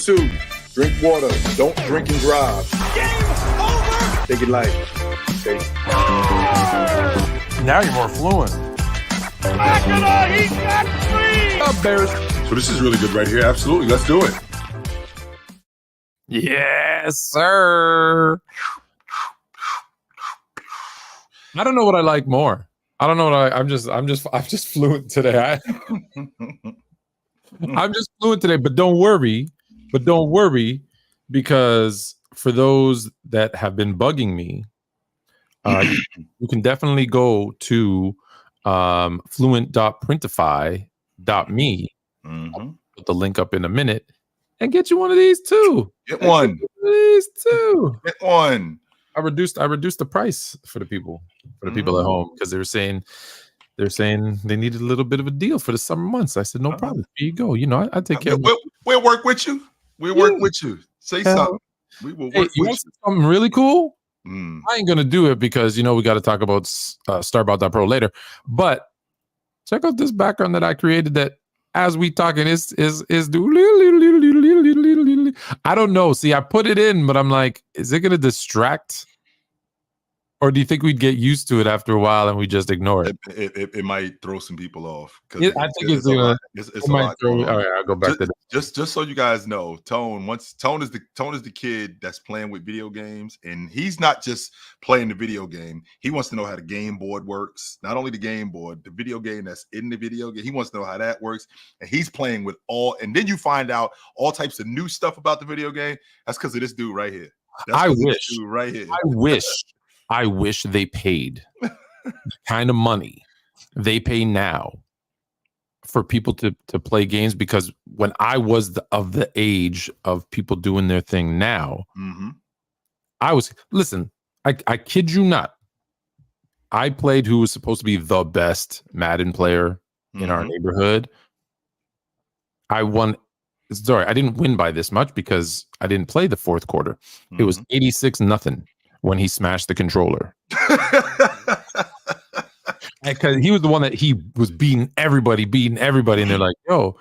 2, drink water. Don't drink and drive. Game over. Take it light. Okay. Now you're more fluent. He got 3. Bears. So this is really good right here. Absolutely. Let's do it. Yes, sir. I don't know what I like more. I don't know what I'm just fluent today. I'm just fluent today, but don't worry, because for those that have been bugging me, you can definitely go to fluent.printify.me. I'll put the link up in a minute and get you one of these too. Get one. These too. Get one. I reduced the price for the people at home because they're saying they needed a little bit of a deal for the summer months. I said, no problem. Here you go. You know, I take care of it. We'll work with you. We'll work with you. Say something. We will work with you. Something really cool? I ain't gonna do it because we got to talk about Starbout.pro later. But check out this background that I created that as we talking is I don't know. See, I put it in, but I'm like, is it gonna distract? Or do you think we'd get used to it after a while and we just ignore it? It might throw some people off. I think it's a lot. All right, I'll go back to that. Just so you guys know, Tone is the kid that's playing with video games, and he's not just playing the video game. He wants to know how the game board works. Not only the game board, the video game that's in the video game. He wants to know how that works, and he's playing with all. And then you find out all types of new stuff about the video game. That's because of this dude right here. I wish they paid the kind of money they pay now for people to play games, because when I was of the age of people doing their thing now, I kid you not, I played who was supposed to be the best Madden player in our neighborhood. I didn't win by this much because I didn't play the fourth quarter. It was 86-0 when he smashed the controller. Because he was the one that he was beating everybody, and they're like, yo,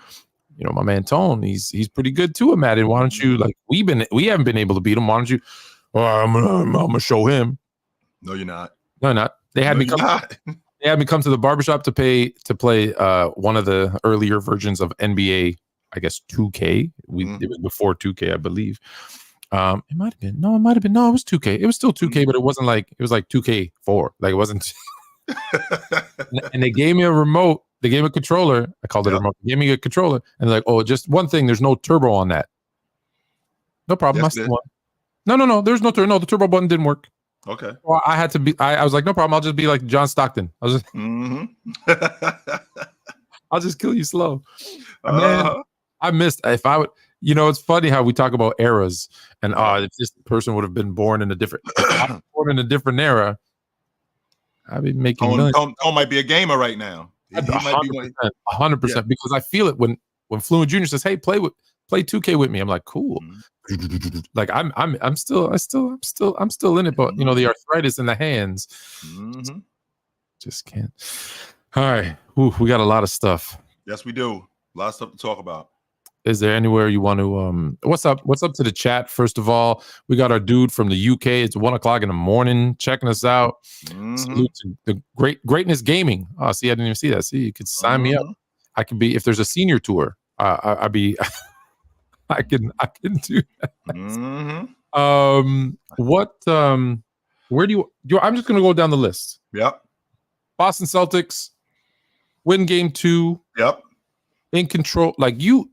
my man Tone, he's pretty good too at Madden. Why don't you, like, we haven't been able to beat him. Why don't you? I'm gonna show him. No, you're not. No, not. They had me come to the barbershop to play one of the earlier versions of NBA, I guess 2K. It was before 2K, I believe. It might have been. No, it was 2K. It was still 2K, but it wasn't like, it was like 2K4. Like, it wasn't. And they gave me a remote. They gave me a controller. I called it a remote. They gave me a controller, and they're like, oh, just one thing. There's no turbo on that. No problem. Yes, No. There's no turbo. No, the turbo button didn't work. Okay. Well, I had to be. I was like, no problem. I'll just be like John Stockton. I'll just. I'll just kill you slow. Man, I missed. If I would. It's funny how we talk about eras, and if this person would have been born in a different era, I'd be making millions. Tone might be a gamer right now. 100%, because I feel it when Fluent Junior says, "Hey, play 2K with me." I'm like, cool. Like I'm still in it, but the arthritis in the hands, just can't. All right, we got a lot of stuff. Yes, we do. A lot of stuff to talk about. Is there anywhere you want to what's up to the chat? First of all, we got our dude from the UK. It's 1:00 in the morning checking us out. Salute to the Greatness Gaming. Oh, see, I didn't even see that. See, you could sign me up. I could be, if there's a senior tour, I'd be I can do that. Where do you I'm just gonna go down the list. Yep. Boston Celtics win game 2. Yep. In control, like you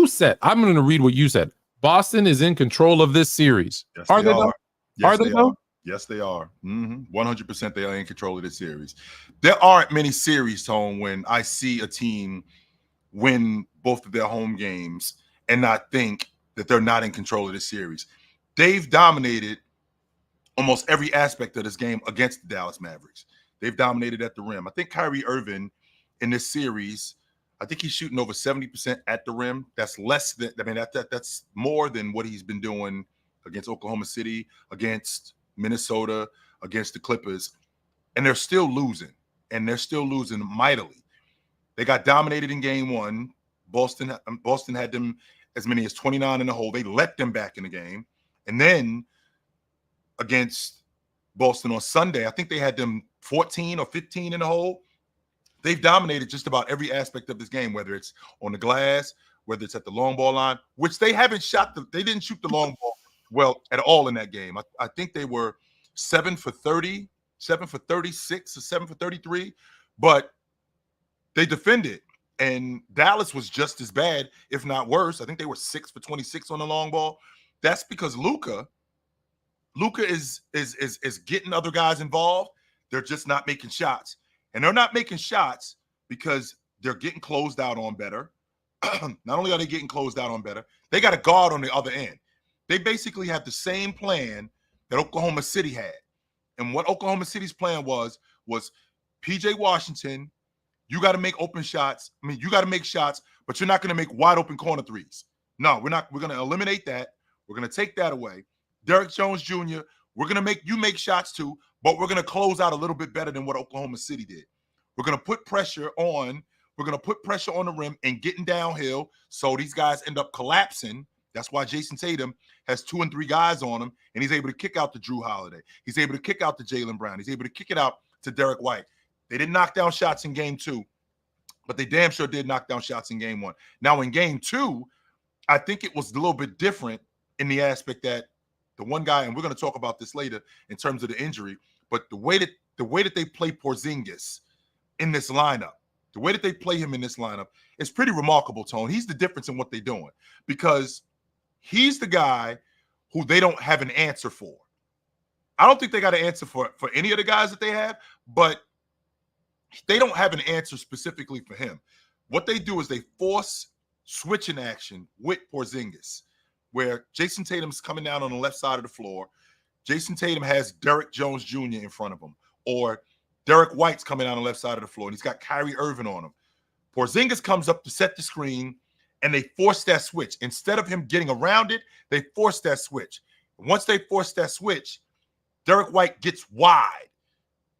said. I'm going to read what you said. Boston is in control of this series. Yes, are they? Yes, they are. Yes, they are. 100% they are in control of this series. There aren't many series, Tone, when I see a team win both of their home games and not think that they're not in control of this series. They've dominated almost every aspect of this game against the Dallas Mavericks. They've dominated at the rim. I think Kyrie Irving in this series, I think he's shooting over 70% at the rim. That's less than, that's more than what he's been doing against Oklahoma City, against Minnesota, against the Clippers. And they're still losing, and they're still losing mightily. They got dominated in game 1. Boston had them as many as 29 in the hole. They let them back in the game. And then against Boston on Sunday, I think they had them 14 or 15 in the hole. They've dominated just about every aspect of this game, whether it's on the glass, whether it's at the long ball line, which they haven't they didn't shoot the long ball well at all in that game. I think they were 7 for 30, 7 for 36, or 7 for 33, but they defended. And Dallas was just as bad, if not worse. I think they were 6 for 26 on the long ball. That's because Luka is getting other guys involved. They're just not making shots. And they're not making shots because they're getting closed out on better. Not only are they getting closed out on better, they got a guard on the other end. They basically have the same plan that Oklahoma City had. And what Oklahoma City's plan was PJ Washington, you got to make open shots. I mean, you got to make shots, but you're not going to make wide open corner threes. No, we're not. We're going to eliminate that. We're going to take that away. Derrick Jones Jr., we're going to make you make shots too, but we're going to close out a little bit better than what Oklahoma City did. We're going to put pressure on. We're going to put pressure on the rim and getting downhill, so these guys end up collapsing. That's why Jayson Tatum has 2 and 3 guys on him, and he's able to kick out to Drew Holiday. He's able to kick out to Jaylen Brown. He's able to kick it out to Derek White. They didn't knock down shots in game 2, but they damn sure did knock down shots in game 1. Now, in game 2, I think it was a little bit different in the aspect that the one guy, and we're going to talk about this later in terms of the injury, but the way that they play Porzingis in this lineup, the way that they play him in this lineup is pretty remarkable, Tone. He's the difference in what they're doing because he's the guy who they don't have an answer for. I don't think they got an answer for any of the guys that they have, but they don't have an answer specifically for him. What they do is they force switching action with Porzingis, where Jayson Tatum's coming down on the left side of the floor. Jayson Tatum has Derrick Jones Jr. in front of him, or Derek White's coming down the left side of the floor, and he's got Kyrie Irving on him. Porzingis comes up to set the screen, and they force that switch. Instead of him getting around it, they force that switch. Once they force that switch, Derek White gets wide.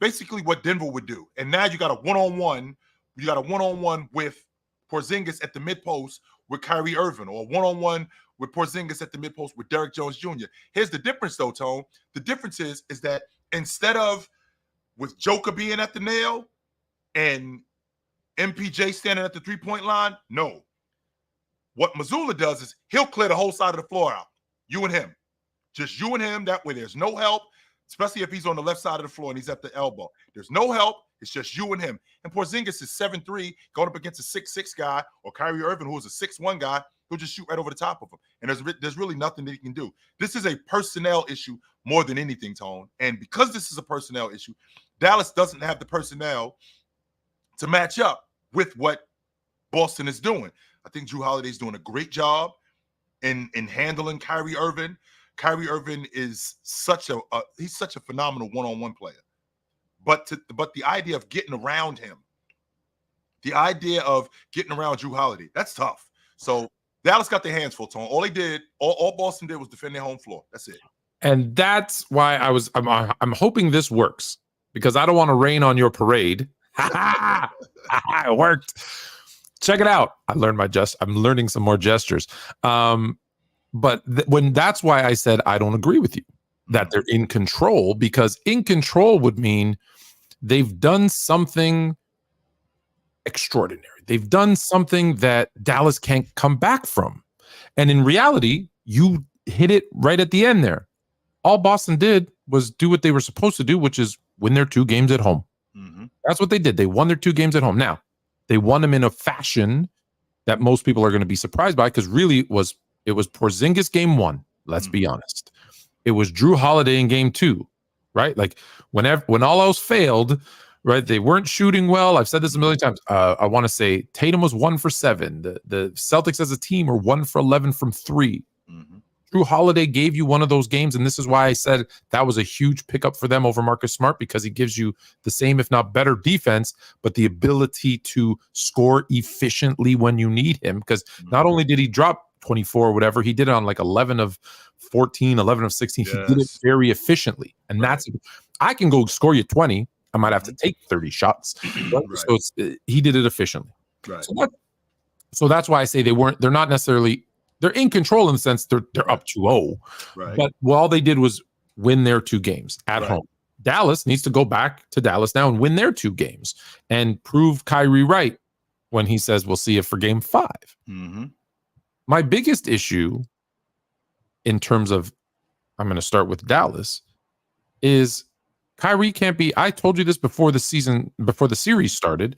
Basically what Denver would do. And now you got a one-on-one. You got a one-on-one with Porzingis at the mid-post with Kyrie Irving, or a one-on-one with Porzingis at the mid-post with Derrick Jones Jr. Here's the difference, though, Tone. The difference is that instead of with Joker being at the nail and MPJ standing at the three-point line, no. What Mazzulla does is he'll clear the whole side of the floor out. You and him. Just you and him. That way there's no help, especially if he's on the left side of the floor and he's at the elbow. There's no help. It's just you and him. And Porzingis is 7'3", going up against a 6'6" guy, or Kyrie Irving, who is a 6'1" guy, who'll just shoot right over the top of him. And there's really nothing that he can do. This is a personnel issue more than anything, Tone. And because this is a personnel issue, Dallas doesn't have the personnel to match up with what Boston is doing. I think Drew Holiday's doing a great job in handling Kyrie Irving. Kyrie Irving is such a phenomenal one-on-one player. But the idea of getting around him, the idea of getting around Drew Holiday, that's tough. So Dallas got their hands full, Tone. All Boston did was defend their home floor. That's it. And that's why I'm hoping this works, because I don't want to rain on your parade. It worked. Check it out. I'm learning some more gestures. But that's why I said I don't agree with you that they're in control, because in control would mean they've done something extraordinary. They've done something that Dallas can't come back from. And in reality, you hit it right at the end there. All Boston did was do what they were supposed to do, which is win their 2 games at home. Mm-hmm. That's what they did. They won their 2 games at home. Now, they won them in a fashion that most people are going to be surprised by, because really it was Porzingis game 1. Let's be honest. It was Drew Holiday in game 2, right? Like when all else failed, right? They weren't shooting well. I've said this a million times. I want to say Tatum was 1 for 7. The Celtics as a team were 1 for 11 from 3. Mm-hmm. Drew Holiday gave you one of those games, and this is why I said that was a huge pickup for them over Marcus Smart, because he gives you the same, if not better, defense, but the ability to score efficiently when you need him. Because not only did he drop 24 or whatever, he did it on like 11 of 14, 11 of 16. Yes. He did it very efficiently. And I can go score you 20. I might have to take 30 shots. Right? So he did it efficiently. Right. So that's why I say they're not necessarily They're in control in the sense they're up 2-0. Right. But all they did was win their 2 games at home. Dallas needs to go back to Dallas now and win their 2 games and prove Kyrie right when he says we'll see you for game 5. Mm-hmm. My biggest issue in terms of, I'm going to start with Dallas, is Kyrie can't be, I told you this before the series started,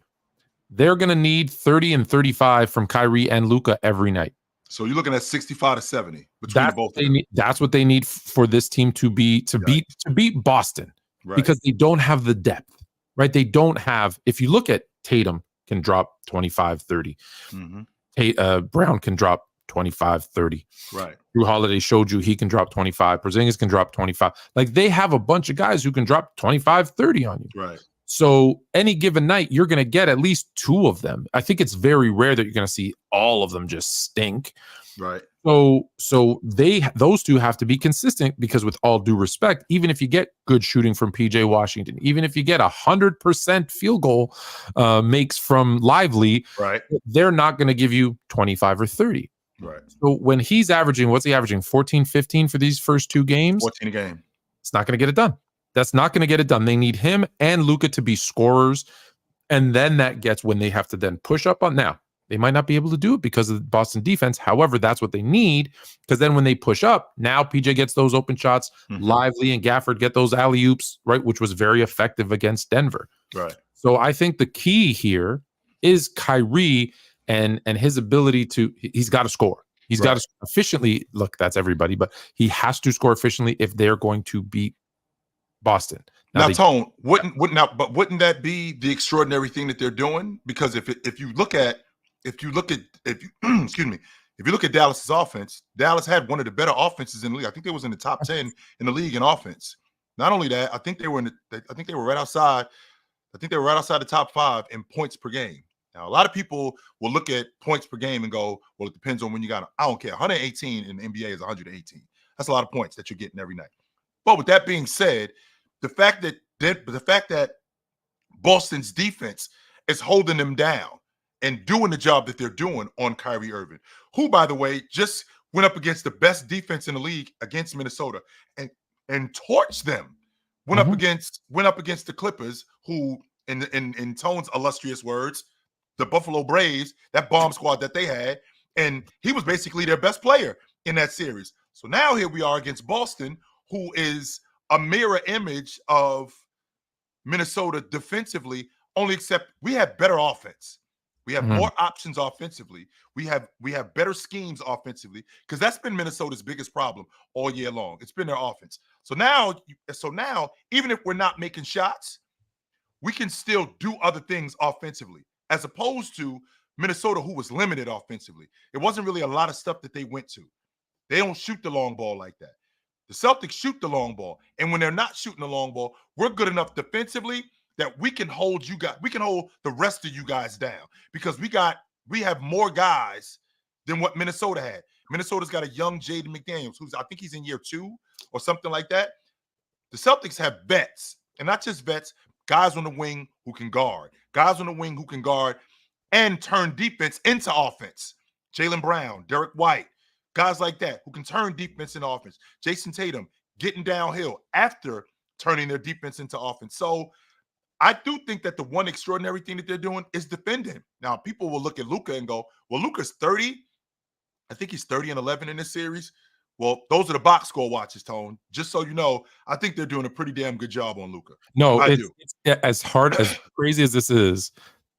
they're going to need 30 and 35 from Kyrie and Luka every night. So you're looking at 65 to 70 between both of them. That's what they need for this team to beat Boston, because they don't have the depth, right? They don't have, if you look at Tatum can drop 25, 30. Mm-hmm. Brown can drop 25, 30. Right. Drew Holiday showed you he can drop 25. Porzingis can drop 25. Like, they have a bunch of guys who can drop 25, 30 on you. Right. So any given night, you're going to get at least 2 of them. I think it's very rare that you're going to see all of them just stink. Right. So those 2 have to be consistent, because with all due respect, even if you get good shooting from PJ Washington, even if you get 100% field goal makes from Lively, right, they're not going to give you 25 or 30. Right. So when he's averaging, what's he averaging? 14, 15 for these first 2 games? 14 a game. It's not going to get it done. That's not going to get it done. They need him and Luka to be scorers. And then that gets when they have to then push up on. Now, they might not be able to do it because of the Boston defense. However, that's what they need, because then when they push up, now PJ gets those open shots. Mm-hmm. Lively and Gafford get those alley-oops, right, which was very effective against Denver. Right. So I think the key here is Kyrie and his ability to, he's got to score. He's got to efficiently. Look, that's everybody, but he has to score efficiently if they're going to beat Boston. Now Tone, wouldn't that be the extraordinary thing that they're doing? Because if you look at Dallas's offense, Dallas had one of the better offenses in the league. I think they was in the top 10 in the league in offense. Not only that, I think they were right outside. I think they were right outside the top 5 in points per game. Now, a lot of people will look at points per game and go, well, it depends on when you got them. I don't care. 118 in the NBA is 118. That's a lot of points that you're getting every night. But with that being said, the fact that Boston's defense is holding them down and doing the job that they're doing on Kyrie Irving, who, by the way, just went up against the best defense in the league against Minnesota and torched them. Went up against the Clippers, who, in Tone's illustrious words, the Buffalo Braves, that bomb squad that they had, and he was basically their best player in that series. So now here we are against Boston, who is a mirror image of Minnesota defensively, only except we have better offense. We have more options offensively. We have better schemes offensively, because that's been Minnesota's biggest problem all year long. It's been their offense. So now, even if we're not making shots, we can still do other things offensively, as opposed to Minnesota, who was limited offensively. It wasn't really a lot of stuff that they went to. They don't shoot the long ball like that. The Celtics shoot the long ball. And when they're not shooting the long ball, we're good enough defensively that we can hold the rest of you guys down, because we have more guys than what Minnesota had. Minnesota's got a young Jaden McDaniels, I think he's in year 2 or something like that. The Celtics have vets, and not just vets, guys on the wing who can guard, and turn defense into offense. Jaylen Brown, Derek White, guys like that who can turn defense into offense. Jayson Tatum getting downhill after turning their defense into offense. So I do think that the one extraordinary thing that they're doing is defending. Now, people will look at Luka and go, well, Luka's 30. I think he's 30 and 11 in this series. Well, those are the box score watches, Tone. Just so you know, I think they're doing a pretty damn good job on Luka. No, it's as hard, as crazy as this is,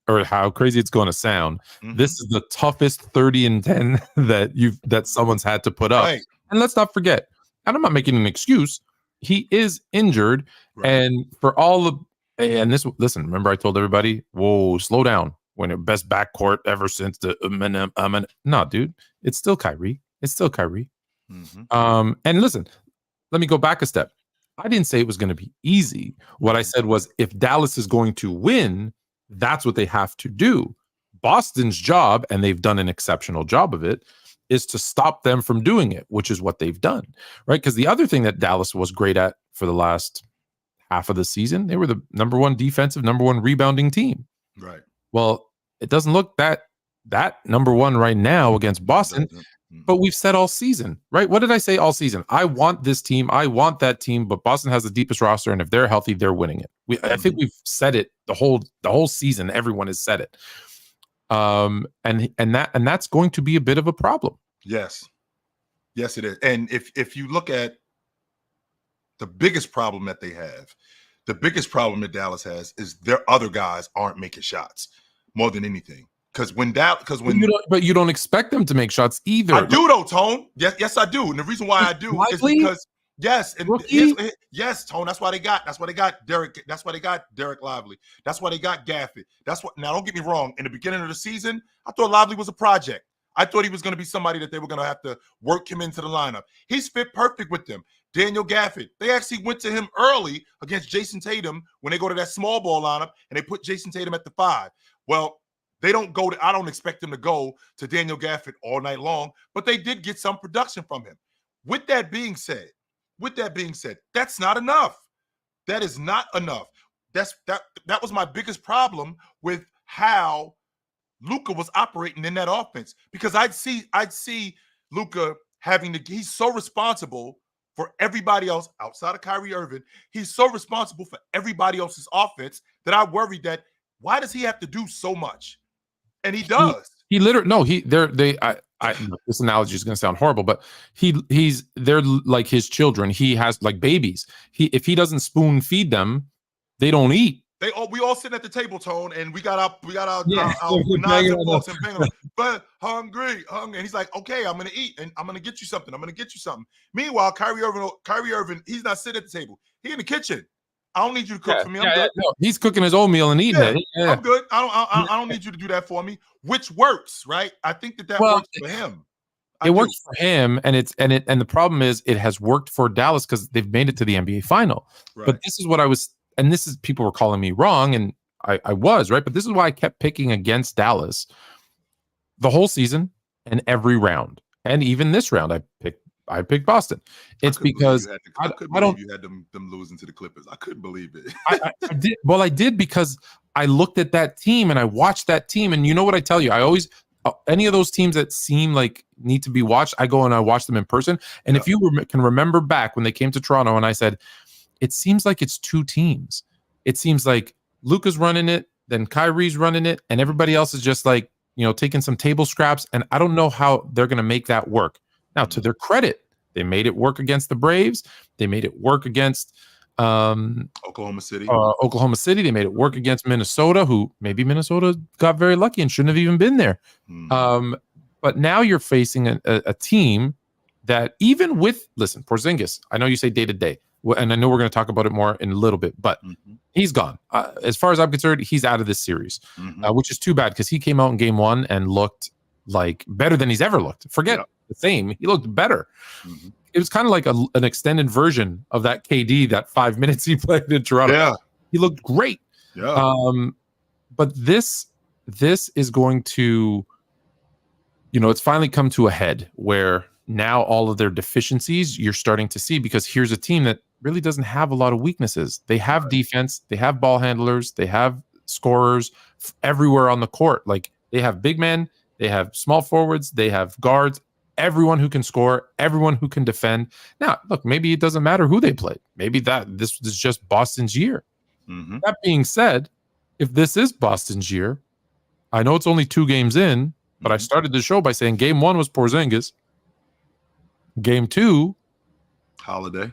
or how crazy it's going to sound, this is the toughest 30 and 10 that someone's had to put up. Right. And let's not forget, and I'm not making an excuse, he is injured. Right. And for all of, and this, listen, remember I told everybody, whoa, slow down. When the best backcourt ever since the no, dude, it's still Kyrie. And listen, let me go back a step. I didn't say it was going to be easy. What I said was, if Dallas is going to win, that's what they have to do. Boston's job, and they've done an exceptional job of it, is to stop them from doing it, which is what they've done, right? Because the other thing that Dallas was great at for the last half of the season, they were the number 1 defensive, number 1 rebounding team. Right. Well, it doesn't look that number 1 right now against Boston. But we've said all season, right? What did I say all season? I want this team. I want that team. But Boston has the deepest roster, and if they're healthy, they're winning it. I think we've said it the whole season. Everyone has said it. And that's going to be a bit of a problem. Yes, it is. And if you look at the biggest problem that they have, the biggest problem that Dallas has is their other guys aren't making shots more than anything. But you don't expect them to make shots either. I do though, Tone. Yes, I do. And the reason why I do is because yes, Tone. That's why they got Derek. That's why they got Derek Lively. That's why they got Gafford. Now don't get me wrong. In the beginning of the season, I thought Lively was a project. I thought he was going to be somebody that they were going to have to work him into the lineup. He's fit perfect with them. Daniel Gafford, they actually went to him early against Jayson Tatum when they go to that small ball lineup, and they put Jayson Tatum at the 5. Well, I don't expect them to go to Daniel Gafford all night long, but they did get some production from him. With that being said, that's not enough. That is not enough. That was my biggest problem with how Luka was operating in that offense, because I'd see Luka he's so responsible for everybody else outside of Kyrie Irving. He's so responsible for everybody else's offense that I worried that why does he have to do so much? And he does. He literally this analogy is going to sound horrible, but they're like his children. He has like babies. If he doesn't spoon feed them, they don't eat. We all sitting at the table, Tone, and we got our knives and forks and banging, but hungry. And he's like, okay, I'm gonna eat and I'm gonna get you something. Meanwhile, Kyrie Irving, he's not sitting at the table. He's in the kitchen. I don't need you to cook for me. I'm good. No, he's cooking his ownmeal and eating it. Yeah. I'm good. I don't need you to do that for me, which works, right? I think that works for him. It works for him, and the problem is it has worked for Dallas because they've made it to the NBA final. Right. But this is what people were calling me wrong, and I was right. But this is why I kept picking against Dallas the whole season and every round, and even this round I picked Boston. It's because I don't. You had them losing to the Clippers. I couldn't believe it. I did. Well, I did because I looked at that team and I watched that team, and you know what I tell you? I always any of those teams that seem like need to be watched, I go and I watch them in person. And if you can remember back when they came to Toronto, and I said, it seems like it's two teams. It seems like Luka's running it, then Kyrie's running it, and everybody else is just like, taking some table scraps. And I don't know how they're going to make that work. Now, to their credit, they made it work against the Braves. They made it work against Oklahoma City. They made it work against Minnesota, who maybe Minnesota got very lucky and shouldn't have even been there. But now you're facing a team that even with, Porzingis, I know you say day to day, and I know we're going to talk about it more in a little bit, but he's gone. As far as I'm concerned, he's out of this series, which is too bad because he came out in game 1 and looked like better than he's ever looked. Forget the same. He looked better. It was kind of like an extended version of that KD, that 5 minutes he played in Toronto. Yeah. He looked great. Yeah. But this is going to, it's finally come to a head where now all of their deficiencies you're starting to see, because here's a team that really doesn't have a lot of weaknesses. They have defense, they have ball handlers, they have scorers everywhere on the court. Like, they have big men, they have small forwards, they have guards, everyone who can score, everyone who can defend. Now, look, maybe it doesn't matter who they play. Maybe this is just Boston's year. That being said, if this is Boston's year, I know it's only 2 games in, but I started the show by saying game 1 was Porzingis. Game 2, Holiday.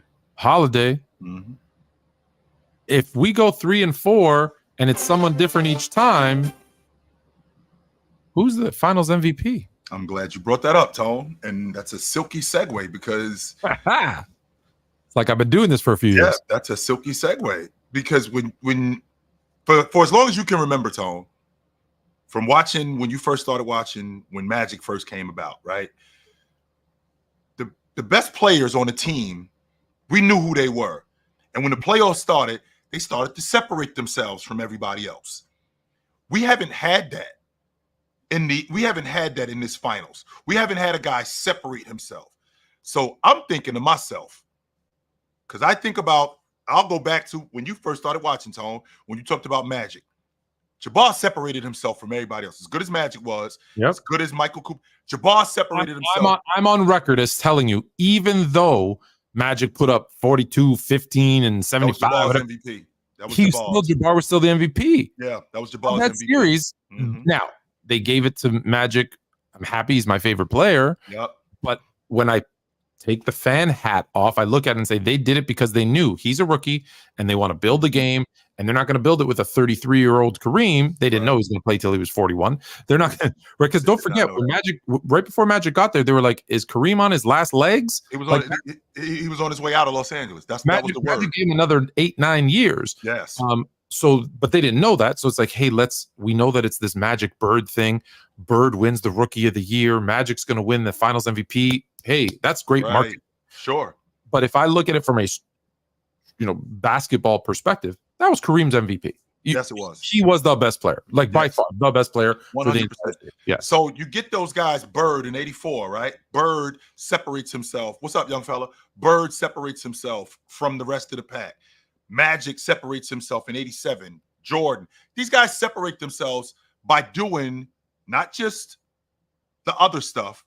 If we go 3 and 4 and it's someone different each time, who's the Finals MVP? I'm glad you brought that up, Tone, and that's a silky segue because it's like I've been doing this for a few years. Yeah, that's a silky segue because when for as long as you can remember, Tone, from watching when you first started watching when Magic first came about, right? The best players on the team, we knew who they were, and when the playoffs started, they started to separate themselves from everybody else. We haven't had that. We haven't had that in this finals. We haven't had a guy separate himself. So I'm thinking to myself, because I'll go back to when you first started watching, Tone, when you talked about Magic. Jabbar separated himself from everybody else. As good as Magic was, as good as Michael Cooper, Jabbar separated himself. I'm on record as telling you, even though Magic put up 42, 15, and 75. That was Jabbar's MVP. That was Jabbar was still the MVP. Yeah, that was Jabbar's that MVP. Series. Now, they gave it to Magic. I'm happy he's my favorite player. Yep. But when I take the fan hat off, I look at it and say they did it because they knew he's a rookie and they want to build the game, and they're not going to build it with a 33-year-old Kareem. They didn't know he was going to play till he was 41. They're not going to, right? Because don't forget, when Magic, right before Magic got there, they were like, "Is Kareem on his last legs?" He was like, he was on his way out of Los Angeles. That was the word. Magic gave him another 8-9 years. Yes. So, but they didn't know that. So it's like, hey, we know that it's this Magic Bird thing. Bird wins the Rookie of the Year. Magic's going to win the Finals MVP. Hey, that's great marketing. Sure. But if I look at it from a, basketball perspective, that was Kareem's MVP. Yes, it was. He was the best player, by far, the best player. 100%. Yeah. So you get those guys, Bird in 84, right? Bird separates himself. What's up, young fella? Bird separates himself from the rest of the pack. Magic separates himself in 87. Jordan. These guys separate themselves by doing not just the other stuff,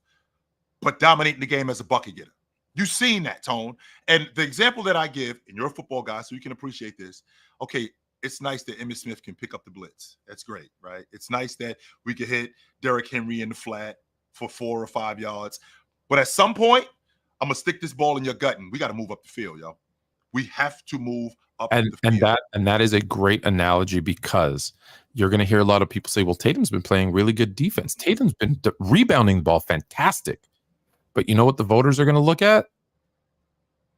but dominating the game as a bucket getter. You've seen that, Tone. And the example that I give, and you're a football guy, so you can appreciate this. Okay, it's nice that Emmitt Smith can pick up the blitz. That's great, right? It's nice that we can hit Derrick Henry in the flat for 4 or 5 yards. But at some point, I'm going to stick this ball in your gut, and we got to move up the field, yo. We have to move up the field. And that is a great analogy, because you're going to hear a lot of people say, well, Tatum's been playing really good defense. Tatum's been rebounding the ball fantastic. But you know what the voters are going to look at?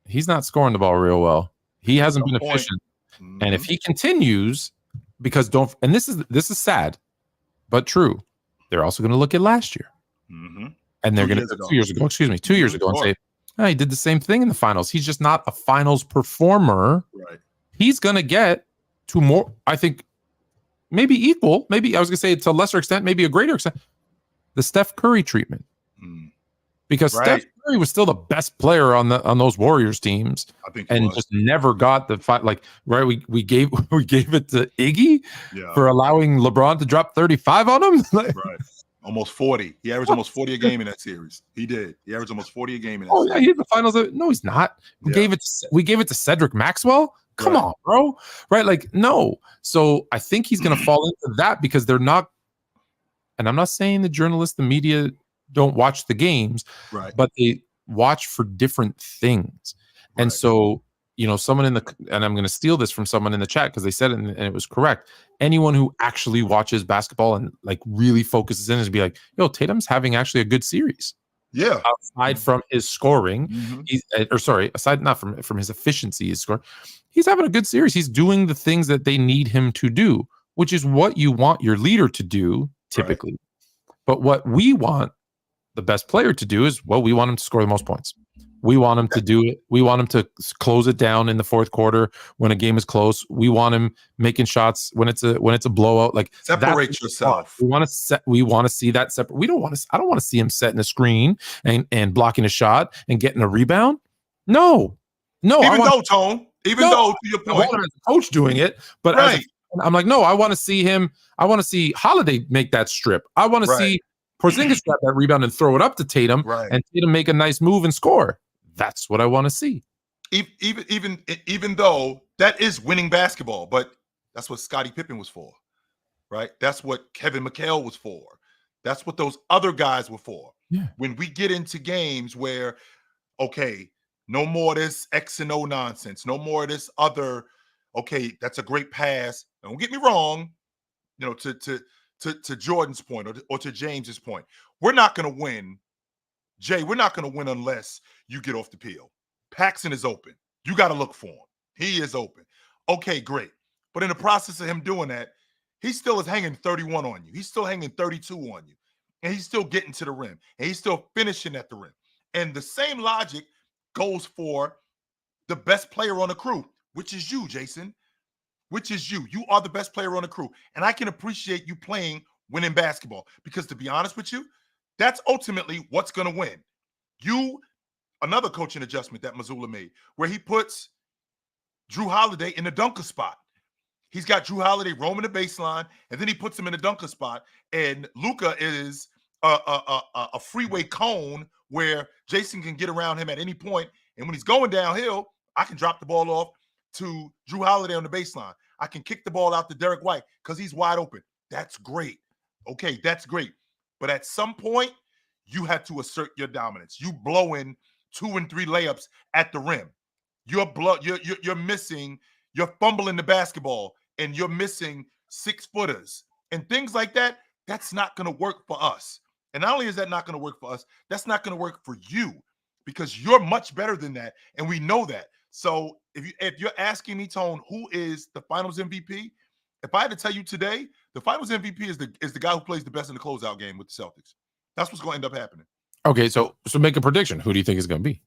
He's not scoring the ball real well. He hasn't been efficient. And if he continues, because and this is sad, but true, they're also going to look at last year. And they're going to 2 years ago, and say, oh, he did the same thing in the finals. He's just not a finals performer. Right. He's going to get to more, I think, maybe equal, maybe I was going to say to a lesser extent, maybe a greater extent, the Steph Curry treatment. Because Steph Curry was still the best player on those Warriors teams, I think, and just never got the fight. Like, right, we gave it to Iggy for allowing LeBron to drop 35 on him. Right, almost 40. He averaged almost 40 a game in that series. He did. He averaged almost 40 a game in that. Oh yeah, he hit the finals. No, he's not. We gave it to Cedric Maxwell. Come on, bro. Right, like no. So I think he's going to fall into that, because they're not. And I'm not saying the journalists, the media, don't watch the games, but they watch for different things. And so, someone and I'm going to steal this from someone in the chat, because they said it and it was correct. Anyone who actually watches basketball and like really focuses in is be like, yo, Tatum's having actually a good series. Yeah. Aside from his scoring, aside not from his efficiency, his score, he's having a good series. He's doing the things that they need him to do, which is what you want your leader to do typically. But what we want the best player to do is, well, we want him to score the most points. We want him to do it. We want him to close it down in the fourth quarter when a game is close. We want him making shots when it's a blowout. Like, separate yourself. We want to see that separate. I don't want to see him setting a screen and blocking a shot and getting a rebound. No. Even though to your point, I want him as a coach doing it, but I'm like, no, I want to see him. I want to see Holiday make that strip. I want to see Porzingis grab that rebound and throw it up to Tatum, and Tatum make a nice move and score. That's what I want to see. Even though that is winning basketball, but that's what Scottie Pippen was for, right? That's what Kevin McHale was for. That's what those other guys were for. Yeah. When we get into games where, okay, no more of this X and O nonsense, no more of this other. Okay, that's a great pass. Don't get me wrong. To Jordan's point or to James's point, we're not going to win. Jay, we're not going to win unless you get off the peel. Paxson is open. You got to look for him. He is open. Okay, great. But in the process of him doing that, he still is hanging 31 on you. He's still hanging 32 on you. And he's still getting to the rim. And he's still finishing at the rim. And the same logic goes for the best player on the crew, which is you, Jayson. Which is you. You are the best player on the crew. And I can appreciate you playing winning basketball, because to be honest with you, that's ultimately what's going to win. Another coaching adjustment that Mazzulla made, where he puts Drew Holiday in the dunker spot. He's got Drew Holiday roaming the baseline, and then he puts him in a dunker spot. And Luka is a freeway cone where Jayson can get around him at any point. And when he's going downhill, I can drop the ball off to Drew Holiday on the baseline. I can kick the ball out to Derek White because he's wide open. That's great. Okay, that's great. But at some point, you have to assert your dominance. You blowing 2 and 3 layups at the rim. You're missing, you're fumbling the basketball, and you're missing 6-footers and things like that. That's not going to work for us. And not only is that not going to work for us, that's not going to work for you because you're much better than that, and we know that. So if you're asking me, Tone, who is the Finals MVP? If I had to tell you today, the Finals MVP is the guy who plays the best in the closeout game with the Celtics. That's what's going to end up happening. Okay, so make a prediction. Who do you think is going to be?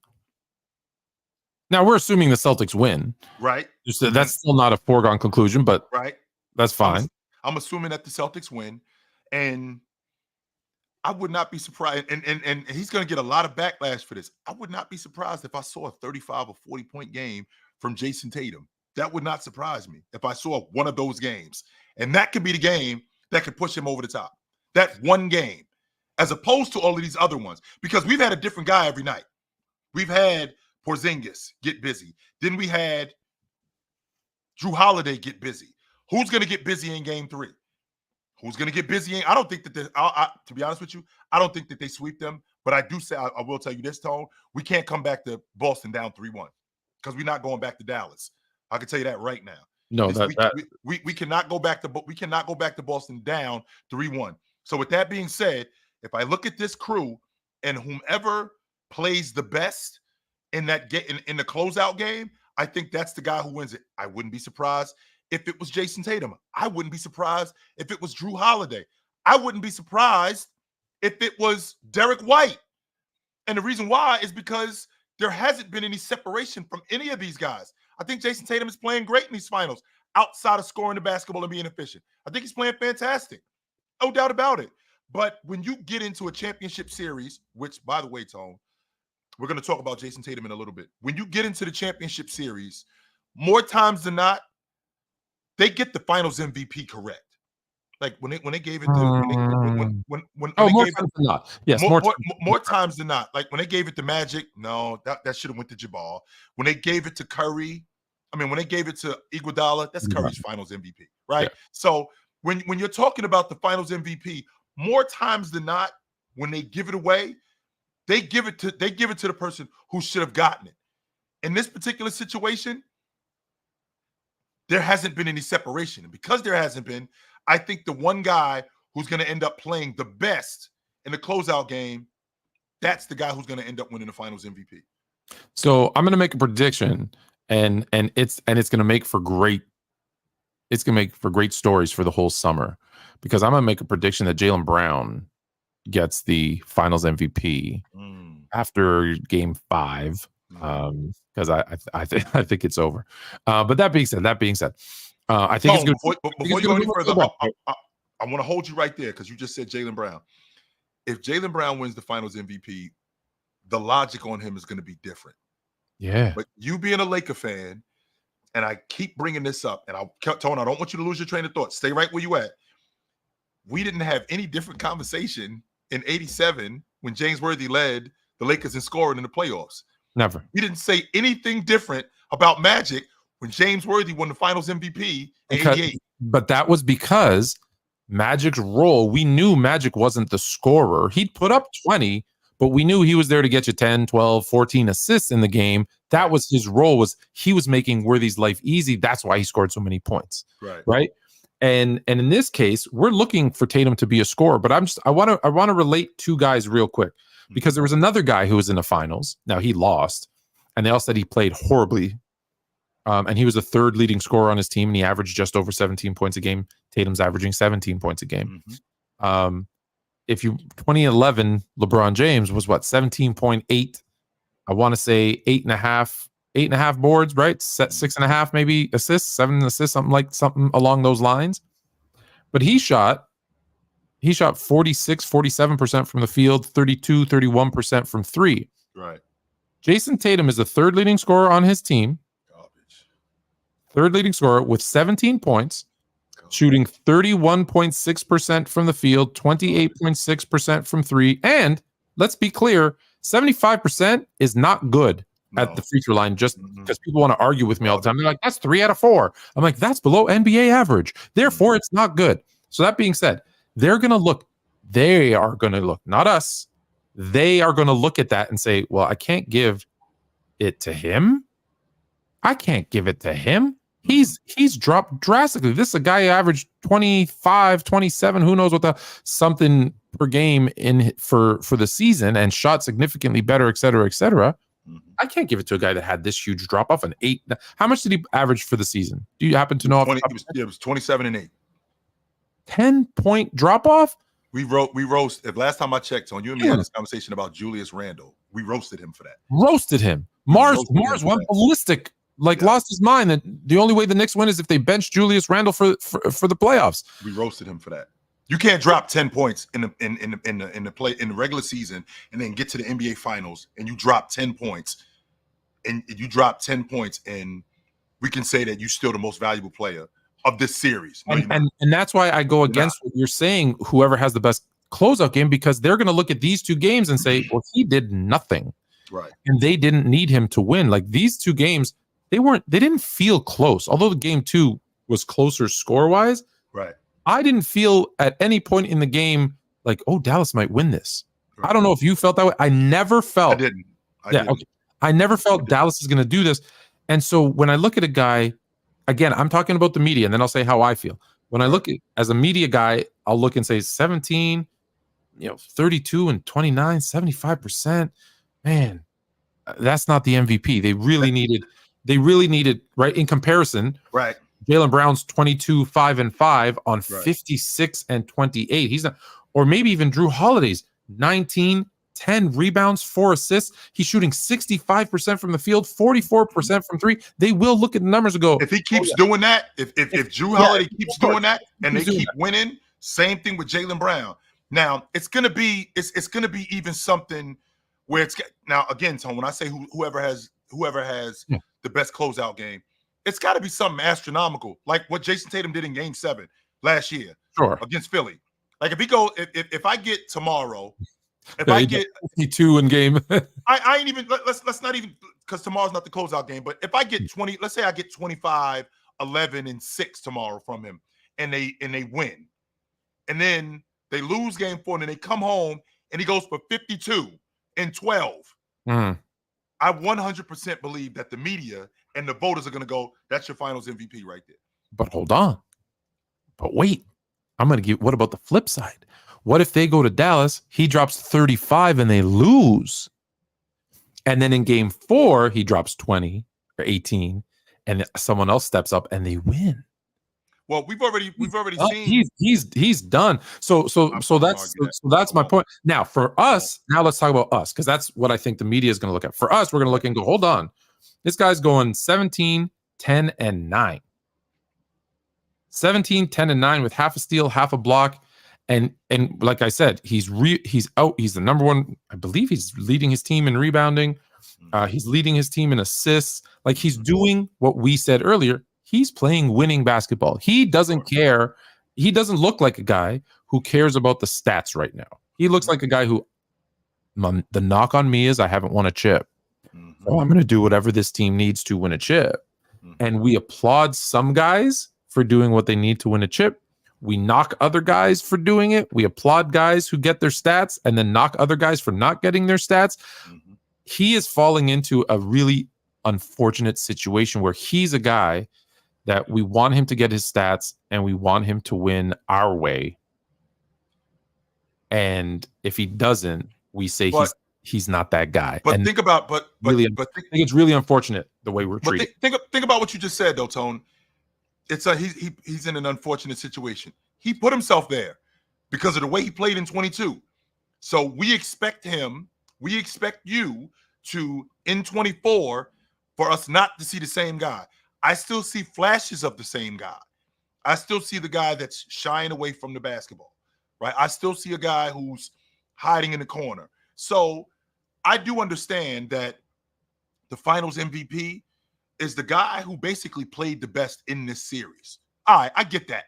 Now we're assuming the Celtics win, right? That's still not a foregone conclusion, but right, that's fine. I'm assuming that the Celtics win, and I would not be surprised. And he's going to get a lot of backlash for this. I would not be surprised if I saw a 35 or 40-point game from Jayson Tatum. That would not surprise me if I saw one of those games, and that could be the game that could push him over the top. That one game, as opposed to all of these other ones, because we've had a different guy every night. We've had Porzingis get busy. Then we had Drew Holiday get busy. Who's going to get busy in game 3? Who's going to get busy? I don't think that to be honest with you, I don't think that they sweep them. But I do say, I will tell you this, Tone, we can't come back to Boston down 3-1 because we're not going back to Dallas. I can tell you that right now. No, we cannot go back to Boston down 3-1. So with that being said, if I look at this crew and whomever plays the best in that in the closeout game, I think that's the guy who wins it. I wouldn't be surprised if it was Jayson Tatum. I wouldn't be surprised if it was Drew Holiday. I wouldn't be surprised if it was Derek White. And the reason why is because there hasn't been any separation from any of these guys. I think Jayson Tatum is playing great in these finals outside of scoring the basketball and being efficient. I think he's playing fantastic. No doubt about it. But when you get into a championship series, which, by the way, Tone, we're going to talk about Jayson Tatum in a little bit. When you get into the championship series, more times than not, they get the Finals MVP correct. Like when they gave it to more times than not. Like when they gave it to Magic, no, that should have went to Jabal. When they gave it to Curry, when they gave it to Iguodala, that's Curry's Finals MVP, right? Yeah. So when you're talking about the Finals MVP, more times than not, when they give it away, they give it to the person who should have gotten it. In this particular situation, there hasn't been any separation. And because there hasn't been, I think the one guy who's going to end up playing the best in the closeout game, that's the guy who's going to end up winning the Finals MVP. So I'm going to make a prediction, and it's going to make for great. It's going to make for great stories for the whole summer, because I'm going to make a prediction that Jaylen Brown gets the Finals MVP after Game 5, because I think it's over. But that being said, I think it's good. Before you go any further, I want to hold you right there because you just said Jaylen Brown. If Jaylen Brown wins the Finals MVP, the logic on him is going to be different. Yeah. But you being a Laker fan, and I keep bringing this up, and Tone, I don't want you to lose your train of thought. Stay right where you at. We didn't have any different conversation in '87 when James Worthy led the Lakers in scoring in the playoffs. Never. We didn't say anything different about Magic when James Worthy won the Finals MVP in '88. But that was because Magic's role, we knew Magic wasn't the scorer. He'd put up 20, but we knew he was there to get you 10, 12, 14 assists in the game. That was his role, was he was making Worthy's life easy. That's why he scored so many points. Right. And in this case, we're looking for Tatum to be a scorer, but I want to relate two guys real quick, because there was another guy who was in the finals. Now he lost, and they all said he played horribly. And he was the third leading scorer on his team, and he averaged just over 17 points a game. Tatum's averaging 17 points a game. 2011, LeBron James was 17.8. I want to say 8.5 boards, right? 6.5 maybe assists, 7 assists, something along those lines. But he shot 46, 47% from the field, 32, 31% from 3. Right. Jayson Tatum is the third leading scorer on his team. third leading scorer with 17 points, shooting 31.6% from the field, 28.6% from three. And let's be clear, 75% is not good at the free throw line, just because people want to argue with me all the time. They're like, that's 3 out of 4. I'm like, that's below NBA average. Therefore, it's not good. So that being said, they are going to look, not us. They are going to look at that and say, well, I can't give it to him. I can't give it to him. He's dropped drastically. This is a guy who averaged 25, 27, who knows what something per game in for the season and shot significantly better, et cetera, et cetera. I can't give it to a guy that had this huge drop off, an 8. How much did he average for the season? Do you happen to know? 20, it was 27 and 8. 10-point drop off. We roast. If last time I checked, on you and me had this conversation about Julius Randle. We roasted him for that. Roasted him. Mars went ballistic. Lost his mind that the only way the Knicks win is if they bench Julius Randle for the playoffs. We roasted him for that. You can't drop 10 points in the regular season and then get to the NBA Finals and you drop 10 points and we can say that you're still the most valuable player of this series. No, and that's why I go against what you're saying. Whoever has the best closeout game, because they're going to look at these two games and say, well, he did nothing, right? And they didn't need him to win. Like these two games. They didn't feel close, although the game 2 was closer score wise. Right. I didn't feel at any point in the game like, oh, Dallas might win this. Right. I don't know if you felt that way. I never felt. I didn't. Okay. I never felt Dallas is going to do this. And so when I look at a guy, again, I'm talking about the media, and then I'll say how I feel. When I look at, as a media guy, I'll look and say 17, 32 and 29, 75%. Man, that's not the MVP. They really needed, right? In comparison, right? Jaylen Brown's 22, 5 and 5 on 56 and 28. He's not, or maybe even Drew Holiday's 19, 10 rebounds, 4 assists. He's shooting 65% from the field, 44% from three. They will look at the numbers and go, if he keeps doing that, if Drew Holiday keeps doing that and they keep winning, same thing with Jaylen Brown. Now it's gonna be even something where it's now again, Tone, when I say whoever has the best closeout game, it's got to be something astronomical, like what Jayson Tatum did in Game 7 last year, against Philly. Like if I get tomorrow, I get 52 in game, I ain't even let's not even, because tomorrow's not the closeout game. But if I get 20, let's say I get 25, 11, and 6 tomorrow from him, and they win, and then they lose Game 4, and then they come home and he goes for 52 and 12. I 100% believe that the media and the voters are going to go, that's your finals MVP right there. But hold on. But wait, what about the flip side? What if they go to Dallas, he drops 35 and they lose? And then in Game 4, he drops 20 or 18 and someone else steps up and they win. Well, we've already seen he's done. So that's my point. Now for us, now let's talk about us, because that's what I think the media is going to look at. For us, we're going to look and go, hold on, this guy's going 17, 10, and 9. 17, 10, and 9 with half a steal, half a block, and like I said, he's the number one. I believe he's leading his team in rebounding. He's leading his team in assists. Like he's doing what we said earlier. He's playing winning basketball. He doesn't care. He doesn't look like a guy who cares about the stats right now. He looks like a guy who, the knock on me is I haven't won a chip. So I'm going to do whatever this team needs to win a chip. And we applaud some guys for doing what they need to win a chip. We knock other guys for doing it. We applaud guys who get their stats and then knock other guys for not getting their stats. He is falling into a really unfortunate situation where he's a guy that we want him to get his stats and we want him to win our way. And if he doesn't, we say he's not that guy. But and think about, I think it's really unfortunate the way we're treated. Think about what you just said, though, Tone. It's he's in an unfortunate situation. He put himself there because of the way he played in 22. So we expect you to, in 24, for us not to see the same guy. I still see flashes of the same guy. I still see the guy that's shying away from the basketball, right? I still see a guy who's hiding in the corner. So I do understand that the finals MVP, is the guy who basically played the best in this series. All right, I get that.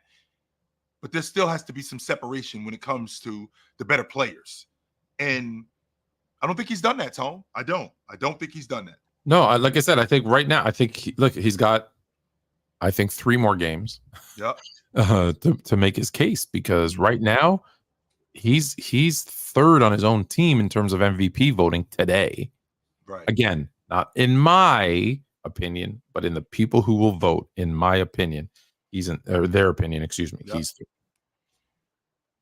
But there still has to be some separation when it comes to the better players. And I don't think he's done that, Tone. I don't think he's done that. No, like I said, I think right now, he's got, I think 3 more games Yep. to make his case, because right now he's 3rd on his own team in terms of MVP voting today. Right. Again, not in my opinion, but in the people who will vote, in my opinion, their opinion, excuse me. Yep. He's 3rd.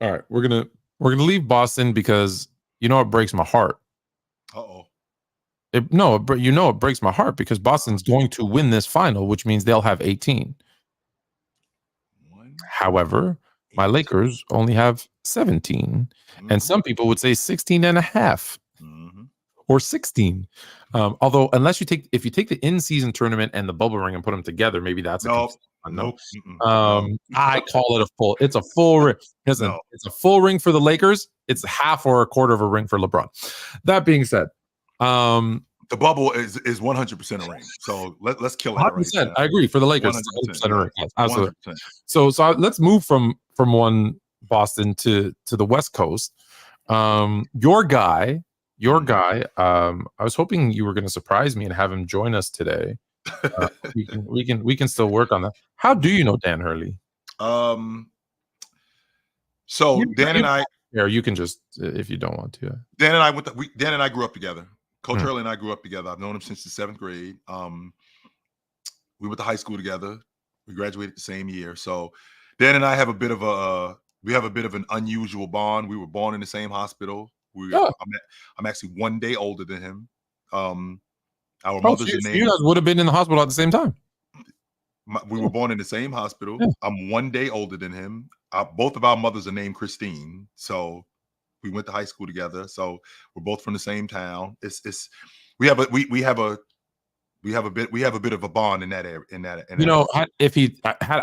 All right, we're gonna leave Boston because you know it breaks my heart. It breaks my heart because Boston's going to win this final, which means they'll have 18. However, my Lakers only have 17. And some people would say 16 and a half or 16. Although, if you take the in-season tournament and the bubble ring and put them together, maybe that's no. I call it it's a full ring. Listen, it's a full ring for the Lakers. It's half or a quarter of a ring for LeBron. That being said, the bubble is 100% a ring. So let's kill it. 100%. Right, I agree for the Lakers. 100% a ring. Yes, absolutely. 100%. So let's move from one Boston to the West Coast. Your guy. I was hoping you were going to surprise me and have him join us today. We can still work on that. How do you know Dan Hurley? So Dan and I. Or you can just, if you don't want to. Dan and I grew up together. Coach Hurley and I grew up together. I've known him since the 7th grade. We went to high school together. We graduated the same year. So Dan and I have a bit of an unusual bond. We were born in the same hospital. I'm actually 1 day older than him. Our mothers are named. You guys would have been in the hospital at the same time. We were born in the same hospital. Yeah. I'm 1 day older than him. Both of our mothers are named Christine. So we went to high school together. So we're both from the same town. We have a bit of a bond in that area. I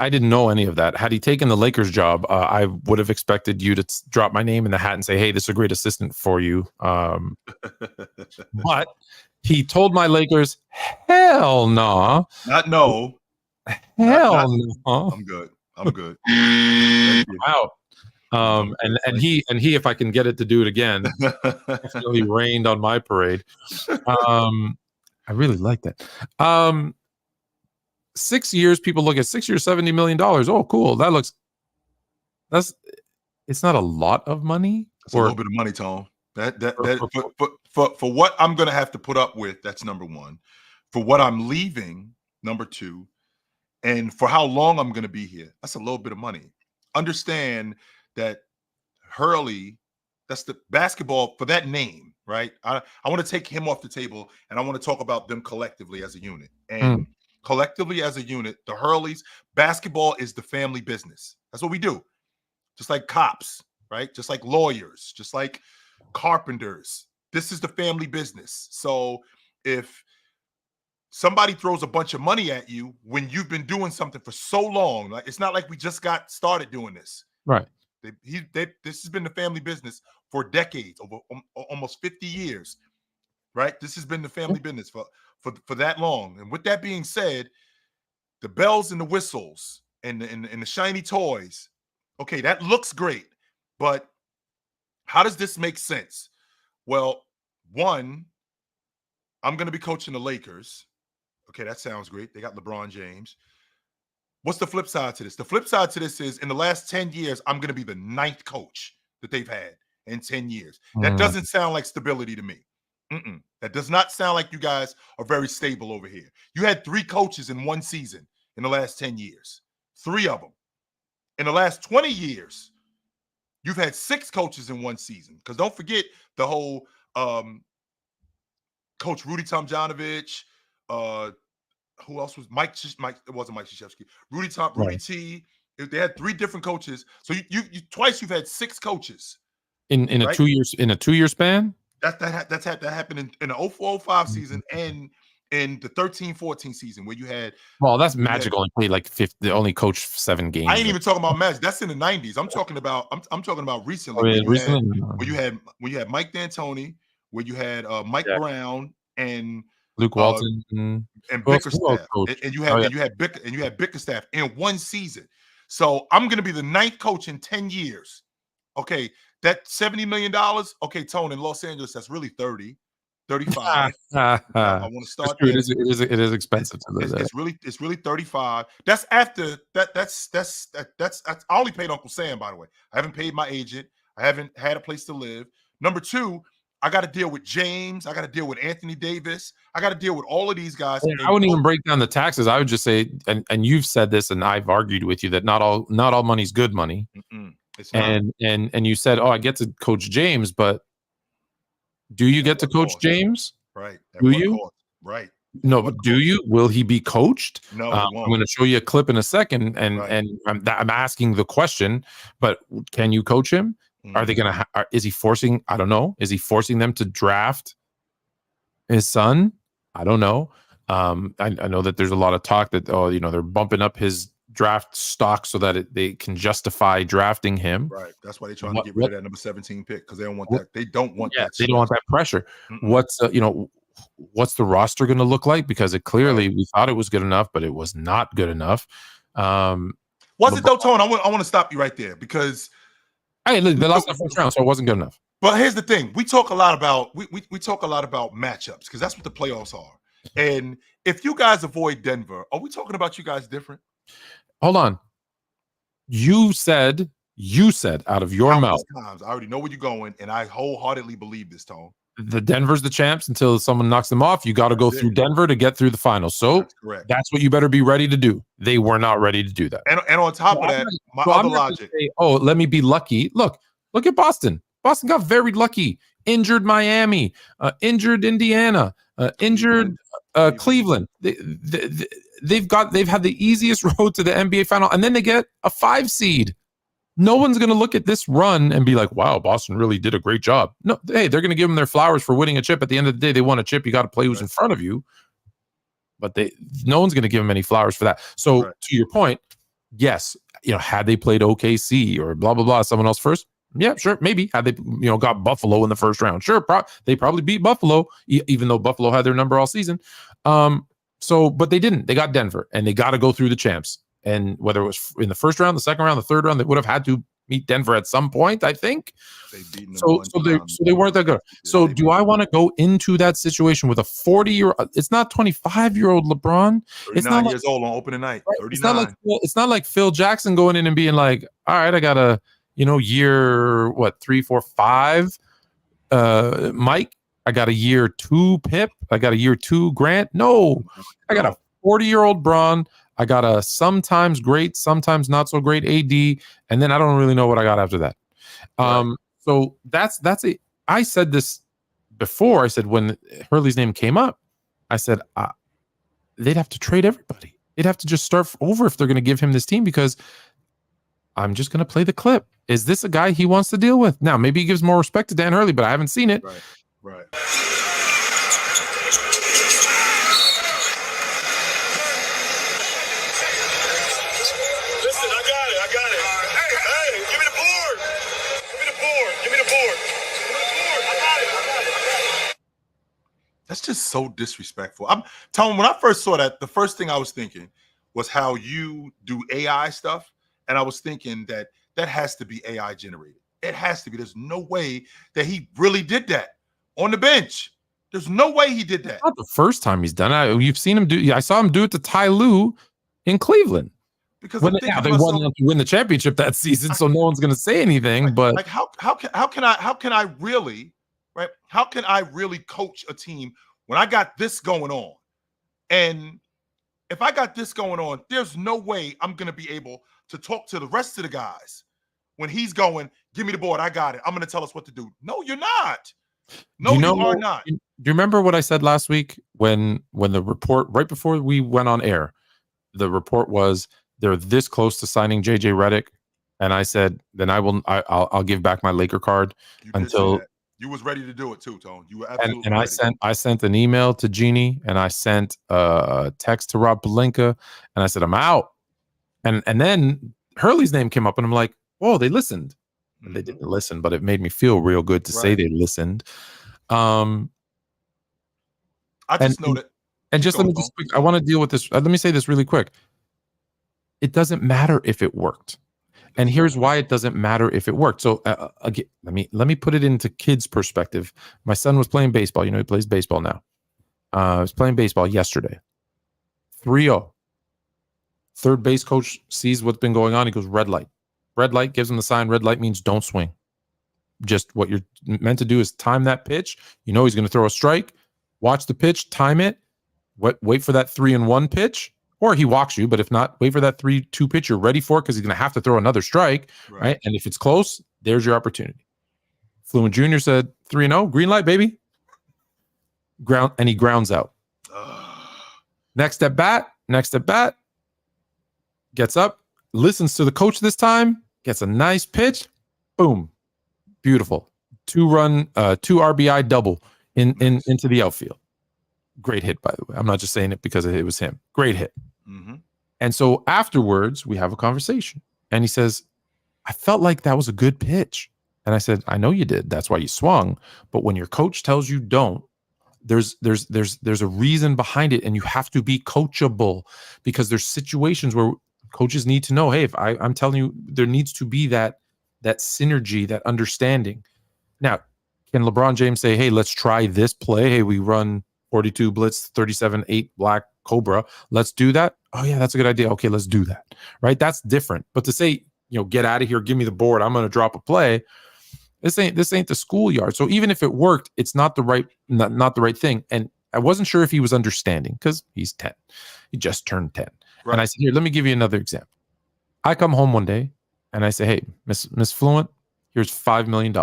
didn't know any of that. Had he taken the Lakers job, I would have expected you to drop my name in the hat and say, "Hey, this is a great assistant for you." But he told my Lakers, "Hell no, not no, hell no." I'm good. Out. And he, if I can get it to do it again, definitely rained on my parade. I really like that. 6 years, people look at 6 years, $70 million. Oh, cool. It's not a lot of money. It's a little bit of money, Tone. For what I'm going to have to put up with, that's number one. For what I'm leaving, number two. And for how long I'm going to be here, that's a little bit of money. Understand that Hurley, that's the basketball for that name, right? I want to take him off the table, and I want to talk about them collectively as a unit. And collectively as a unit, the Hurleys, basketball is the family business. That's what we do. Just like cops, right? Just like lawyers, just like carpenters. This is the family business. So if somebody throws a bunch of money at you when you've been doing something for so long, like it's not like we just got started doing this. Right. This has been the family business for decades, over almost 50 years, right? This has been the family business for that long. And with that being said, the bells and the whistles and the shiny toys, okay, that looks great, but how does this make sense? Well, one, I'm going to be coaching the Lakers. Okay, that sounds great. They got LeBron James. What's the flip side to this? The flip side to this is in the last 10 years, I'm going to be the 9th coach that they've had in 10 years. That doesn't sound like stability to me. That does not sound like you guys are very stable over here. You had 3 coaches in one season in the last 10 years. 3 of them. In the last 20 years, you've had 6 coaches in one season. Because don't forget the whole Coach Rudy Tomjanovich, who else was Mike? It wasn't Mike Krzyzewski. Rudy T. They had 3 different coaches. So you twice you've had 6 coaches in a 2 years in a 2 year span. That happened in the 04-05 season and in the 13-14 season where you had. Well, that's Magic only played like 50. They only coached 7 games. I ain't even talking about Magic. That's in the 90s. I'm talking about. I'm talking about recently. Where you had Mike D'Antoni, where you had Mike Brown and Luke uh, Walton, and who else Bickerstaff, coached? and Oh yeah, you had Bickerstaff in one season. So I'm going to be the 9th coach in 10 years. Okay, that $70 million. Okay, Tone, in Los Angeles, that's really 30, 35. I want to it's start true. there. It is expensive to live there. It's really 35. That's after that. That's I only paid Uncle Sam, by the way. I haven't paid my agent. I haven't had a place to live. Number 2, I got to deal with James. I got to deal with Anthony Davis. I got to deal with all of these guys. I wouldn't even break down the taxes. I would just say, and you've said this, and I've argued with you that not all money's good money. It's not. And you said, oh, I get to coach James, but do you get to coach James? Right. Do you? Cost? Right. No, but do you? Will he be coached? No, I'm going to show you a clip in a second, and I'm asking the question. But can you coach him? Are they going to? Is he forcing? I don't know. Is he forcing them to draft his son? I don't know. I know that there's a lot of talk that they're bumping up his draft stock so that they can justify drafting him. Right. That's why they're trying to get rid of that number 17 pick, because they don't want that. They don't want that. They don't want that pressure. What's the roster going to look like? Because it clearly we thought it was good enough, but it was not good enough. Was it though, Tone? I want to stop you right there, because they lost the first round, so it wasn't good enough. But here's the thing: we talk a lot about we talk a lot about matchups, because that's what the playoffs are. And if you guys avoid Denver, are we talking about you guys different? Hold on. You said out of your mouth. Times. I already know where you're going, and I wholeheartedly believe this, Tone. The Denver's the champs until someone knocks them off. You got to go through Denver to get through the finals. So that's what you better be ready to do. They were not ready to do that. And on top of that, my other logic. Say, let me be lucky. Look at Boston. Boston got very lucky. Injured Miami, injured Indiana, injured Cleveland. They've had the easiest road to the NBA final, and then they get a 5 seed. No one's going to look at this run and be like, wow, Boston really did a great job. No, hey, they're going to give them their flowers for winning a chip. At the end of the day, they won a chip. You got to play who's in front of you. But no one's going to give them any flowers for that. So to your point, yes, had they played OKC or blah, blah, blah, someone else first, yeah, sure, maybe. Had they, got Buffalo in the first round, sure, they probably beat Buffalo, even though Buffalo had their number all season. But they didn't. They got Denver, and they got to go through the champs. And whether it was in the first round, the second round, the third round, they would have had to meet Denver at some point, I think. So they weren't that good. So do I want to go into that situation with a 40-year? It's not 25-year-old LeBron. It's not years old on opening night. Right? It's not like Phil Jackson going in and being like, all right, I got a year 3, 4, 5. Mike, I got a year 2 Pip. I got a year 2 Grant. No, I got a 40-year-old Bron. I got a sometimes great, sometimes not so great AD, and then I don't really know what I got after that. So that's it. I said this before. I said when Hurley's name came up, I said they'd have to trade everybody. They'd have to just start over if they're going to give him this team, because I'm just going to play the clip. Is this a guy he wants to deal with? Now, maybe he gives more respect to Dan Hurley, but I haven't seen it. Right. That's just so disrespectful. I'm telling, when I first saw that, the first thing I was thinking was how you do AI stuff. And I was thinking that has to be AI generated. It has to be. There's no way that he really did that on the bench. There's no way he did that. Not the first time he's done it. You've seen him do. I saw him do it to Ty Lue in Cleveland. Because they wanted to win the championship that season, so no one's going to say anything. But how can I really, right? How can I really coach a team when I got this going on? And if I got this going on, there's no way I'm going to be able to talk to the rest of the guys when he's going, give me the board, I got it. I'm going to tell us what to do. No, you're not. No, you are not. Do you remember what I said last week when the report, right before we went on air, the report was they're this close to signing JJ Redick, and I said, then I'll give back my Laker card until you was ready to do it too, Tone. You were absolutely and ready. I sent an email to Jeannie, and I sent a text to Rob Pelinka, and I said I'm out. And then Hurley's name came up, and I'm like, whoa, they listened. They didn't listen, but it made me feel real good to say they listened. I just know that. And just let me I want to deal with this. Let me say this really quick. It doesn't matter if it worked. And here's why it doesn't matter if it worked. So again, let me put it into kids' perspective. My son was playing baseball. He plays baseball now. I was playing baseball yesterday. 3-0. Third base coach sees what's been going on. He goes, red light. Red light, gives him the sign. Red light means don't swing. Just what you're meant to do is time that pitch. You know he's going to throw a strike. Watch the pitch, time it. Wait for that 3-1 pitch. Or he walks you, but if not, wait for that 3-2 pitch you're ready for, because he's going to have to throw another strike, right? And if it's close, there's your opportunity. Fluent Jr. said 3-0, green light, baby. And he grounds out. Next at bat, gets up, listens to the coach this time, gets a nice pitch, boom, beautiful. 2 RBI double into the outfield. Great hit, by the way. I'm not just saying it because it was him. Great hit. Mm-hmm. And so afterwards, we have a conversation. And he says, I felt like that was a good pitch. And I said, I know you did. That's why you swung. But when your coach tells you don't, there's a reason behind it. And you have to be coachable, because there's situations where coaches need to know, hey, if I'm telling you, there needs to be that synergy, that understanding. Now, can LeBron James say, hey, let's try this play? Hey, we run 42 blitz, 37-8 black cobra. Let's do that. Oh yeah, that's a good idea. Okay, let's do that. Right? That's different. But to say, get out of here, give me the board, I'm going to drop a play. This ain't the schoolyard. So even if it worked, it's not the right thing. And I wasn't sure if he was understanding, because he's 10. He just turned 10. Right. And I said, here, let me give you another example. I come home one day and I say, hey, Miss Fluent, here's $5 million.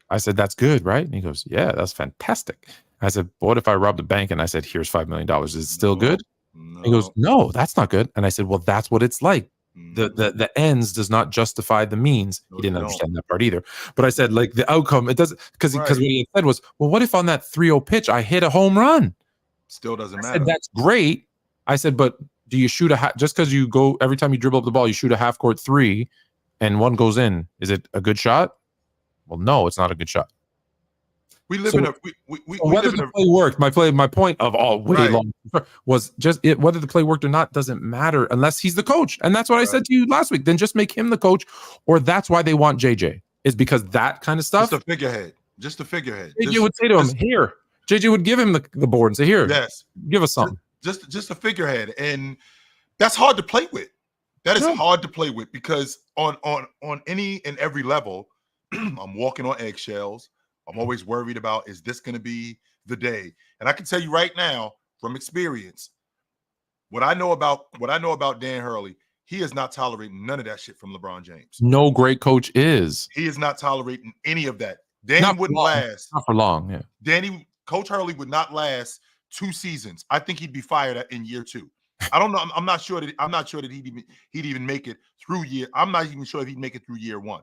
I said, that's good, right? And he goes, yeah, that's fantastic. I said, what if I robbed a bank and I said, here's $5 million? Is it still good? No. He goes, no, that's not good. And I said, well, that's what it's like. The ends does not justify the means. He didn't understand that part either. But I said, like, the outcome, it doesn't, because what he said was, well, what if on that 3-0 pitch I hit a home run? Still doesn't matter. I said, that's great. I said, but do you shoot just because you go, every time you dribble up the ball, you shoot a half court 3 and one goes in, is it a good shot? Well, no, it's not a good shot. We live in a whether the play worked. My point of long was just whether the play worked or not doesn't matter unless he's the coach. And that's what I said to you last week. Then just make him the coach, or that's why they want JJ, is because that kind of stuff. Just a figurehead. JJ would say to him, here. JJ would give him the board and say, here, give us something. Just a figurehead, and that's hard to play with. That is hard to play with, because on any and every level, I'm walking on eggshells. I'm always worried about, is this going to be the day? And I can tell you right now from experience, what I know about Dan Hurley, he is not tolerating none of that shit from LeBron James. No great coach is. He is not tolerating any of that. Danny wouldn't last. Not for long, yeah. Coach Hurley would not last 2 seasons. I think he'd be fired in year 2. I don't know. I'm not sure that he'd even make it through year. I'm not even sure if he'd make it through year 1.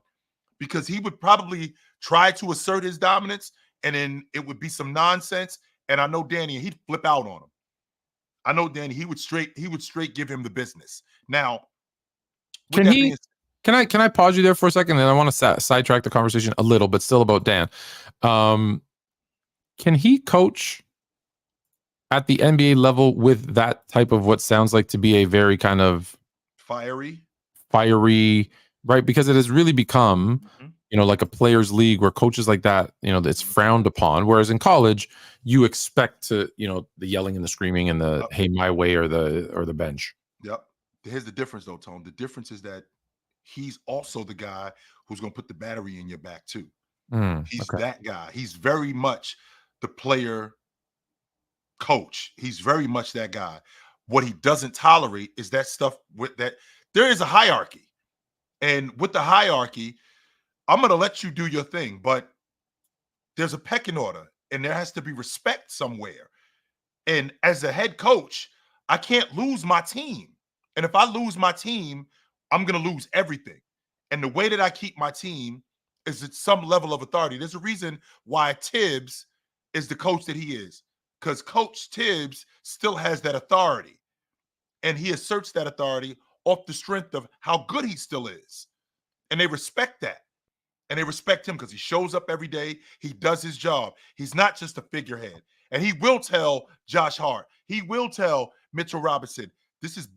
Because he would probably try to assert his dominance, and then it would be some nonsense. And I know Danny, he'd flip out on him. I know Danny, he would straight give him the business. Now, can I pause you there for a second? And I want to sidetrack the conversation a little, but still about Dan. Can he coach at the NBA level with that type of what sounds like to be a very kind of fiery, right? Because it has really become, like a players' league where coaches like that, it's frowned upon. Whereas in college, you expect to, the yelling and the screaming and the hey, my way, or the bench. Yep. Here's the difference, though, Tone. The difference is that he's also the guy who's going to put the battery in your back too. He's that guy. He's very much the player coach. He's very much that guy. What he doesn't tolerate is that stuff with that. There is a hierarchy. And with the hierarchy, I'm going to let you do your thing, but there's a pecking order, and there has to be respect somewhere. And as a head coach, I can't lose my team. And if I lose my team, I'm going to lose everything. And the way that I keep my team is at some level of authority. There's a reason why Tibbs is the coach that he is, because Coach Tibbs still has that authority, and he asserts that authority off the strength of how good he still is. And they respect that. and they respect him because he shows up every day. He does his job. He's not just a figurehead. And he will tell Josh Hart. He will tell Mitchell Robinson, this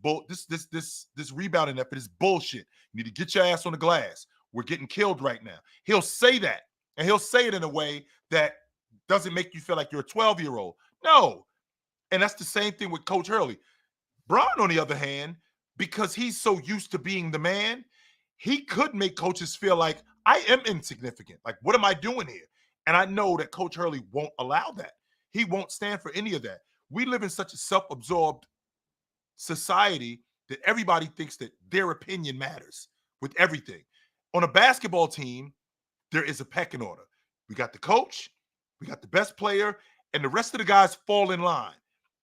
rebounding effort is bullshit. You need to get your ass on the glass. We're getting killed right now. He'll say that, and he'll say it in a way that doesn't make you feel like you're a 12-year-old. No. And that's the same thing with Coach Hurley. Bron, on the other hand, because he's so used to being the man, he could make coaches feel like, I am insignificant. Like, what am I doing here? And I know that Coach Hurley won't allow that. He won't stand for any of that. We live in such a self-absorbed society that everybody thinks that their opinion matters with everything. On a basketball team, there is a pecking order. We got the coach, we got the best player, and the rest of the guys fall in line.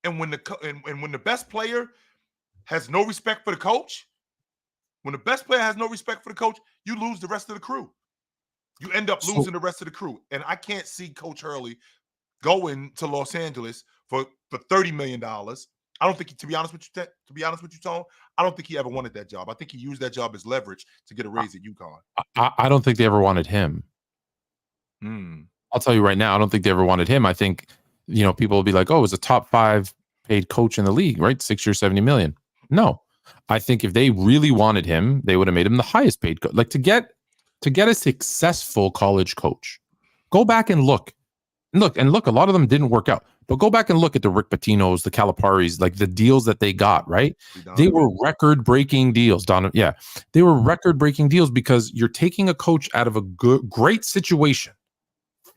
And when the best player has no respect for the coach, when the best player has no respect for the coach, you lose the rest of the crew. You end up losing the rest of the crew. And I can't see Coach Hurley going to Los Angeles for $30 million. I don't think, to be honest with you, Tone, I don't think he ever wanted that job. I think he used that job as leverage to get a raise at UConn. I don't think they ever wanted him. I'll tell you right now, I don't think they ever wanted him. I think, people will be like, oh, it's a top 5 paid coach in the league, right? 6 years, $70 million. No. I think if they really wanted him, they would have made him the highest paid coach. Like to get a successful college coach, go back and look. A lot of them didn't work out, but go back and look at the Rick Pitino's, the Caliparis, like the deals that they got, right? They were record-breaking deals, they were record-breaking deals because you're taking a coach out of a great situation,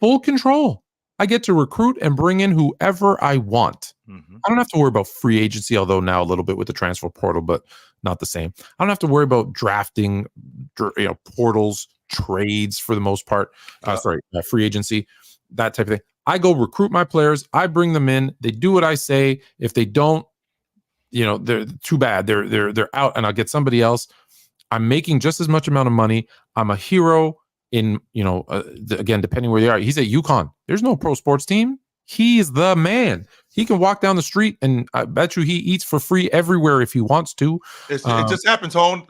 full control. I get to recruit and bring in whoever I want. I don't have to worry about free agency, although now a little bit with the transfer portal, but not the same. I don't have to worry about drafting, portals, trades for the most part. Free agency, that type of thing. I go recruit my players. I bring them in. They do what I say. If they don't, they're too bad. They're out, and I'll get somebody else. I'm making just as much amount of money. I'm a hero in, again, depending where they are. He's at UConn. There's no pro sports team. He's the man. He can walk down the street, and I bet you he eats for free everywhere if he wants to. It just happens, Hone.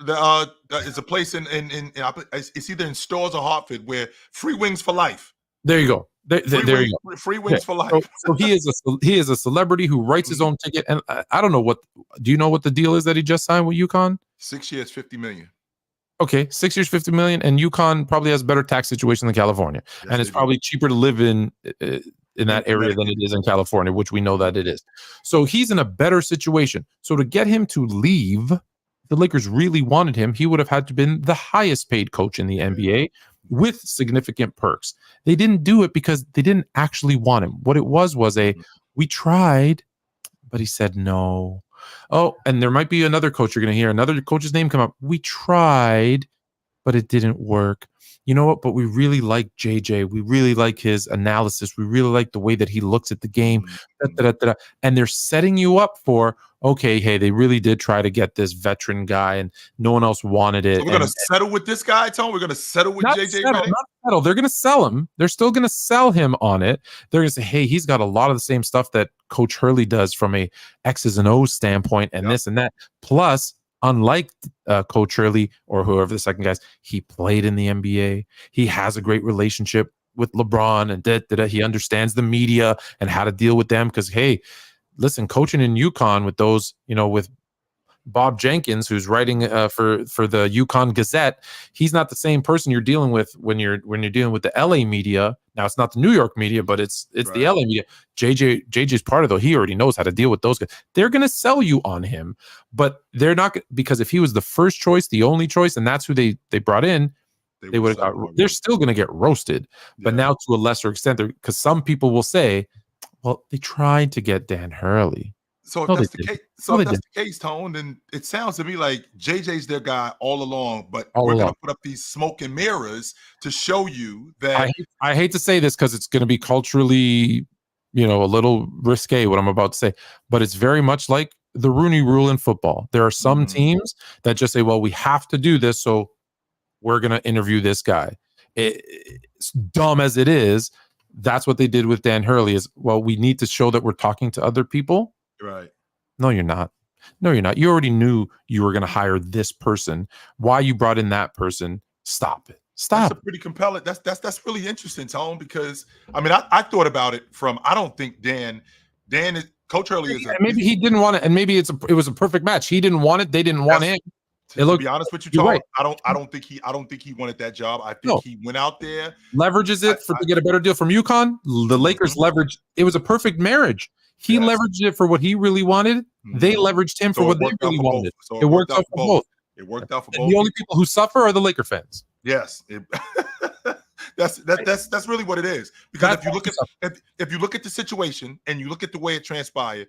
It's a place in it's either in Stores or Hartford where free wings for life. There you go. There you go. Free wings for life. So he is a celebrity who writes his own ticket. And I don't know what. Do you know what the deal is that he just signed with UConn? 6 years, $50 million. Okay, 6 years, $50 million, and UConn probably has a better tax situation than California, and it's probably cheaper to live in that area than it is in California, which we know that it is. So he's in a better situation. So to get him to leave, the Lakers really wanted him. He would have had to been the highest paid coach in the NBA with significant perks. They didn't do it because they didn't actually want him. What it was we tried, but he said no. Oh, and there might be another coach you're going to hear, another coach's name come up. We tried, but it didn't work. You know what? But we really like JJ. We really like his analysis. We really like the way that he looks at the game. And they're setting you up for, okay, hey, they really did try to get this veteran guy and no one else wanted it. So we're going to settle with this guy, Tone? We're going to settle with JJ? Not settle. They're going to sell him. They're still going to sell him on it. They're going to say, hey, he's got a lot of the same stuff that Coach Hurley does from a X's and O's standpoint and this and that. Plus, unlike Coach Hurley or whoever the second guy is, he played in the NBA. He has a great relationship with LeBron and he understands the media and how to deal with them. Because, hey, listen, coaching in UConn with those, with Bob Jenkins, who's writing for the UConn Gazette, he's not the same person you're dealing with when you're dealing with the LA media. Now it's not the New York media, but it's right. The LA media. JJ's part of though. He already knows how to deal with those guys. They're going to sell you on him, but they're not, because if he was the first choice, the only choice, and that's who they brought in, they would have got. They're still going to get roasted, but now to a lesser extent, because some people will say, well, they tried to get Dan Hurley. So if that's the case, Tone, then it sounds to me like JJ's their guy all along, but we're going to put up these smoke and mirrors to show you that. I hate to say this because it's going to be culturally, a little risque what I'm about to say, but it's very much like the Rooney Rule in football. There are some teams that just say, well, we have to do this, so we're going to interview this guy. It's dumb as it is. That's what they did with Dan Hurley is, well, we need to show that we're talking to other people. Right. No, you're not. You already knew you were going to hire this person. Why you brought in that person? Stop it. Stop. That's a pretty compelling. That's really interesting, Tone, because I mean, I thought about it from. I don't think Dan is Coach Hurley is a. Maybe he didn't want it, and maybe it was a perfect match. He didn't want it. They didn't want him. To be honest with you, Tone, right. I don't think he wanted that job. I think he went out there, leverages it to get a better deal from UConn. The Lakers leveraged. It was a perfect marriage. He leveraged it for what he really wanted. They leveraged him for what they really wanted. So it worked out for both. It worked out for both. The only people who suffer are the Laker fans. Yes, that's really what it is. Because if you look at the situation and you look at the way it transpired,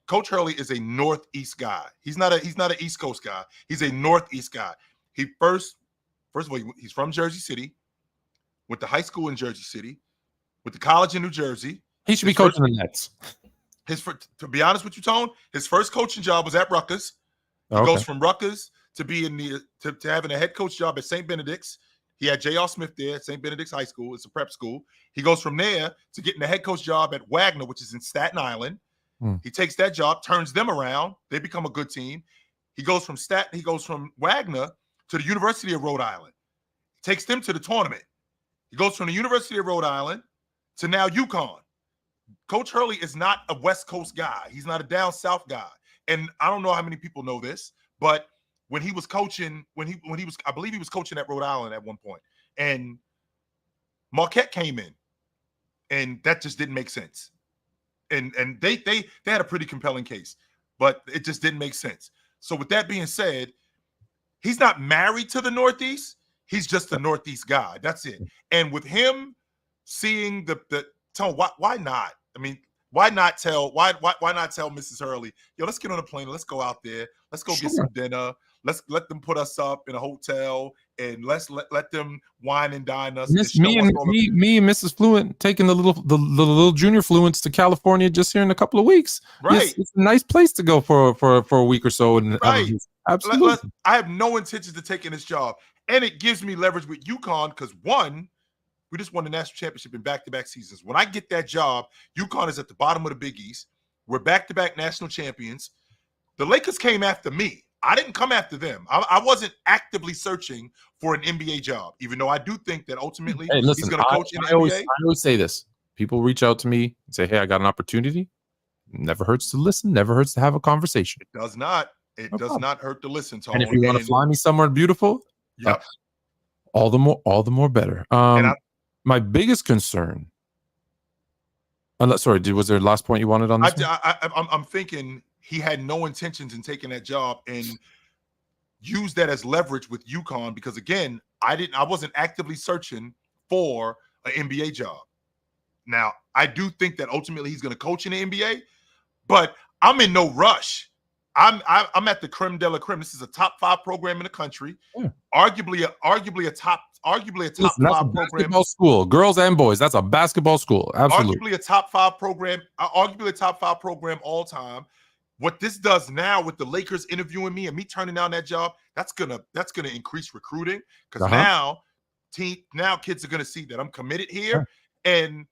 Coach Hurley is a Northeast guy. He's not an East Coast guy. He's a Northeast guy. He first of all, he's from Jersey City, went to high school in Jersey City, went to college in New Jersey. He should be coaching the Nets. To be honest with you, Tone, his first coaching job was at Rutgers. He goes from Rutgers to be to having a head coach job at St. Benedict's. He had J.R. Smith there at St. Benedict's High School. It's a prep school. He goes from there to getting a head coach job at Wagner, which is in Staten Island. He takes that job, turns them around. They become a good team. He goes from Wagner to the University of Rhode Island. Takes them to the tournament. He goes from the University of Rhode Island to now UConn. Coach Hurley is not a West Coast guy. He's not a down South guy. And I don't know how many people know this, but when he was coaching, I believe he was coaching at Rhode Island at one point, and Marquette came in, and that just didn't make sense. And they had a pretty compelling case, but it just didn't make sense. So with that being said, he's not married to the Northeast. He's just a Northeast guy. That's it. And with him seeing Tone, why not? I mean, why not tell Mrs. Hurley, yo, let's get on a plane, let's go out there, let's go get some dinner, let's let them put us up in a hotel, and let's let them wine and dine us. Me and Mrs. Fluent taking the little junior Fluents to California just here in a couple of weeks. Right, yes, it's a nice place to go for a week or so. And right, absolutely. I have no intentions of taking this job, and it gives me leverage with UConn because one, we just won the national championship in back-to-back seasons. When I get that job, UConn is at the bottom of the Big East. We're back-to-back national champions. The Lakers came after me. I didn't come after them. I wasn't actively searching for an NBA job, even though I do think that ultimately he's going to coach in the NBA. I always say this. People reach out to me and say, hey, I got an opportunity. Never hurts to listen. Never hurts to have a conversation. It does not. It does not hurt to listen, Tone. And if you want to fly me somewhere beautiful, all the more better. My biggest concern. Was there a last point you wanted on this? I'm thinking he had no intentions in taking that job and used that as leverage with UConn because again, I wasn't actively searching for an NBA job. Now, I do think that ultimately he's going to coach in the NBA, but I'm in no rush. I'm at the creme de la creme. This is a top 5 program in the country, arguably a top 5 program. Basketball school, girls and boys. That's a basketball school. Absolutely, arguably a top 5 program. Arguably a top 5 program all time. What this does now with the Lakers interviewing me and me turning down that job, that's gonna increase recruiting because now kids are gonna see that I'm committed here and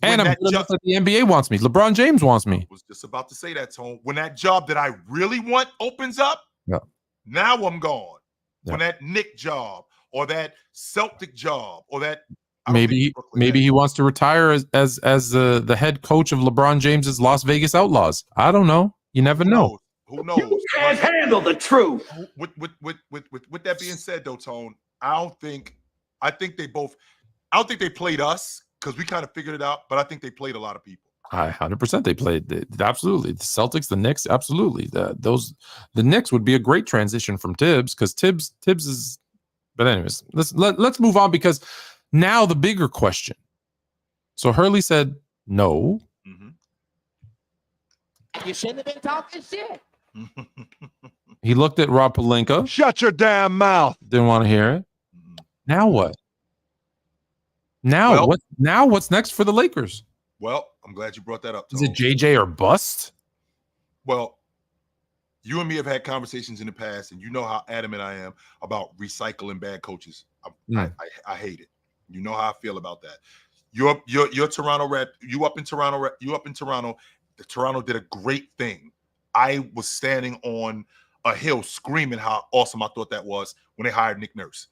I'm good enough that the NBA wants me. LeBron James wants me. I was just about to say that, Tone. When that job that I really want opens up, now I'm gone. When that Knick job or that Celtic job or that maybe he wants to retire as the head coach of LeBron James's Las Vegas Outlaws. I don't know. You never know. Who knows? You can't handle the truth. With that being said, though, Tone, I think they played us because we kind of figured it out, but I think they played a lot of people. 100% they played. Absolutely. The Celtics, the Knicks, absolutely. The Knicks would be a great transition from Tibbs because Tibbs is. But anyways, let's move on because now the bigger question. So Hurley said no. Mm-hmm. You shouldn't have been talking shit. He looked at Rob Pelinka. Shut your damn mouth. Didn't want to hear it. Now what? What's next for the Lakers? Well, I'm glad you brought that up, Tone. Is it JJ or bust? Well, you and me have had conversations in the past, and you know how adamant I am about recycling bad coaches. I hate it. You know how I feel about that. You're Toronto Red. You up in Toronto. The Toronto did a great thing. I was standing on a hill screaming how awesome I thought that was when they hired Nick Nurse.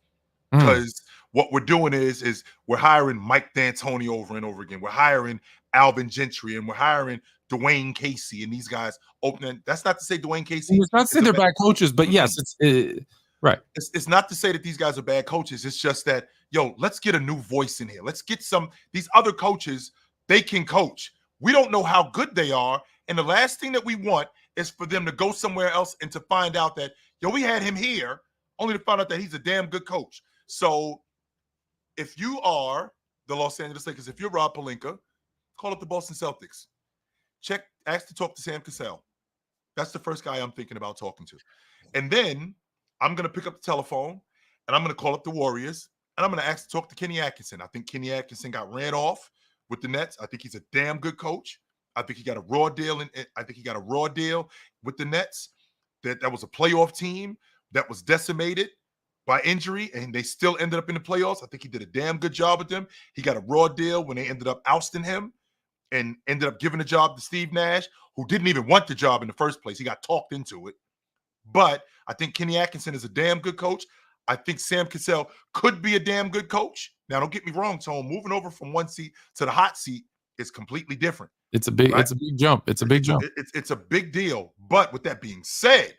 because what we're doing is we're hiring Mike D'Antoni over and over again. We're hiring Alvin Gentry and we're hiring Dwayne Casey and these guys opening. That's not to say Dwayne Casey. It's not to say they're bad coaches, but yes, it's right. It's not to say that these guys are bad coaches. It's just that, let's get a new voice in here. Let's get these other coaches, they can coach. We don't know how good they are. And the last thing that we want is for them to go somewhere else and to find out that, we had him here only to find out that he's a damn good coach. So if you are the Los Angeles Lakers, if you're Rob Pelinka, call up the Boston Celtics. Ask to talk to Sam Cassell. That's the first guy I'm thinking about talking to. And then I'm going to pick up the telephone and I'm going to call up the Warriors and I'm going to ask to talk to Kenny Atkinson. I think Kenny Atkinson got ran off with the Nets. I think he's a damn good coach. I think he got a raw deal. I think he got a raw deal with the Nets. That was a playoff team that was decimated by injury, and they still ended up in the playoffs. I think he did a damn good job with them. He got a raw deal when they ended up ousting him and ended up giving the job to Steve Nash, who didn't even want the job in the first place. He got talked into it. But I think Kenny Atkinson is a damn good coach. I think Sam Cassell could be a damn good coach. Now, don't get me wrong, Tone.Moving over from one seat to the hot seat is completely different. It's a big jump. It's a big jump. It's a big deal. But with that being said,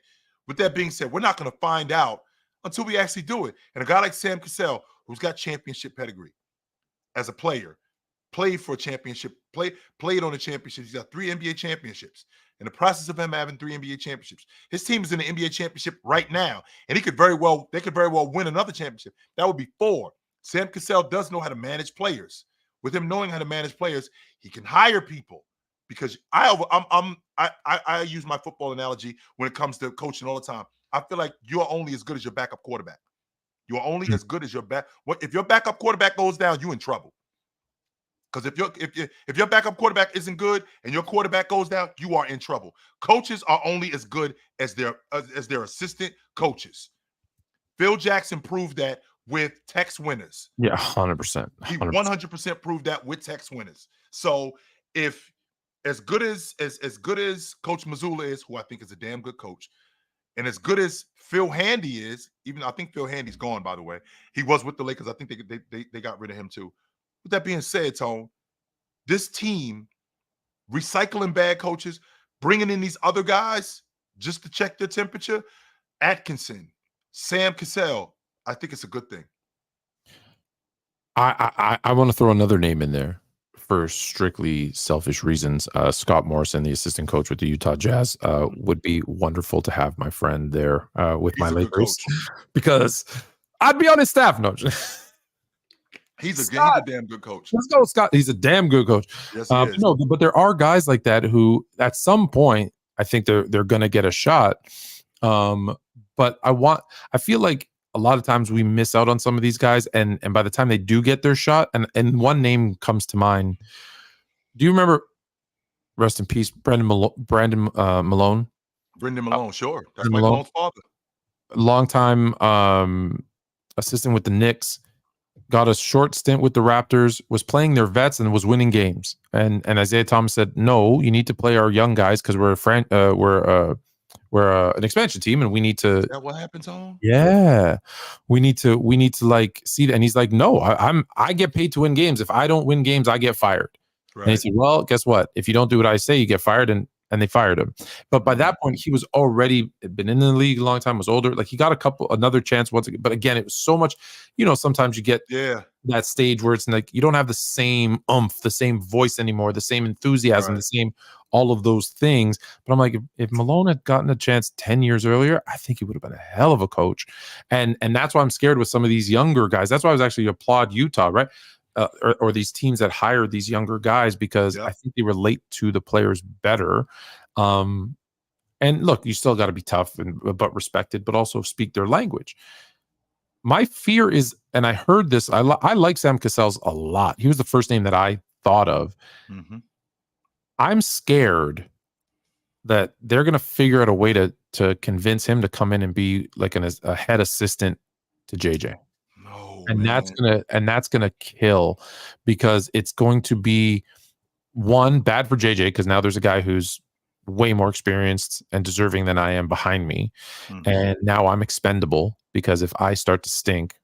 we're not going to find out until we actually do it. And a guy like Sam Cassell, who's got championship pedigree as a player, played for a championship, played on a championship. He's got 3 NBA championships. In the process of him having 3 NBA championships, his team is in the NBA championship right now, and they could very well win another championship. That would be 4. Sam Cassell does know how to manage players. With him knowing how to manage players, he can hire people. Because I use my football analogy when it comes to coaching all the time. I feel like you are only as good as your backup quarterback. You are only as good as your if your backup quarterback goes down, you're in trouble. Because if your backup quarterback isn't good and your quarterback goes down, you are in trouble. Coaches are only as good as their assistant coaches. Phil Jackson proved that with Tex Winners. Yeah, 100%. He 100% proved that with Tex Winners. So if as good as Coach Mazzulla is, who I think is a damn good coach, and as good as Phil Handy is, even I think Phil Handy's gone, by the way. He was with the Lakers. I think they got rid of him too. With that being said, Tone, this team recycling bad coaches, bringing in these other guys just to check their temperature, Atkinson, Sam Cassell, I think it's a good thing. I want to throw another name in there for strictly selfish reasons. Scott Morrison, the assistant coach with the Utah Jazz, would be wonderful to have, my friend, there with my Lakers, because I'd be on his staff. No, he's a damn good coach. Let's go, Scott. He's a damn good coach. Yes, he is. No, but there are guys like that who, at some point, I think they're going to get a shot. But I feel like a lot of times we miss out on some of these guys, and by the time they do get their shot, and one name comes to mind. Do you remember? Rest in peace, Brendan Malone. Brendan Malone, sure. That's Mike Malone's father. Longtime assistant with the Knicks. Got a short stint with the Raptors. Was playing their vets and was winning games. And Isaiah Thomas said, "No, you need to play our young guys because we're an expansion team and we need to." Is that what happens on? Yeah, we need to like see that. And he's like, "No, I get paid to win games. If I don't win games, I get fired." Right. And he said, "Well, guess what? If you don't do what I say, you get fired." And they fired him. But by that point, he was already been in the league a long time, was older. Like, he got another chance once again. But again, it was so much, sometimes you get that stage where it's like you don't have the same oomph, the same voice anymore, the same enthusiasm, the same all of those things. But I'm like, if Malone had gotten a chance 10 years earlier, I think he would have been a hell of a coach. And that's why I'm scared with some of these younger guys. That's why I was actually applaud Utah, right? Or these teams that hire these younger guys, because I think they relate to the players better. And look, you still got to be tough but respected, but also speak their language. My fear is, and I heard this, I like Sam Cassell's a lot. He was the first name that I thought of. Mm-hmm. I'm scared that they're going to figure out a way to convince him to come in and be like a head assistant to JJ. And that's gonna kill, because it's going to be, one, bad for JJ, because now there's a guy who's way more experienced and deserving than I am behind me, and now I'm expendable, because if I start to stink,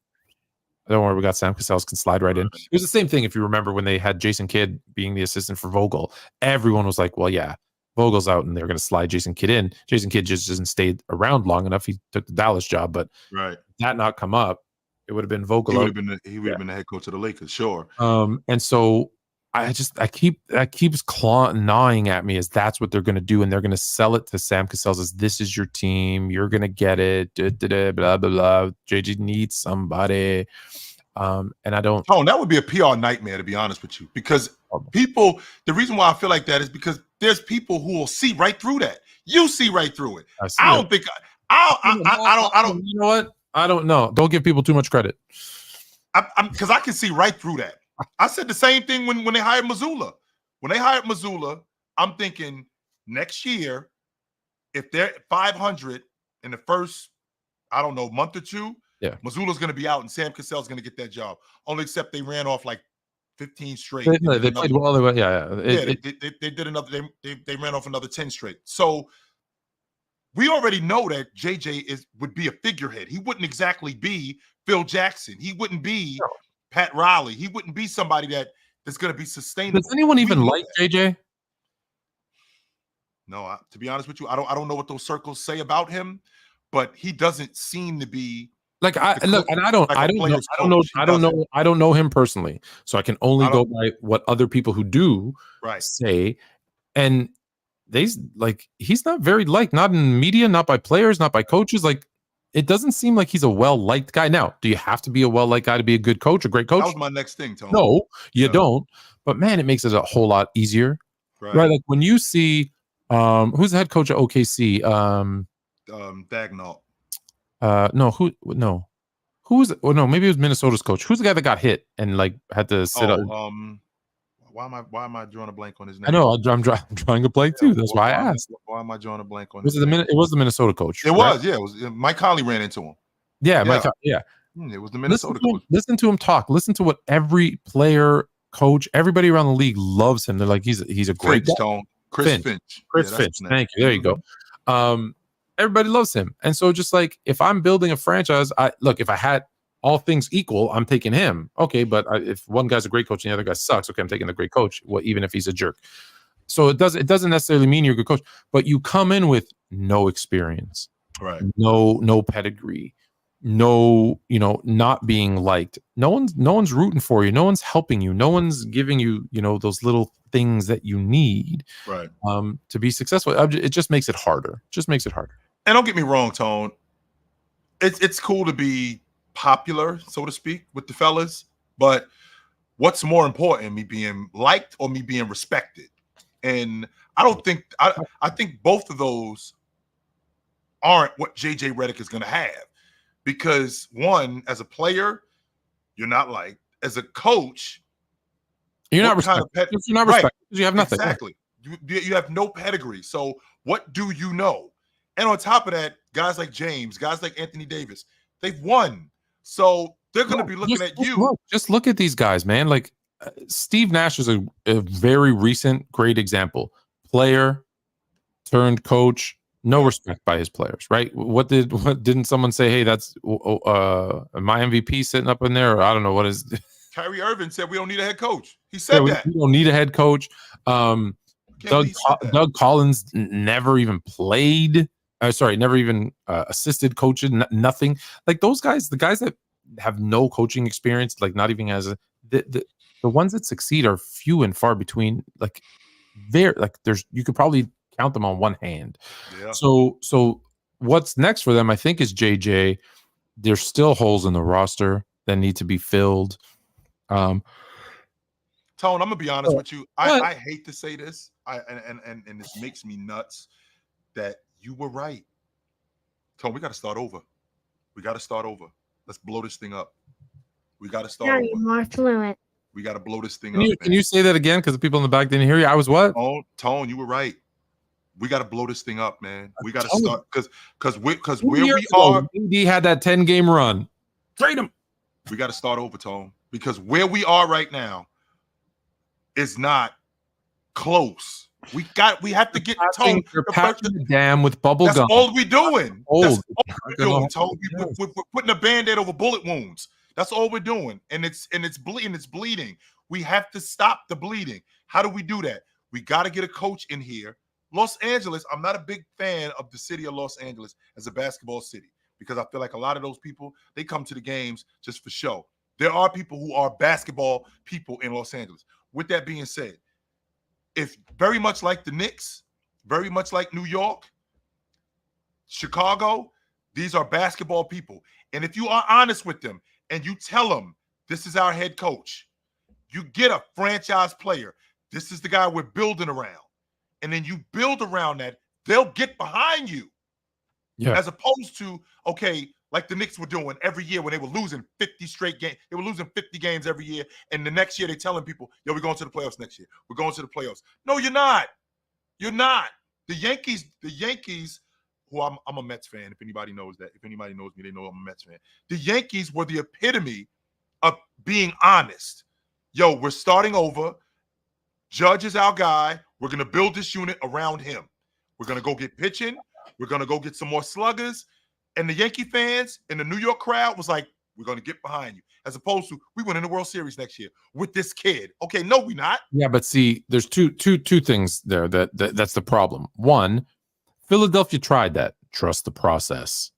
Don't worry, we got Sam Cassell can slide right in. It was the same thing if you remember when they had Jason Kidd being the assistant for Vogel. Everyone was like, well, yeah, Vogel's out and they're going to slide Jason Kidd in. Jason Kidd just doesn't stay around long enough. He took the Dallas job, but that not come up, it would have been Vogel. He would have been the head coach of the Lakers, sure. And so that keeps gnawing at me as that's what they're going to do, and they're going to sell it to Sam Cassell as this is your team, you're going to get it, blah blah blah. JJ needs somebody, and I don't. Oh, that would be a PR nightmare, to be honest with you, because people. The reason why I feel like that is because there's people who will see right through that. You see right through it. I don't. You know what? I don't know. Don't give people too much credit. Because I can see right through that. I said the same thing when they hired Missoula. When they hired Missoula, I'm thinking next year, if they're 500 in the first, I don't know, month or two, Missoula's going to be out and Sam Cassell's going to get that job. Only except they ran off like 15 straight. They played well. They did another. They ran off another 10 straight. So we already know that JJ would be a figurehead. He wouldn't exactly be Phil Jackson. He wouldn't be Pat Riley. He wouldn't be somebody that's going to be sustainable. Does anyone even like JJ? No, to be honest with you, I don't know what those circles say about him, but he doesn't seem to be like I don't know him personally, so I can only go by what other people who do say, and he's not very liked, not in media, not by players, not by coaches. Like, it doesn't seem like he's a well-liked guy. Now, do you have to be a well-liked guy to be a good coach, a great coach? That was my next thing, Tony. No, you don't. But man, it makes it a whole lot easier. Right? Like when you see who's the head coach at OKC? Dagnall. Who was it? Oh no, maybe it was Minnesota's coach. Who's the guy that got hit and like had to sit up? Why am I drawing a blank on his name? I know I'm drawing a blank too. That's why I asked. Why am I drawing a blank on? It was the Minnesota coach. It was, yeah. It was Mike Conley ran into him. Yeah, Mike. Yeah, it was the Minnesota coach. Listen to him talk. Listen to what every player, coach, everybody around the league loves him. They're like, he's a great guy. Chris Finch. Chris Finch. Thank you. There you go. Everybody loves him, and so just like if I'm building a franchise, if I had all things equal, I'm taking him. Okay, but if one guy's a great coach and the other guy sucks, okay, I'm taking the great coach. Well, even if he's a jerk. So it doesn't necessarily mean you're a good coach, but you come in with no experience, right? No pedigree, no, not being liked. No one's rooting for you. No one's helping you. No one's giving you, those little things that you need, right? To be successful. It just makes it harder. And don't get me wrong, Tone. It's cool to be popular, so to speak, with the fellas, but what's more important, me being liked or me being respected? And I think both of those aren't what JJ Redick is going to have, because one, as a player, you're not liked. As a coach, you're not respected. You're not respected because you have nothing. Exactly. You have no pedigree. So what do you know? And on top of that, guys like James, guys like Anthony Davis, they've won. So they're going to be looking at you. Just look at these guys, man. Like Steve Nash is a very recent great example. Player turned coach, no respect by his players, right? What didn't someone say? Hey, that's my MVP sitting up in there. Or I don't know what is. Kyrie Irving said we don't need a head coach. He said that we don't need a head coach. Doug Collins never even played. Never even assisted coaching. Nothing. Like those guys, the guys that have no coaching experience, like not even as the ones that succeed are few and far between. Like you could probably count them on one hand. Yeah. So what's next for them, I think, is JJ. There's still holes in the roster that need to be filled. Tone, I'm gonna be honest with you. I hate to say this, and this makes me nuts that you were right. Tone, we got to start over. Let's blow this thing up. We got to start over. You're more fluent. We got to blow this thing up. Can you say that again? Because the people in the back didn't hear you. I was what? Tone, you were right. We got to blow this thing up, man. We got to start because where we are. AD had that 10-game run. Trade him. We got to start over, Tone, because where we are right now is not close. We have to get Tone. You're patching the dam with bubble gum. That's all we doing. That's all we're doing, Tone. We're putting a Band-Aid over bullet wounds. That's all we're doing. And it's bleeding. We have to stop the bleeding. How do we do that? We got to get a coach in here. Los Angeles, I'm not a big fan of the city of Los Angeles as a basketball city because I feel like a lot of those people, they come to the games just for show. There are people who are basketball people in Los Angeles. With that being said, if very much like the Knicks, very much like New York, Chicago, these are basketball people. And if you are honest with them and you tell them, this is our head coach, you get a franchise player. This is the guy we're building around. And then you build around that, they'll get behind you. Yeah. As opposed to, okay, like the Knicks were doing every year when they were losing 50 straight games. They were losing 50 games every year. And the next year they're telling people, yo, we're going to the playoffs next year. We're going to the playoffs. No, you're not. You're not. The Yankees, who I'm a Mets fan, if anybody knows that. If anybody knows me, they know I'm a Mets fan. The Yankees were the epitome of being honest. Yo, we're starting over. Judge is our guy. We're going to build this unit around him. We're going to go get pitching. We're going to go get some more sluggers. And the Yankee fans and the New York crowd was like, we're going to get behind you. As opposed to, we win in the World Series next year with this kid. Okay, no, we're not. Yeah, but see, there's two things there that's the problem. One, Philadelphia tried that. Trust the process.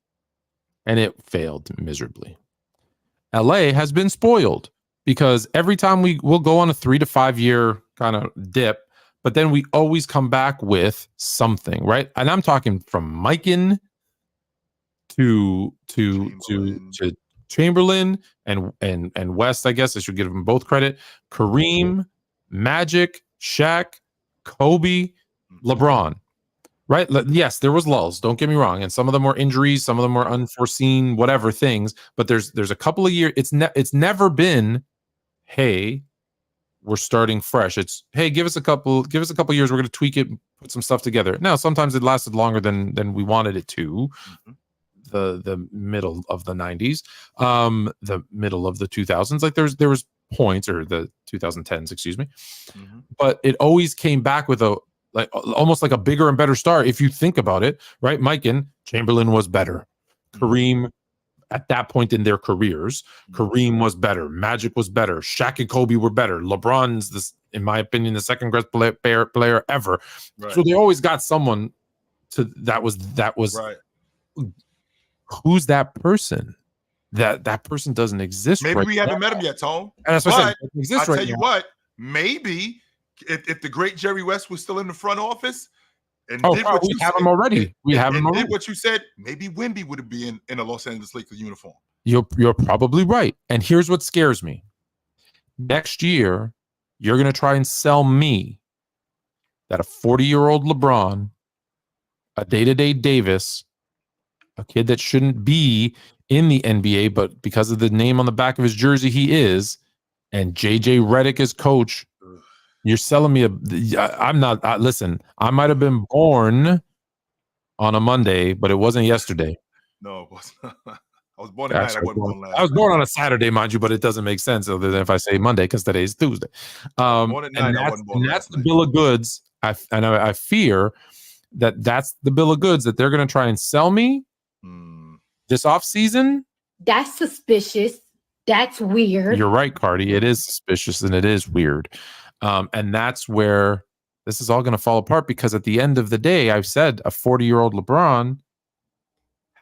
And it failed miserably. LA has been spoiled because every time we'll go on a 3 to 5 year kind of dip, but then we always come back with something, right? And I'm talking from Mikan to Chamberlain and West, I guess I should give them both credit. Kareem, Magic, Shaq, Kobe, LeBron, right? Yes, there was lulls. Don't get me wrong, and some of them were injuries, some of them were unforeseen, whatever things. But there's a couple of years. It's never been, hey, we're starting fresh. It's, hey, give us a couple years. We're going to tweak it, put some stuff together. Now, sometimes it lasted longer than we wanted it to. Mm-hmm. The middle of the 90s, the middle of the 2000s. Like there was points, or the 2010s, excuse me. Mm-hmm. But it always came back with almost like a bigger and better star. If you think about it, right? Mikan, Chamberlain was better. Kareem, at that point in their careers, Kareem was better. Magic was better. Shaq and Kobe were better. LeBron's, in my opinion, the second greatest player ever. Right. So they always got someone that was right. Who's that person? That person doesn't exist. Maybe we haven't met him yet, Tone. And that's what I tell you what, maybe if the great Jerry West was still in the front office and did what you have him already. We have him already. Did what you said, maybe Wemby would be in a Los Angeles Lakers uniform. You're probably right. And here's what scares me. Next year, you're going to try and sell me that a 40-year-old LeBron, a day-to-day Davis, a kid that shouldn't be in the NBA, but because of the name on the back of his jersey, he is, and JJ Redick is coach. You're selling me I'm not. Listen, I might have been born on a Monday, but it wasn't yesterday. No, it wasn't. I was born at night. I was born on a Saturday, mind you, but it doesn't make sense other than if I say Monday because today's Tuesday. That's the bill of goods. I fear that's the bill of goods that they're going to try and sell me this offseason. That's suspicious. That's weird. You're right, Cardi. It is suspicious and it is weird. And that's where this is all going to fall apart, because at the end of the day, I've said a 40-year-old LeBron,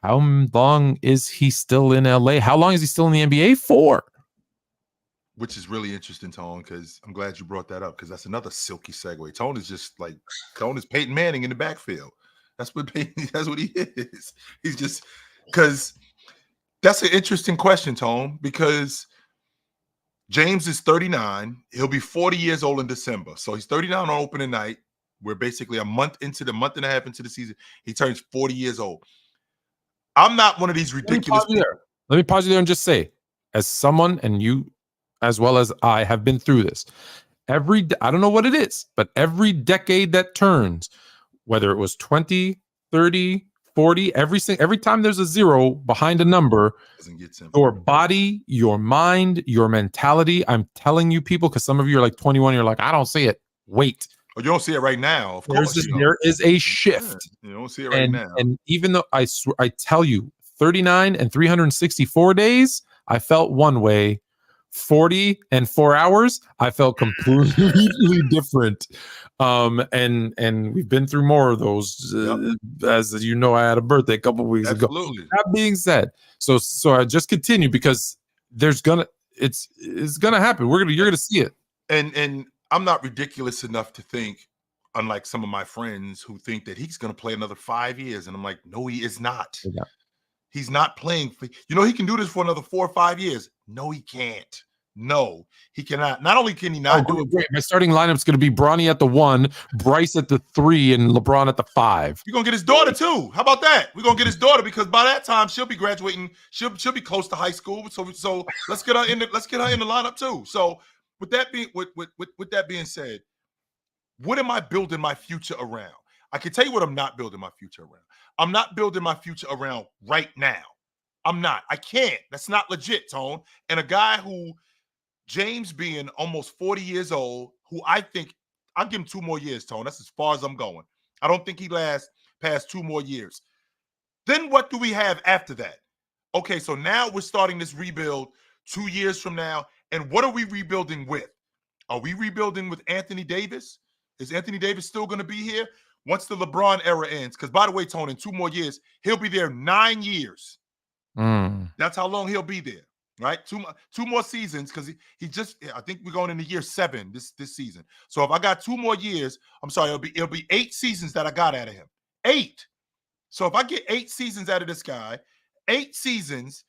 how long is he still in LA? How long is he still in the NBA for? Which is really interesting, Tone, because I'm glad you brought that up, because that's another silky segue. Tone is Peyton Manning in the backfield. That's what he is. He's just, because that's an interesting question, Tone, because James is 39. He'll be 40 years old in December. So he's 39 on opening night. We're basically a month and a half into the season. He turns 40 years old. I'm not one of these ridiculous people. Let me pause you there and just say, as someone, and you as well as I have been through this, I don't know what it is, but every decade that turns, whether it was 20, 30, 40, every time there's a zero behind a number, your body, your mind, your mentality, I'm telling you, people, because some of you are like 21, you're like, I don't see it. Wait. Oh, you don't see it right now. Of course, there is a shift. You don't see it right now. And even though I tell you, 39 and 364 days, I felt one way. 40 and 4 hours, I felt completely different. And we've been through more of those. As you know, I had a birthday a couple weeks ago. That being said, so I just continue because it's gonna happen. You're gonna see it. And I'm not ridiculous enough to think, unlike some of my friends who think that he's gonna play another 5 years, and I'm like, no, he is not. Yeah. He's not playing for, he can do this for another 4 or 5 years. No, he can't. No, he cannot. Not only can he not do it. Great. My starting lineup's going to be Bronny at the 1, Bryce at the 3, and LeBron at the 5. You're gonna get his daughter too. How about that? We're gonna get his daughter because by that time she'll be graduating. She'll be close to high school. So let's get her in the lineup too. So with that being said, what am I building my future around? I can tell you what I'm not building my future around. I'm not building my future around right now. I'm not. I can't. That's not legit, Tone. And a guy who, James being almost 40 years old, who I think I'll give him 2 more years, Tone. That's as far as I'm going. I don't think he lasts past 2 more years. Then what do we have after that? Okay, so now we're starting this rebuild 2 years from now. And what are we rebuilding with? Are we rebuilding with Anthony Davis? Is Anthony Davis still going to be here once the LeBron era ends? Because by the way, Tone, in 2 more years, he'll be there 9 years. That's how long he'll be there, right? Two more seasons, because he just, I think we're going into year 7 this season. So if I got 2 more years, I'm sorry, it'll be 8 seasons that I got out of him. 8. So if I get 8 seasons out of this guy, 8 seasons,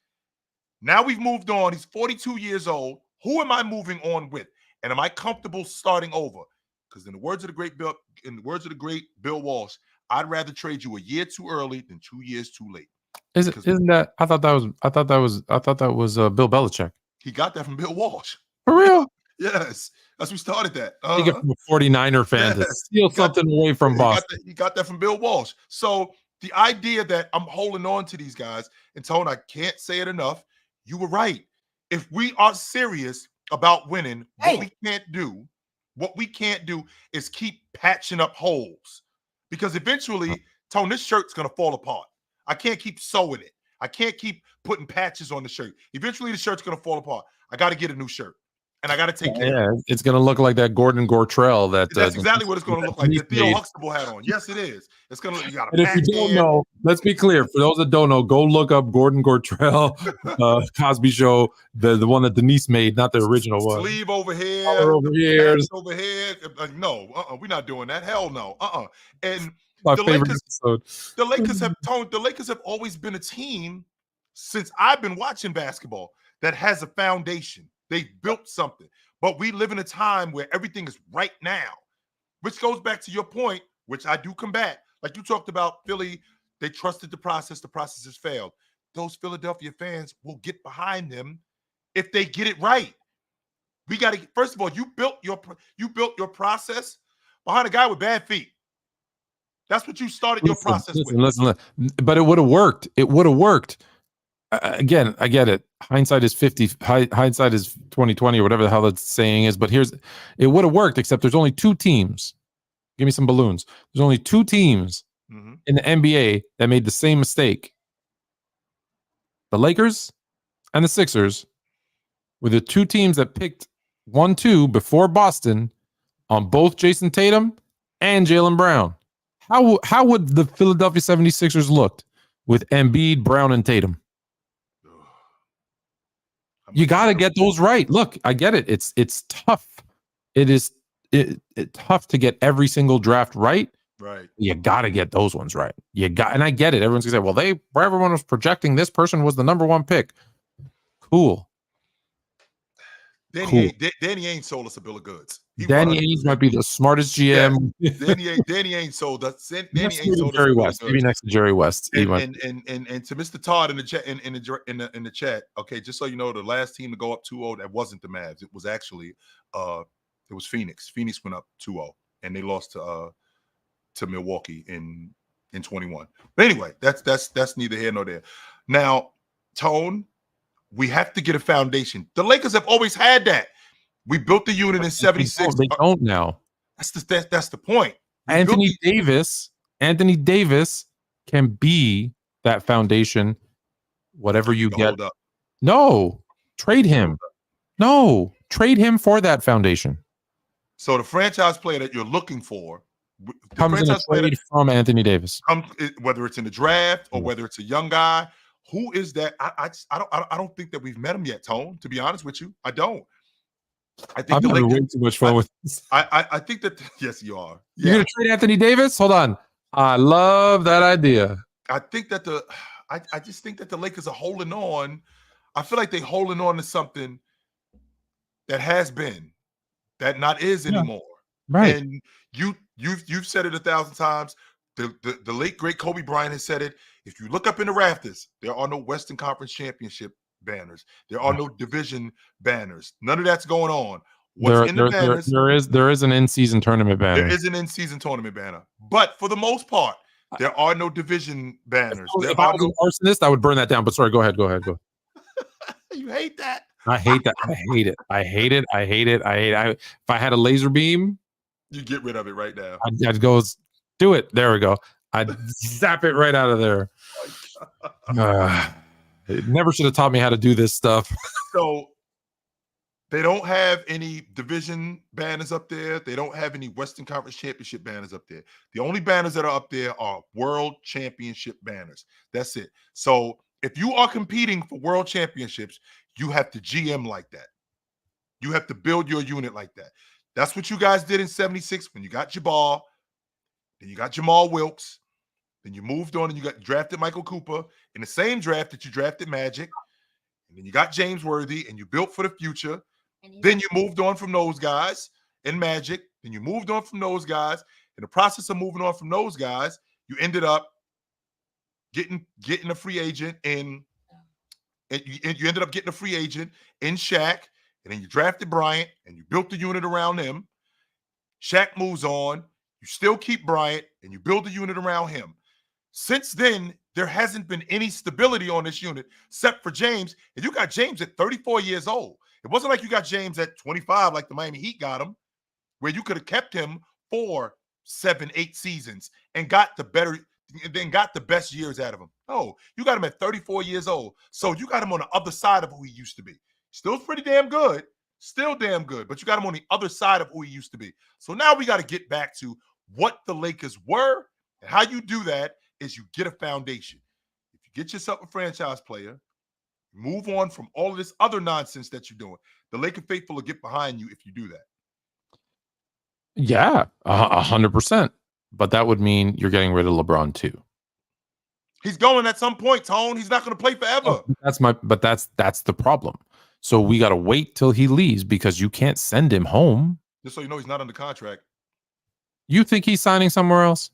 now we've moved on. He's 42 years old. Who am I moving on with? And am I comfortable starting over? Because in the words of the great Bill Walsh, I'd rather trade you a year too early than 2 years too late. Isn't that? I thought that was Bill Belichick. He got that from Bill Walsh. For real? Yes, that's we started that. He got from a 49er fan to steal something away from Boston. He got that from Bill Walsh. So the idea that I'm holding on to these guys, and Tone, I can't say it enough. You were right. If we are serious about winning, what we can't do is keep patching up holes, because eventually, Tone, this shirt's gonna fall apart. I can't keep sewing it. I can't keep putting patches on the shirt. Eventually, the shirt's going to fall apart. I got to get a new shirt, and I got to take care of it. It's going to look like that Gordon Gortrell. That's exactly what it's going to look like. That Theo Huxtable had on. Yes, it is. It's going to. You got to. And if you don't know, let's be clear. For those that don't know, go look up Gordon Gortrell, Cosby Show, the one that Denise made, not the original one. Sleeve over here, collar over here, over here. No, we're not doing that. Hell no. And my favorite episode. The Lakers have always been a team since I've been watching basketball that has a foundation. They built something. But we live in a time where everything is right now, which goes back to your point, which I do combat. Like you talked about Philly, they trusted the process. The process has failed. Those Philadelphia fans will get behind them if they get it right. We got to, first of all, you built your process behind a guy with bad feet. That's what you started your process with. Listen. But it would have worked. It would have worked. Again, I get it. Hindsight is 50. Hindsight is 2020 or whatever the hell that saying is. But it would have worked, except there's only 2 teams. Give me some balloons. There's only 2 teams in the NBA that made the same mistake. The Lakers and the Sixers were the 2 teams that picked 1-2 before Boston on both Jayson Tatum and Jaylen Brown. How would the Philadelphia 76ers looked with Embiid, Brown, and Tatum? You got to get those right. Look, I get it. It's tough. It's tough to get every single draft right. Right. You got to get those ones right. And I get it. Everyone's gonna say, well, everyone was projecting this person was the number 1 pick. Cool. Danny Ainge sold us a bill of goods. Danny Ainge might be the smartest GM. Yeah. Danny Ainge sold us. Danny Ainge sold Jerry West. Maybe next to Jerry West. And to Mr. Todd in the chat in the chat. Okay, just so you know, the last team to go up 2-0, that wasn't the Mavs. It was actually it was Phoenix. Phoenix went up 2-0, and they lost to Milwaukee in 21. But anyway, that's neither here nor there. Now, Tone, we have to get a foundation. The Lakers have always had that. We built the unit in 76. They don't now. That's the point. Anthony Davis can be that foundation. Whatever you get. Hold up. No. Trade him. No, trade him for that foundation. So the franchise player that you're looking for Comes in a trade from Anthony Davis. Whether it's in the draft or whether it's a young guy, who is that? I don't think that we've met him yet, Tone. To be honest with you, I don't. I think I'm having way too much fun with this. I think that yes, you are. You're gonna trade Anthony Davis? Hold on. I love that idea. I think that I just think that the Lakers are holding on. I feel like they're holding on to something that has been, that not is anymore. Right. And you've said it 1,000 times. The late great Kobe Bryant has said it. If you look up in the rafters, there are no Western Conference Championship banners. There are no division banners. None of that's going on. What's in the banners? There is an in-season tournament banner. There is an in-season tournament banner, but for the most part, there are no division banners. If I was an arsonist, I would burn that down. But sorry, go ahead. You hate that. I hate that. I hate it. If I had a laser beam, you get rid of it right now. I'd go do it. There we go. I'd zap it right out of there. It never should have taught me how to do this stuff. So they don't have any division banners up there. They don't have any Western Conference Championship banners up there. The only banners that are up there are World Championship banners. That's it. So if you are competing for World Championships, you have to GM like that. You have to build your unit like that. That's what you guys did in 76 when you got Jabbar, then you got Jamal Wilkes, then you moved on and you drafted Michael Cooper in the same draft that you drafted Magic, and then you got James Worthy and you built for the future. Then you moved on from those guys in Magic. Then you moved on from those guys. In the process of moving on from those guys, you ended up getting a free agent and you ended up getting a free agent in Shaq, and then you drafted Bryant and you built the unit around him. Shaq moves on. You still keep Bryant and you build the unit around him. Since then, there hasn't been any stability on this unit except for James. And you got James at 34 years old. It wasn't like you got James at 25 like the Miami Heat got him, where you could have kept him for 7-8 seasons and got the best years out of him. No, you got him at 34 years old. So you got him on the other side of who he used to be. Still pretty damn good. Still damn good. But you got him on the other side of who he used to be. So now we got to get back to what the Lakers were. And how you do that is you get a foundation. If you get yourself a franchise player, move on from all of this other nonsense that you're doing. The Laker faithful will get behind you if you do that. Yeah, 100%. But that would mean you're getting rid of LeBron too. He's going at some point, Tone. He's not going to play forever. That's the problem. So we got to wait till he leaves because you can't send him home. Just so you know, he's not under contract. You think he's signing somewhere else?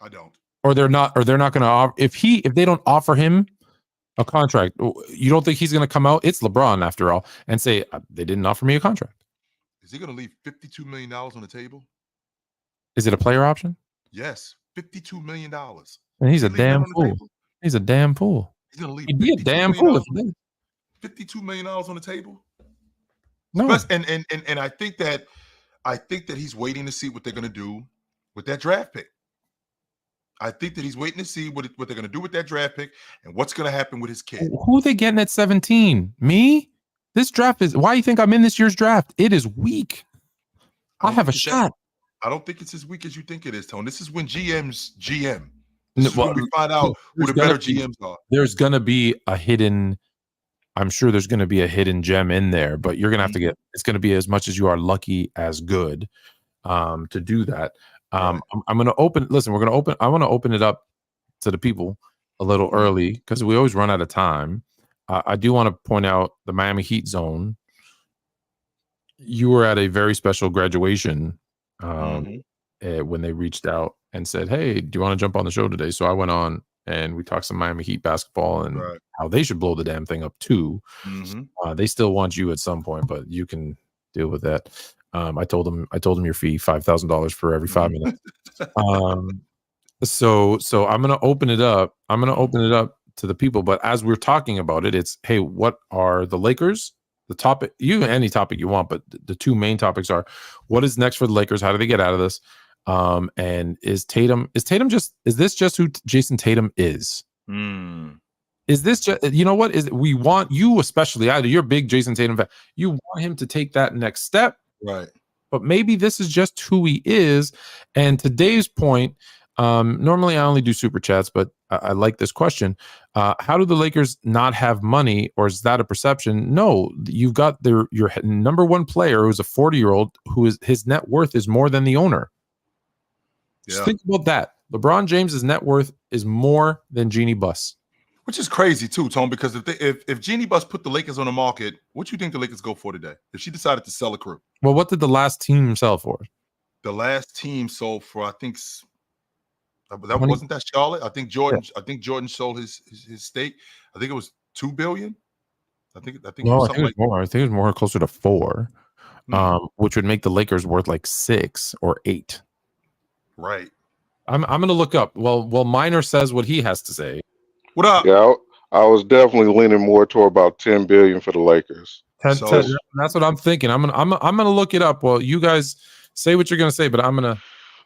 I don't. Or they're not going to offer if they don't offer him a contract. You don't think he's going to come out? It's LeBron after all and say they didn't offer me a contract. Is he going to leave $52 million on the table? Is it a player option? Yes, $52 million. And he's a damn fool. He's a damn fool. He's going to leave. He'd be a damn fool if he did. $52 million on the table. No, and I think that he's waiting to see what they're going to do with that draft pick. I think that he's waiting to see what they're going to do with that draft pick and what's going to happen with his kid. Who are they getting at 17? Me? This draft is why you think I'm in this year's draft. It is weak. I have a shot. I don't think it's as weak as you think it is, Tone. This is when GMs GM. This is when we find out who the better GMs are. There's going to be a hidden. I'm sure there's going to be a hidden gem in there, but you're going to have to get. It's going to be as much as you are lucky as good to do that. I'm going to open. Listen, we're going to open. I want to open it up to the people a little early because we always run out of time. I do want to point out the Miami Heat zone. You were at a very special graduation when they reached out and said, "Hey, do you want to jump on the show today?" So I went on and we talked some Miami Heat basketball and how they should blow the damn thing up too. They still want you at some point, but you can deal with that. I told them your fee $5,000 for every 5 minutes. So I'm gonna open it up. I'm gonna open it up to the people. But as we're talking about it, it's hey, what are the Lakers? The topic, any topic you want, but the two main topics are what is next for the Lakers? How do they get out of this? And is this just who Jayson Tatum is? Is this just, you know what? We want you, especially either you're a big Jayson Tatum fan, you want him to take that next step. Right. But maybe this is just who he is. And to Dave's point, normally I only do super chats, but I like this question. How do the Lakers not have money, or is that a perception? No, you've got your number one player who's a 40-year-old his net worth is more than the owner. Just think about that. LeBron James's net worth is more than Jeannie Buss. Which is crazy too, Tone, because if Jeannie Buss put the Lakers on the market, what do you think the Lakers go for today? If she decided to sell a crew? Well, what did the last team sell for? The last team sold for, I think, that wasn't that Charlotte. I think Jordan. Yeah. I think Jordan sold his stake. I think it was $2 billion. I think. No, I think it was more. I think it was more closer to 4, which would make the Lakers worth like 6 or 8. Right. I'm gonna look up. Well, Miner says what he has to say. What up? Yeah, I was definitely leaning more toward about $10 billion for the Lakers. 10, that's what I'm thinking. I'm gonna look it up. Well, you guys say what you're gonna say, but I'm gonna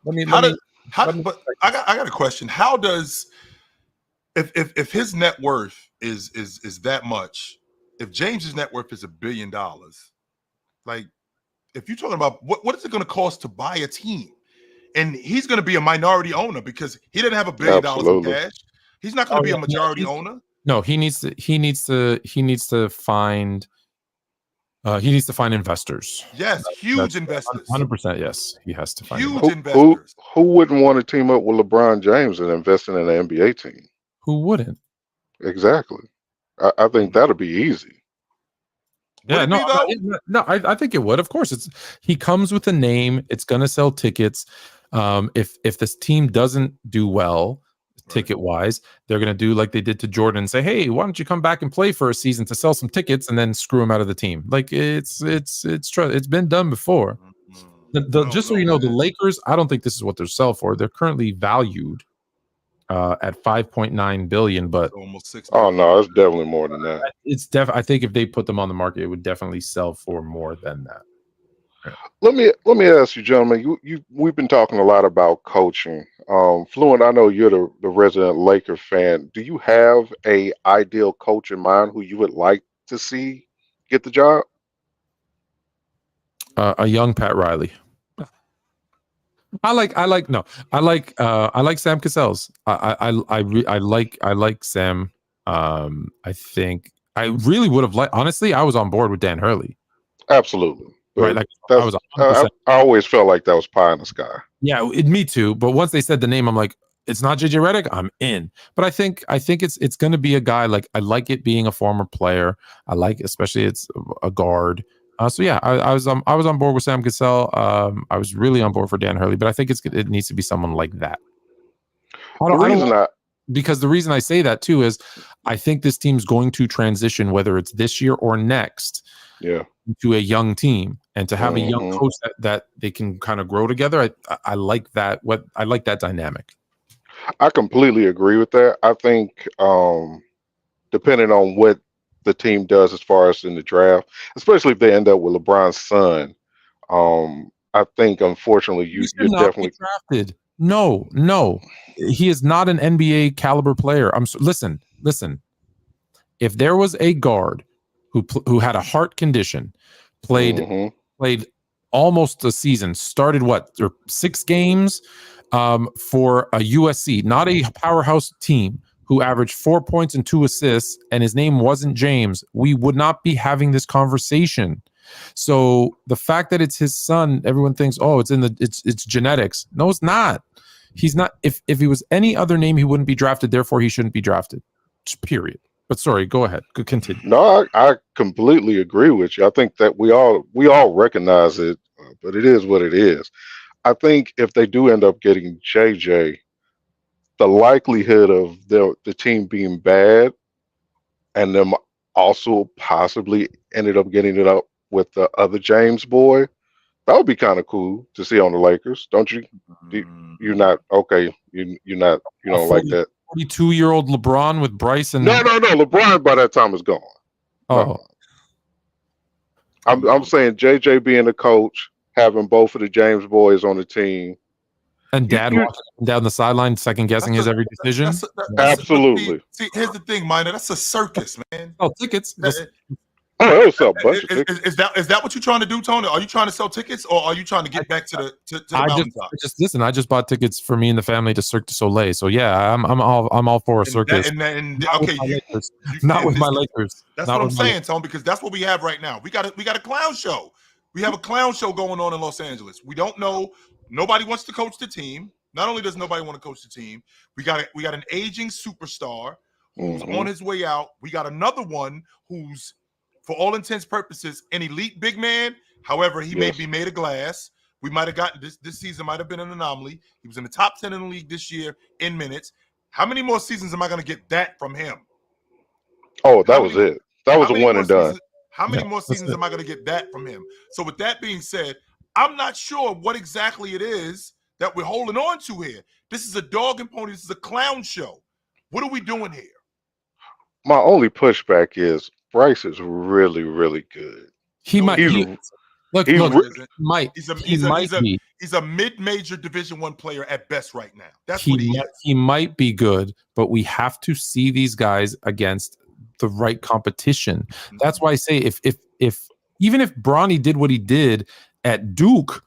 But I got a question. How does if his net worth is that much? If James's net worth is $1 billion, like if you're talking about what is it going to cost to buy a team? And he's going to be a minority owner because he didn't have $1 billion in cash. He's not going to be a majority owner. No, he needs to find investors. Yes, huge investors. 100%. Yes, he has to find huge investors. Who wouldn't want to team up with LeBron James and invest in an NBA team? Who wouldn't? Exactly. I think that'll be easy. Yeah, I think it would. Of course, he comes with a name. It's going to sell tickets. If this team doesn't do well, ticket wise, they're going to do like they did to Jordan and say, hey, why don't you come back and play for a season to sell some tickets and then screw him out of the team? Like it's been done before. Just so you know, the Lakers, I don't think this is what they're sell for. They're currently valued at $5.9 billion, but almost $6 billion. Oh no, it's definitely more than that. I think if they put them on the market, it would definitely sell for more than that. Let me ask you, gentlemen. We've been talking a lot about coaching. Fluent, I know you're the resident Laker fan. Do you have a ideal coach in mind who you would like to see get the job? A young Pat Riley. I like Sam Cassell's. I like Sam. I think I really would have liked. Honestly, I was on board with Dan Hurley. Absolutely. Right, like I always felt like that was pie in the sky. Yeah, me too. But once they said the name, I'm like, it's not JJ Redick. I'm in. But I think it's going to be a guy like I like it being a former player. I like, especially it's a guard. So yeah, I was on board with Sam Cassell. I was really on board for Dan Hurley, but I think it needs to be someone like that. Because the reason I say that too is I think this team's going to transition, whether it's this year or next, to a young team, and to have a young coach that they can kind of grow together. I like that. I like that dynamic. I completely agree with that. I think depending on what the team does as far as in the draft, especially if they end up with LeBron's son, I think unfortunately you're definitely drafted. No, he is not an NBA caliber player. Listen. If there was a guard who had a heart condition, played almost a season, started 6 games for a USC, not a powerhouse team, who averaged 4 points and 2 assists, and his name wasn't James, we would not be having this conversation. So the fact that it's his son, everyone thinks, oh, it's genetics. No, it's not. He's not. If he was any other name, he wouldn't be drafted. Therefore, he shouldn't be drafted. Just period. But sorry, go ahead. Continue. No, I completely agree with you. I think that we all recognize it, but it is what it is. I think if they do end up getting JJ, the likelihood of the team being bad and them also possibly ended up getting it up with the other James boy, that would be kind of cool to see on the Lakers, don't you? You're not okay. You're not. You don't like that. 42-year-old LeBron with Bryce and no. LeBron by that time is gone. Oh, I'm saying JJ being the coach, having both of the James boys on the team, And dad You- walking down the sideline, second guessing his every decision. Absolutely. See, here's the thing, Minor. That's a circus, man. Oh, tickets. Oh, that was a bunch of tickets. Is that what you're trying to do, Tony? Are you trying to sell tickets, or are you trying to get back to the mountaintop? I just bought tickets for me and the family to Cirque du Soleil. So yeah, I'm all for a circus. Not with my Lakers. That's what I'm saying, Tony, because that's what we have right now. We got a clown show. We have a clown show going on in Los Angeles. We don't know. Nobody wants to coach the team. Not only does nobody want to coach the team, we got an aging superstar who's on his way out. We got another one who's, for all intents purposes, an elite big man. However, he may be made of glass. We might have gotten this season might have been an anomaly. He was in the top 10 in the league this year in minutes. How many more seasons am I going to get that from him? Oh, that was it. That was a one and done. How many more seasons am I going to get that from him? So with that being said, I'm not sure what exactly it is that we're holding on to here. This is a dog and pony. This is a clown show. What are we doing here? My only pushback is Bryce is really, really good. He might. He's a mid-major Division I player at best right now. That's what he is. He might be good, but we have to see these guys against the right competition. That's why I say if even if Bronny did what he did at Duke,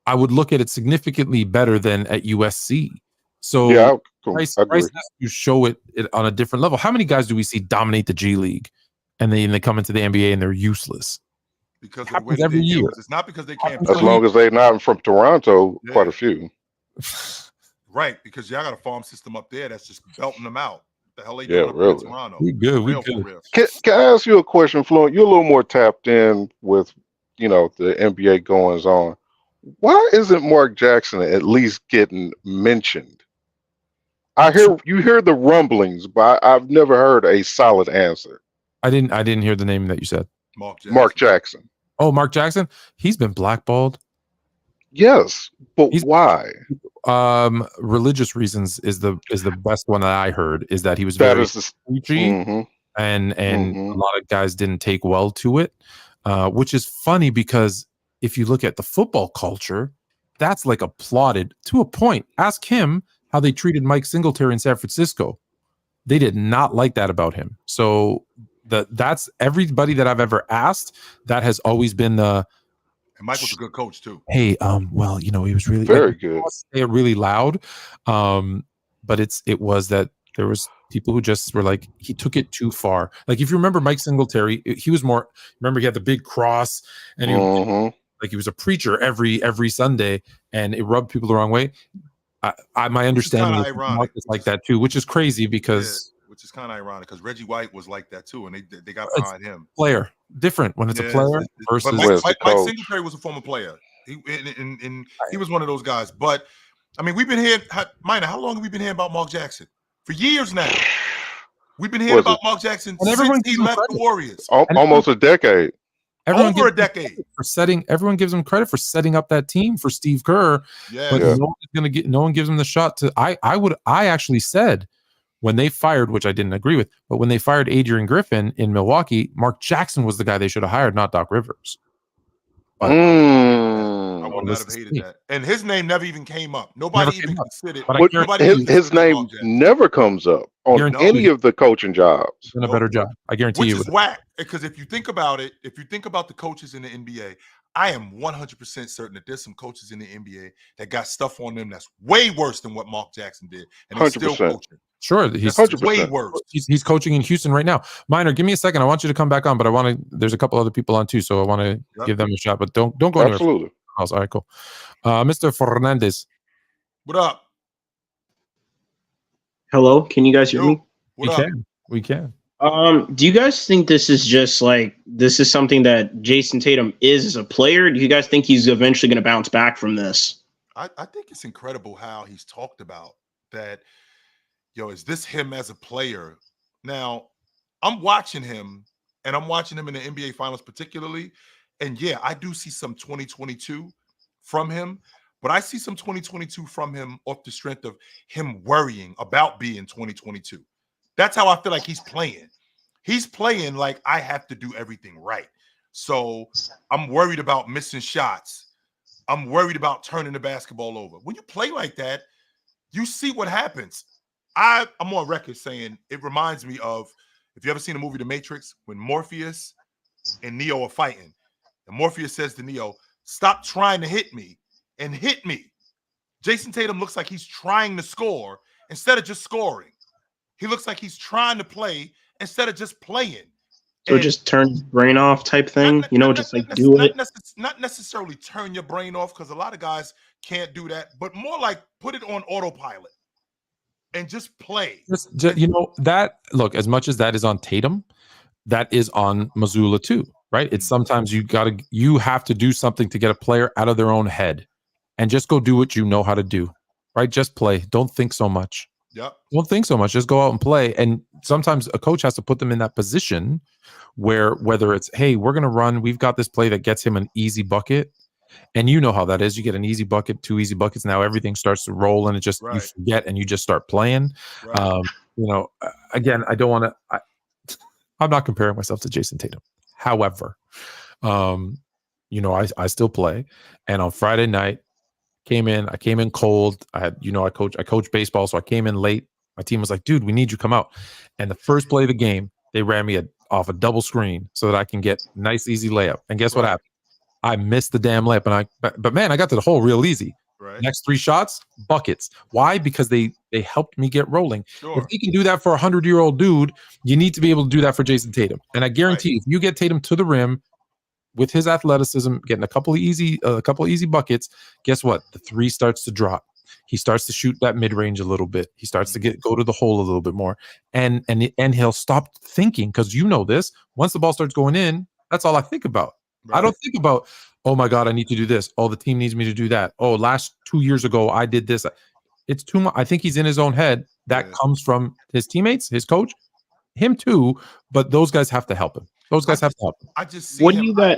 I would look at it significantly better than at USC. So yeah, Bryce has to show it on a different level. How many guys do we see dominate the G League and they come into the NBA and they're useless? Because it happens every year. It's not because they can't. As long as they're not from Toronto, quite a few. Right, because y'all got a farm system up there that's just belting them out. The hell they doing up in Toronto? We good. Can I ask you a question, Fluent? You're a little more tapped in with, the NBA goings on. Why isn't Mark Jackson at least getting mentioned? You hear the rumblings, but I've never heard a solid answer. I didn't hear the name that you said. Mark Jackson. Oh, Mark Jackson. He's been blackballed. Yes, but why? Religious reasons is the best one that I heard. Is that he was very preachy, and a lot of guys didn't take well to it, which is funny because if you look at the football culture, that's like applauded to a point. Ask him how they treated Mike Singletary in San Francisco. They did not like that about him. So that's everybody that I've ever asked. That has always been the. And Mike was a good coach too. Hey, well, he was really very good. Say it really loud, but it was that there was people who just were like he took it too far. Like if you remember Mike Singletary, he was more. Remember he had the big cross, and he he was a preacher every Sunday, and it rubbed people the wrong way. My understanding is Mark is like that too, which is crazy because. Which is kind of ironic because Reggie White was like that too, and they got behind him. Player different when it's a player versus. But Mike Singletary was a former player. He was one of those guys. But I mean, we've been hearing. Minor, how long have we been hearing about Mark Jackson? For years now. We've been hearing about Mark Jackson since he left the Warriors. Almost a decade. Over a decade for setting. Everyone gives him credit for setting up that team for Steve Kerr. But no one gives him the shot to. I actually said. When they fired, which I didn't agree with, but when they fired Adrian Griffin in Milwaukee, Mark Jackson was the guy they should have hired, not Doc Rivers. But I would not have hated that. And his name never even came up. Nobody even considered. His name never comes up on any of the coaching jobs. Done a better job. I guarantee you. Which is whack. Because if you think about it, if you think about the coaches in the NBA, I am 100% certain that there's some coaches in the NBA that got stuff on them that's way worse than what Mark Jackson did. And they're still coaching. Sure, he's 100%. Way worse. He's coaching in Houston right now. Minor, give me a second. I want you to come back on, but there's a couple other people on too, so I want to give them a shot. But don't go anywhere. Absolutely. All right, cool. Mr. Fernandez. What up? Hello, can you guys hear me? We can. Do you guys think this is something that Jayson Tatum is as a player? Do you guys think he's eventually going to bounce back from this? I think it's incredible how he's talked about that. Is this him as a player? Now, I'm watching him, and I'm watching him in the NBA Finals particularly. And yeah, I do see some 2022 from him, but I see some 2022 from him off the strength of him worrying about being 2022. That's how I feel like he's playing. He's playing like I have to do everything right. So I'm worried about missing shots. I'm worried about turning the basketball over. When you play like that, you see what happens. I'm on record saying it reminds me of, if you ever seen the movie The Matrix, when Morpheus and Neo are fighting, and Morpheus says to Neo, "Stop trying to hit me and hit me." Jayson Tatum looks like he's trying to score instead of just scoring. He looks like he's trying to play instead of just playing. So just turn his brain off type thing, Not necessarily turn your brain off, because a lot of guys can't do that, but more like put it on autopilot and just play. That look, as much as that is on Tatum, that is on Mazzulla too, right? It's sometimes you have to do something to get a player out of their own head and just go do what you know how to do, right? Just play. Don't think so much. Yep. Don't think so much. Just go out and play. And sometimes a coach has to put them in that position where, whether it's, hey, we're going to run, we've got this play that gets him an easy bucket. And you know how that is. You get an easy bucket, 2 easy buckets. Now everything starts to roll, and it just, you forget, and you just start playing. Right. Again, I don't want to, I'm not comparing myself to Jayson Tatum. However, I still play. And on Friday night, I came in cold. I coach baseball, so I came in late. My team was like, "Dude, we need you to come out." And the first play of the game, they ran me off a double screen so that I can get nice, easy layup. And guess what happened? I missed the damn layup, but man, I got to the hole real easy. Right. Next 3 shots, buckets. Why? Because they helped me get rolling. Sure. If he can do that for a 100-year-old dude, you need to be able to do that for Jayson Tatum. And I guarantee if you get Tatum to the rim with his athleticism, getting a couple of easy buckets, guess what? The 3 starts to drop. He starts to shoot that mid-range a little bit. He starts to go to the hole a little bit more. And he'll stop thinking, because this. Once the ball starts going in, that's all I think about. Right. I don't think about, oh my God, I need to do this. Oh, the team needs me to do that. Oh, last 2 years ago, I did this. It's too much. I think he's in his own head. That comes from his teammates, his coach, him too. But those guys have to help him. I just see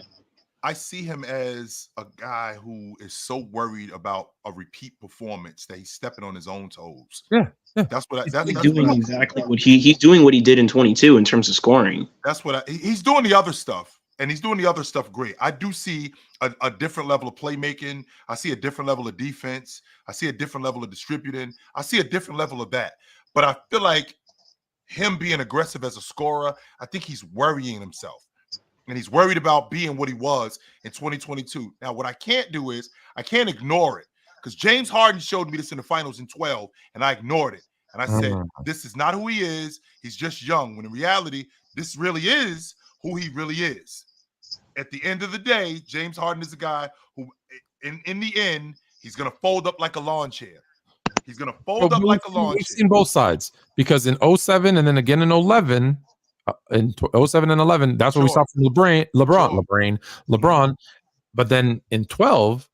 I see him as a guy who is so worried about a repeat performance that he's stepping on his own toes. Yeah. That's what he's doing exactly what he's doing what he did in 22 in terms of scoring. That's what he's doing the other stuff. And he's doing the other stuff great. I do see a different level of playmaking. I see a different level of defense. I see a different level of distributing. I see a different level of that. But I feel like him being aggressive as a scorer, I think he's worrying himself. And he's worried about being what he was in 2022. Now, what I can't do is I can't ignore it, because James Harden showed me this in the finals in 12, and I ignored it. And I said, this is not who he is. He's just young. When in reality, this really is who he really is. At the end of the day, James Harden is a guy who, in the end, he's going to fold up like a lawn chair. He's going to fold up like a lawn chair. We've seen both sides, because in 07 and then again in 11, in 07 and 11, that's what we saw from LeBron. But then in 12,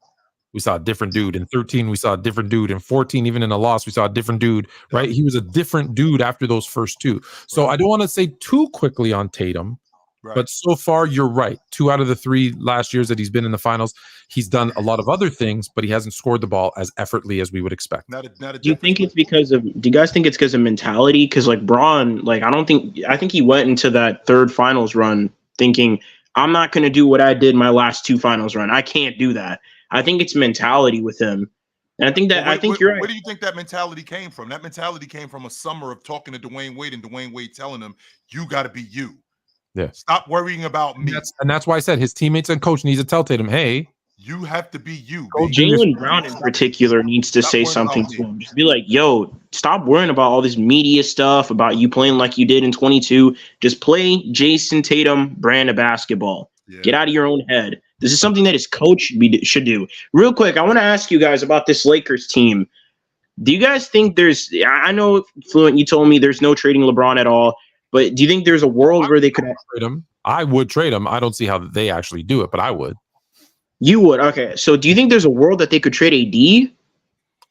we saw a different dude. In 13, we saw a different dude. In 14, even in a loss, we saw a different dude, right? He was a different dude after those first 2. So I don't want to say too quickly on Tatum. Right. But so far, you're right. 2 out of the 3 last years that he's been in the finals, he's done a lot of other things, but he hasn't scored the ball as effortlessly as we would expect. Do you think it's because of? Do you guys think it's because of mentality? Because like Braun, I think he went into that 3rd finals run thinking, I'm not going to do what I did my last 2 finals run. I can't do that. I think it's mentality with him. And I think you're right. Where do you think that mentality came from? That mentality came from a summer of talking to Dwayne Wade and Dwayne Wade telling him, you got to be you. Yeah. Stop worrying about me. And that's why I said his teammates and coach needs to tell Tatum, hey, you have to be you. Jaylen Brown in particular needs to say something to him. Just be like, yo, stop worrying about all this media stuff about you playing like you did in 22. Just play Jayson Tatum brand of basketball. Yeah. Get out of your own head. This is something that his coach should do. Real quick, I want to ask you guys about this Lakers team. Do you guys think I know, Fluent, you told me there's no trading LeBron at all. But do you think there's a world where they could trade him? I would trade him. I don't see how they actually do it, but I would. You would? Okay. So do you think there's a world that they could trade AD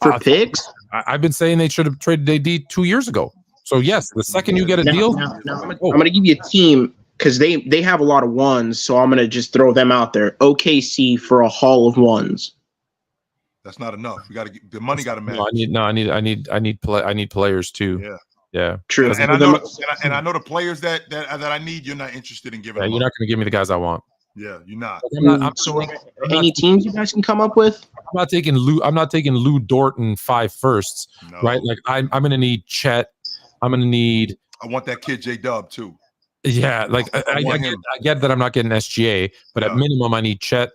for picks? I've been saying they should have traded AD 2 years ago. So yes, the second you get a deal. I'm going to give you a team, because they have a lot of ones. So I'm going to just throw them out there. OKC for a haul of ones. That's not enough. We got to get the money. Got to match. I need players too. Yeah. Yeah, true. And I know the players that I need. You're not interested in giving. You're not going to give me the guys I want. Yeah, you're not. So any teams you guys can come up with? I'm not taking Lou Dort and 5 firsts, right? Like I'm gonna need Chet. I'm gonna need. I want that kid J-Dub too. Yeah, like I get that I'm not getting SGA, but at minimum I need Chet,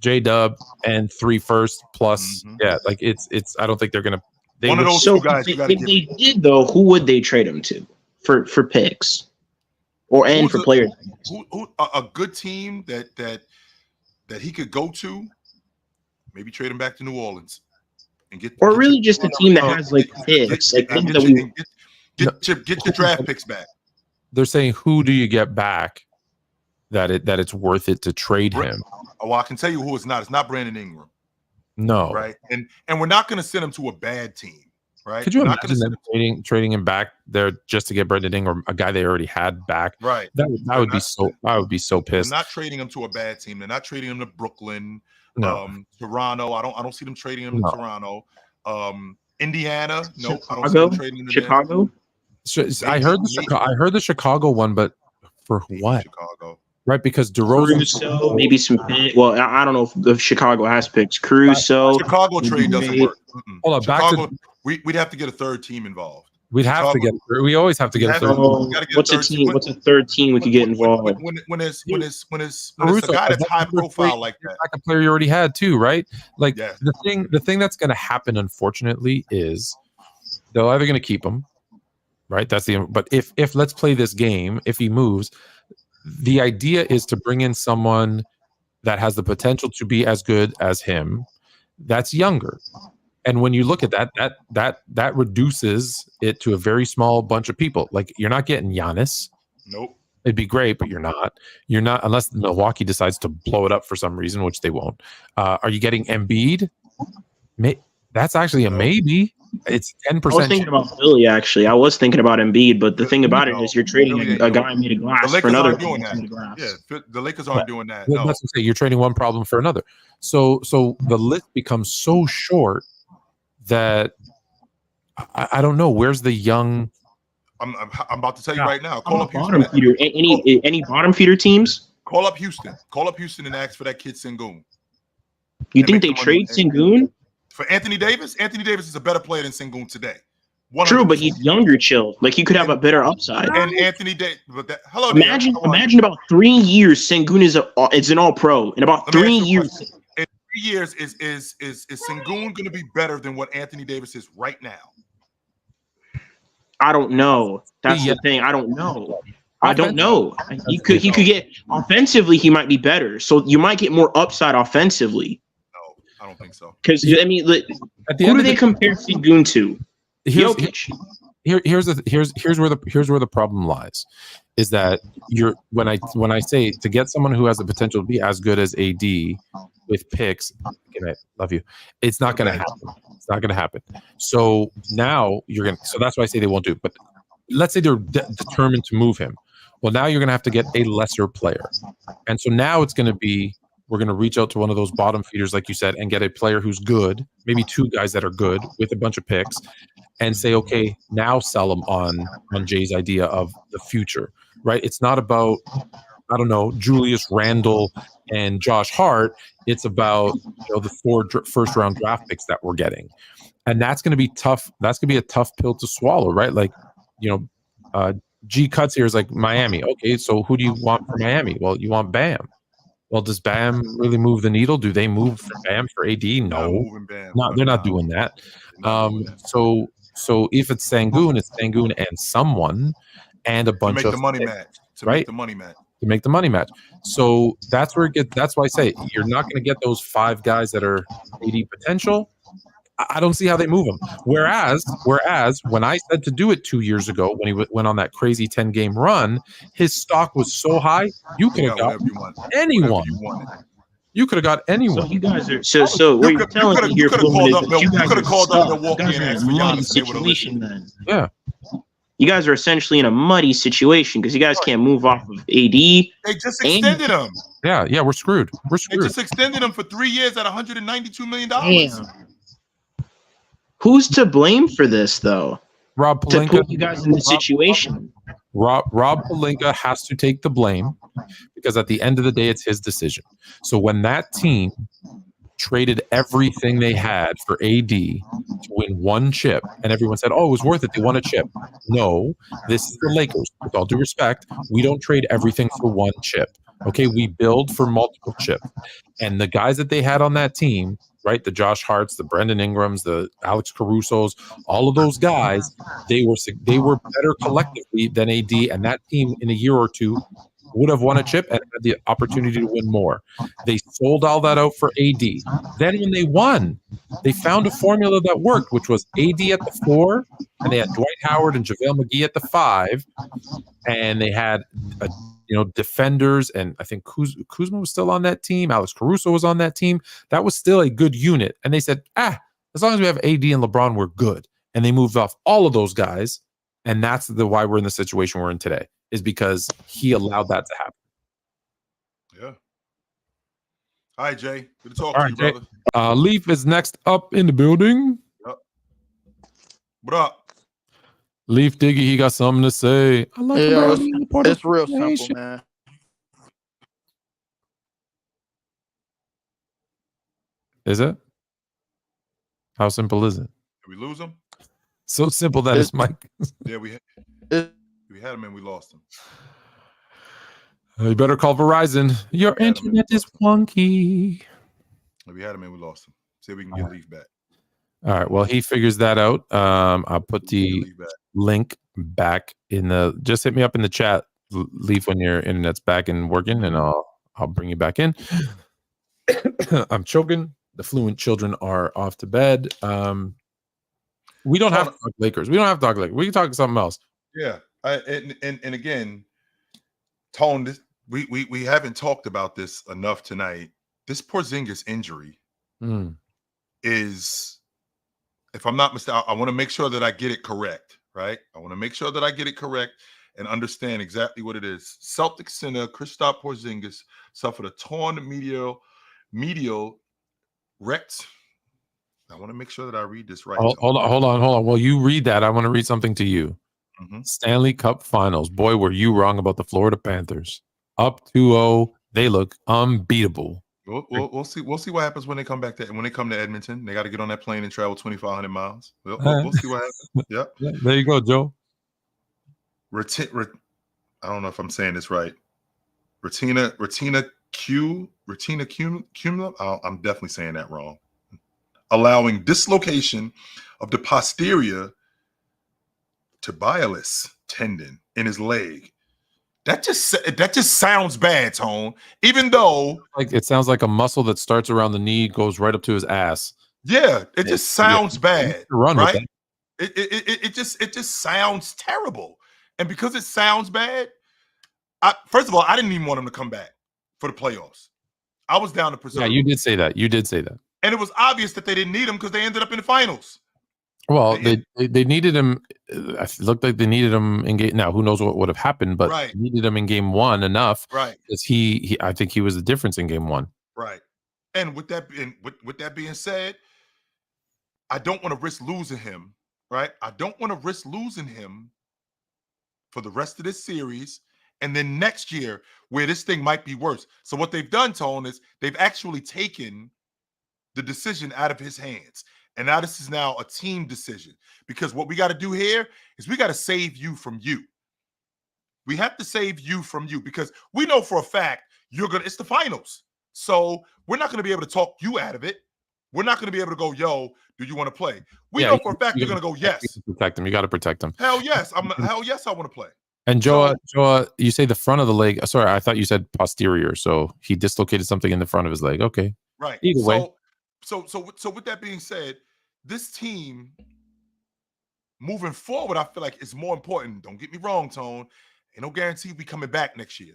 J-Dub, and 3 firsts plus. Yeah, like it's. I don't think they're gonna. One of those two guys. If they did though, who would they trade him to for picks, or for players? Who a good team that he could go to? Maybe trade him back to New Orleans and get. Or really just a team that has like picks, like things that we get your draft picks back. They're saying, who do you get back that it's worth it to trade him? Well, I can tell you who it's not. It's not Brandon Ingram. No. Right. And we're not going to send him to a bad team. Right. Could you imagine them trading him back there just to get Brandon Ingram, a guy they already had back? Right. I would be so pissed. They're not trading him to a bad team. They're not trading him to Brooklyn. No. Toronto. I don't see them trading him to Toronto. Indiana. Nope. Chicago? I don't see them trading him to Chicago. I heard the Chicago one, but for what? Chicago. Right, because DeRozan, Caruso, maybe some pick. Well, I don't know if Chicago has picks. Caruso. Chicago trade doesn't work. Hold on, Chicago, we'd have to get a third team involved. We always have to get a third. What's a team? What's a third team we could get involved? When it's a guy that's high profile like that, like a player you already had too, right? Like the thing that's going to happen, unfortunately, is they're either going to keep him, right? But if let's play this game, if he moves, the idea is to bring in someone that has the potential to be as good as him, that's younger. And when you look at that reduces it to a very small bunch of people. Like, you're not getting Giannis. Nope. It'd be great, but you're not unless Milwaukee decides to blow it up for some reason, which they won't. Are you getting Embiid? That's actually a maybe. It's 10%. I was thinking about Philly, actually. I was thinking about Embiid, but the thing about it is you're trading a guy made of glass for another guy made of glass. Yeah, the Lakers aren't doing that. Well, that's what I'm saying. You're trading one problem for another. So the list becomes so short that I don't know. Where's the young? I'm about to tell you right now. Call up Houston. Feeder. Any bottom feeder teams? Call up Houston. Call up Houston and ask for that kid Sengun. You think they trade Sengun? For Anthony Davis? Anthony Davis is a better player than Sengun today. 100%. True, but he's younger, Chill. Like, he could have a better upside. And Anthony Davis, imagine about 3 years Sengun is an all-pro. In about 3 years. In 3 years, is Sengun going to be better than what Anthony Davis is right now? I don't know. That's the thing. I don't know. I don't know. He could get offensively. He might be better. So you might get more upside offensively. I don't think so. Because I mean, who do they compare Sengun to? Here's where the problem lies, is that when I say to get someone who has the potential to be as good as AD with picks, I love you. It's not going to happen. It's not going to happen. So now so that's why I say they won't do it. But let's say they're determined to move him. Well, now you're going to have to get a lesser player, and so now it's going to be. We're going to reach out to one of those bottom feeders, like you said, and get a player who's good, maybe 2 guys that are good with a bunch of picks, and say, okay, now sell them on Jay's idea of the future, right? It's not about, I don't know, Julius Randle and Josh Hart. It's about the 4 first-round draft picks that we're getting, and that's going to be tough. That's going to be a tough pill to swallow, right? Like, G Cuts here is like Miami. Okay, so who do you want for Miami? Well, you want Bam. Well, does Bam really move the needle? Do they move for Bam for AD? No, they're not doing that. So if it's Sengun, it's Sengun and someone and a bunch to make of the money match. To right? Make the money match. To make the money match. So that's where it gets. That's why I say you're not going to get those 5 guys that are AD potential. I don't see how they move him. Whereas when I said to do it 2 years ago, when he went on that crazy 10-game run, his stock was so high, you could have got anyone. You could have got anyone. So you guys are so what you're telling me here, you guys are in a muddy situation then. Yeah. You guys are essentially in a muddy situation because you guys can't move off of AD. They just extended him. Yeah, we're screwed. They just extended him for 3 years at $192 million. Damn. Who's to blame for this, though? Rob Pelinka. To put you guys in this situation. Rob Pelinka has to take the blame because at the end of the day, it's his decision. So when that team traded everything they had for AD to win one chip, and everyone said, oh, it was worth it. They won a chip. No, this is the Lakers. With all due respect, we don't trade everything for one chip. Okay, we build for multiple chips. And the guys that they had on that team, right, the Josh Harts, the Brendan Ingrams, the Alex Carusos, all of those guys, they were better collectively than AD, and that team in a year or two would have won a chip and had the opportunity to win more. They sold all that out for AD. Then when they won, they found a formula that worked, which was AD at the 4, and they had Dwight Howard and JaVale McGee at the 5, and they had defenders, and I think Kuzma was still on that team. Alex Caruso was on that team. That was still a good unit. And they said, as long as we have AD and LeBron, we're good. And they moved off all of those guys, and that's why we're in the situation we're in today, is because he allowed that to happen. Yeah. All right, Jay. Good to talk to you, Jay. brother. Leaf is next up in the building. Yep. What up? Leaf Diggy, he got something to say. I like it's real simple, man. Is it? How simple is it? Did we lose him? So simple that it's Mike. Yeah, we had him and we lost him. You better call Verizon. Your internet is wonky. We had him and we lost him. See if we can get Leaf back. All right. Well, he figures that out. I'll put the link back in the. Just hit me up in the chat, Leaf, when your internet's back and working, and I'll bring you back in. I'm choking. The Fluent children are off to bed. We don't have to talk Lakers. We don't have to talk Lakers. We can talk something else. Yeah. And again, Tone, we haven't talked about this enough tonight. This Porzingis injury is, if I'm not mistaken, I want to make sure that I get it correct, right? I want to make sure that I get it correct and understand exactly what it is. Celtics center Kristaps Porzingis suffered a torn medial rectus. I want to make sure that I read this right. Hold on. Well, you read that. I want to read something to you. Stanley Cup Finals. Boy, were you wrong about the Florida Panthers. Up 2-0. They look unbeatable. We'll see. We'll see what happens when they come back when they come to Edmonton. They got to get on that plane and travel 2,500 miles. We'll see what happens. Yep. Yeah, there you go, Joe. I don't know if I'm saying this right. Retina cumulum. I'm definitely saying that wrong. Allowing dislocation of the posterior tibialis tendon in his leg. That just sounds bad, Tone. Even though, like, it sounds like a muscle that starts around the knee, goes right up to his ass. Yeah, it just sounds bad. Run right? With It just sounds terrible. And because it sounds bad, first of all, I didn't even want him to come back for the playoffs. I was down to preserve. Yeah, you did say that. And it was obvious that they didn't need him because they ended up in the finals. Well, they needed him. It looked like they needed him in game. Now, who knows what would have happened, but they needed him in game 1 enough. Right. Because I think he was the difference in game 1. Right. And with that being said, I don't want to risk losing him. Right. I don't want to risk losing him for the rest of this series. And then next year, where this thing might be worse. So what they've done, Tone, is they've actually taken the decision out of his hands. And now this is now a team decision, because what we got to do here is we got to save you from you. We have to save you from you, because we know for a fact it's the finals. So we're not going to be able to talk you out of it. We're not going to be able to go, yo, do you want to play? We know for a fact you're going to go, yes. Protect him. You got to protect him. Hell yes. Hell yes, I want to play. And Joa, you say the front of the leg. Sorry, I thought you said posterior. So he dislocated something in the front of his leg. Okay. Right. Either way. So with that being said, this team moving forward, I feel like it's more important. Don't get me wrong, Tone. Ain't no guarantee we coming back next year.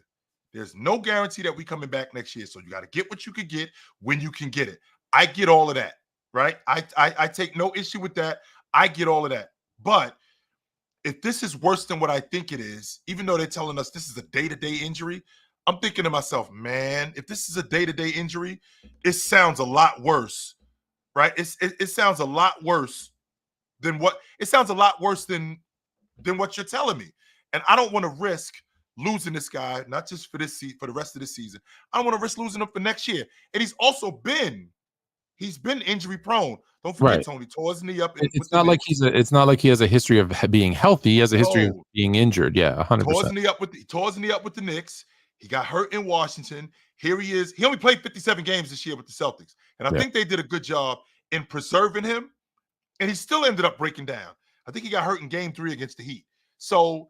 There's no guarantee that we coming back next year. So you got to get what you can get when you can get it. I get all of that, right? I take no issue with that. I get all of that. But if this is worse than what I think it is, even though they're telling us this is a day-to-day injury, I'm thinking to myself, man, if this is a day-to-day injury, it sounds a lot worse, right? It sounds a lot worse than what you're telling me. And I don't want to risk losing this guy, not just for this for the rest of the season. I don't want to risk losing him for next year. And he's been injury prone. Don't forget, Right. Tony tore his knee up. It's not like it's not like he has a history of being healthy. He has a history of being injured. Yeah, 100%. Tore his knee up with the Knicks. He got hurt in Washington. Here he is. He only played 57 games this year with the Celtics. And I think they did a good job in preserving him. And he still ended up breaking down. I think he got hurt in game 3 against the Heat. So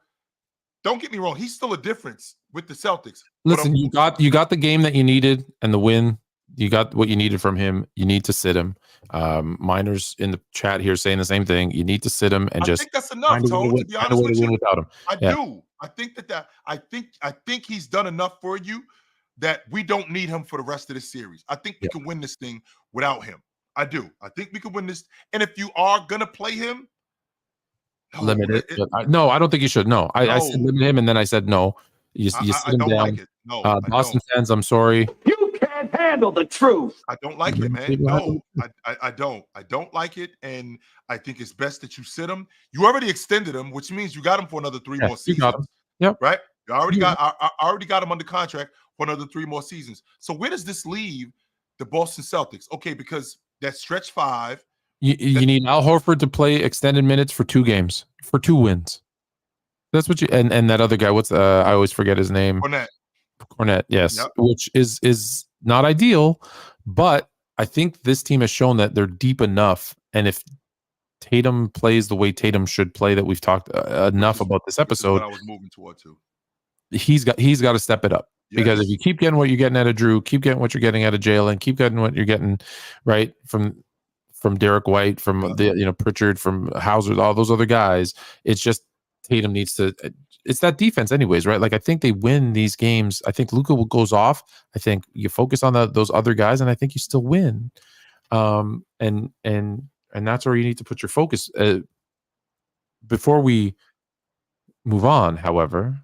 don't get me wrong. He's still a difference with the Celtics. Listen, you got the game that you needed and the win. You got what you needed from him. You need to sit him. Miners in the chat here saying the same thing. You need to sit him and I think that's enough, Tone, to be honest with you. Without him. I do. I think he's done enough for you that we don't need him for the rest of the series. I think we can win this thing without him. I do. I think we can win this. And if you are gonna play him, limit it. No, I don't think you should. No, I said limit him, and then I said no. You sit him down. Like it. No, Boston fans, I'm sorry. You can't handle the truth. I don't like it, man. No, I don't. I don't like it, and I think it's best that you sit him. You already extended him, which means you got him for another 3 more seasons. Yep. Right. You already I already got him under contract for another 3 more seasons. So where does this leave the Boston Celtics? Okay, because that stretch 5. You need Al Horford to play extended minutes for 2 games, for 2 wins. That's what you and that other guy. What's I always forget his name. Cornette, yes, which is not ideal, but I think this team has shown that they're deep enough. And if Tatum plays the way Tatum should play, that we've talked enough about this episode, I was moving toward too. He's got to step it up. Because if you keep getting what you're getting out of Drew, keep getting what you're getting out of Jalen, keep getting what you're getting right from Derek White, from Pritchard, from Hauser, all those other guys, it's just Tatum needs to. It's that defense, anyways, right? Like I think they win these games. I think Luka goes off. I think you focus on those other guys, and I think you still win. And that's where you need to put your focus. Before we move on, however,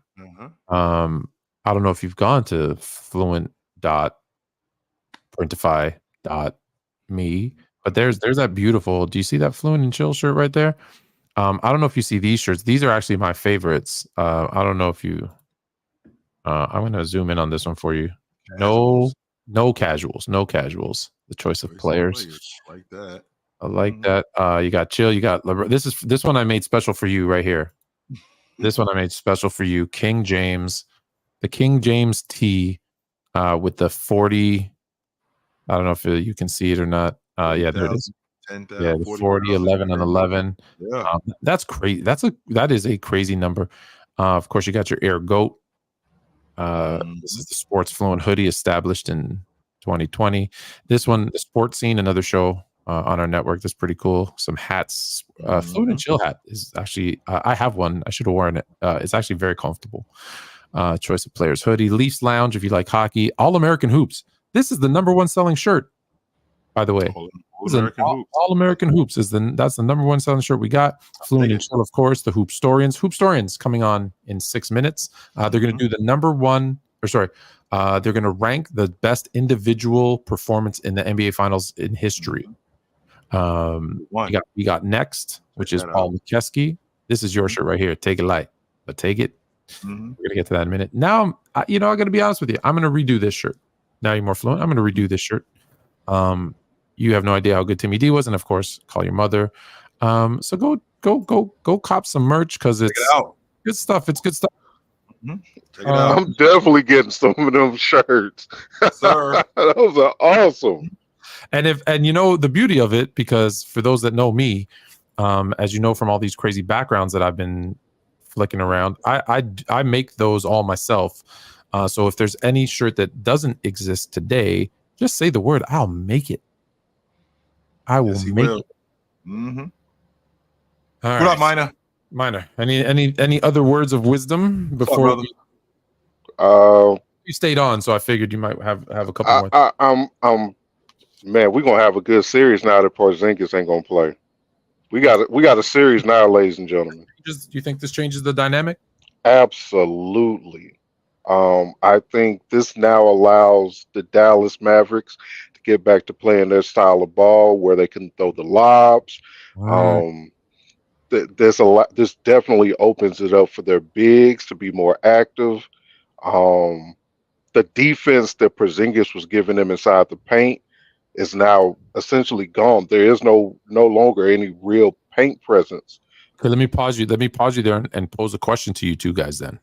I don't know if you've gone to fluent.printify.me, but there's that beautiful. Do you see that Fluent and Chill shirt right there? I don't know if you see these shirts. These are actually my favorites. I don't know if you. I'm going to zoom in on this one for you. No casuals. The choice of players. Like that. I like that. You got Chill. You got LeBron. This one I made special for you right here. This one I made special for you. King James. The King James tee with the 40. I don't know if you can see it or not. Yeah, there it is. 10, yeah, 40, 11, and 11. Yeah, that's crazy. That is a crazy number. Of course, you got your Air Goat. This is the Sports Fluent hoodie established in 2020. This one, the Sports Scene, another show on our network. That's pretty cool. Some hats. Fluent and Chill hat is actually. I have one. I should have worn it. It's actually very comfortable. Choice of players hoodie. Leafs Lounge if you like hockey. All American Hoops. This is the #1 selling shirt, by the way. All American Hoops that's the #1 selling shirt we got. Fluent and Chill, of course. The Hoopstorians coming on in 6 minutes. They're going to do the they're going to rank the best individual performance in the NBA Finals in history. We got next, which is Paul McKeskey. This is your shirt right here. Take it light, but take it. We're gonna get to that in a minute. Now, I got to be honest with you. I'm gonna redo this shirt. Now you're more fluent. I'm gonna redo this shirt. You have no idea how good Timmy D was, and of course, call your mother. So go cop some merch because it's good stuff. It's good stuff. Check it out. I'm definitely getting some of them shirts. Sir. Those are awesome. And the beauty of it, because for those that know me, as you know from all these crazy backgrounds that I've been flicking around, I make those all myself. So if there's any shirt that doesn't exist today, just say the word. I'll make it. I will make it. All right. What up, Minor? Any other words of wisdom before you stayed on? So I figured you might have a couple more. Man, we're gonna have a good series now that Porzingis ain't gonna play. We got a series now, ladies and gentlemen. Do you think this changes the dynamic? Absolutely. I think this now allows the Dallas Mavericks to get back to playing their style of ball where they can throw the lobs. This definitely opens it up for their bigs to be more active. The defense that Porzingis was giving them inside the paint is now essentially gone. There is no longer any real paint presence. Okay, let me pause you there and pose a question to you two guys then.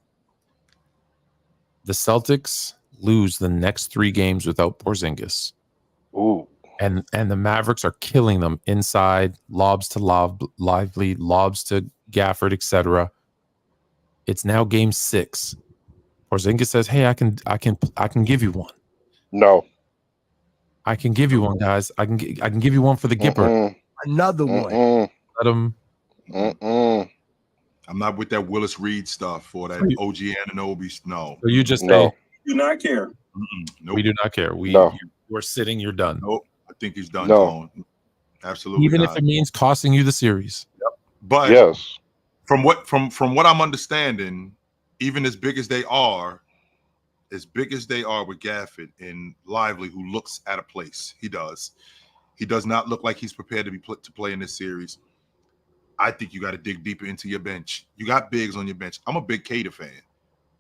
The Celtics lose the next 3 games without Porzingis. Ooh. And the Mavericks are killing them inside, lobs to Lively, lobs to Gafford, etc. It's now game 6. Porzingis says, "Hey, I can give you one." No. I can give you one, guys. I can give you one for the Gipper. Another one. Let him. I'm not with that Willis Reed stuff or that OG Anunoby. No. So you just No. say, Do not care. Nope. we do not care. You're sitting. You're done. Nope. I think he's done. No. Tone. Absolutely. Even not. if it means costing you the series. But Yes. from what I'm understanding, even as big as they are with Gafford and Lively, who looks at a place, he does not look like he's prepared to play in this series. I think you got to dig deeper into your bench. You got bigs on your bench. I'm a big Cater fan.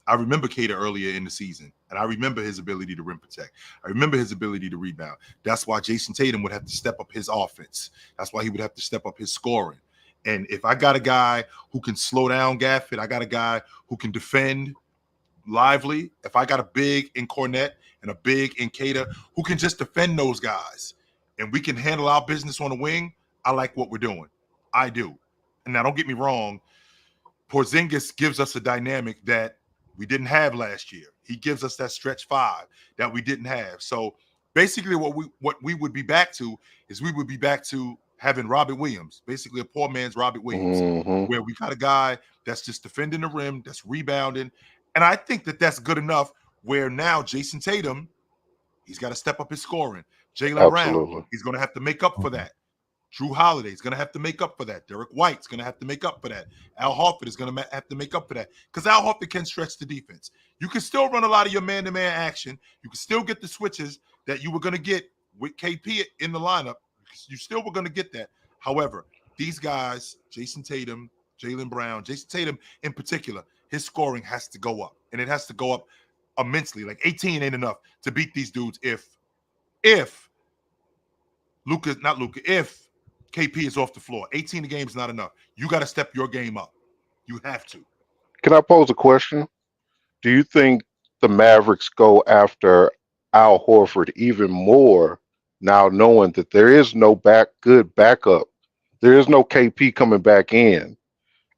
I remember Cater earlier in the season, and I remember his ability to rim protect. I remember his ability to rebound. That's why Jayson Tatum would have to step up his offense. That's why he would have to step up his scoring. And if I got a guy who can slow down Gafford, I got a guy who can defend Lively. If I got a big in Cornette and a big in Cater who can just defend those guys, and we can handle our business on the wing, I like what we're doing. I do. And now don't get me wrong, Porzingis gives us a dynamic that we didn't have last year. He gives us that stretch 5 that we didn't have. So basically what we would be back to is we would be back to having Robert Williams, basically a poor man's Robert Williams, where we got a guy that's just defending the rim, that's rebounding. And I think that that's good enough where now Jayson Tatum, he's got to step up his scoring. Jaylen Brown, he's going to have to make up for that. Drew Holiday's going to have to make up for that. Derek White's going to have to make up for that. Al Horford is going to have to make up for that because Al Horford can stretch the defense. You can still run a lot of your man-to-man action. You can still get the switches that you were going to get with KP in the lineup. You still were going to get that. However, these guys, Jayson Tatum, Jaylen Brown, Jayson Tatum in particular, his scoring has to go up, and it has to go up immensely. Like 18 ain't enough to beat these dudes if KP is off the floor. 18 a game is not enough. You got to step your game up. You have to. Can I pose a question? Do you think the Mavericks go after Al Horford even more now knowing that there is no good backup? There is no KP coming back in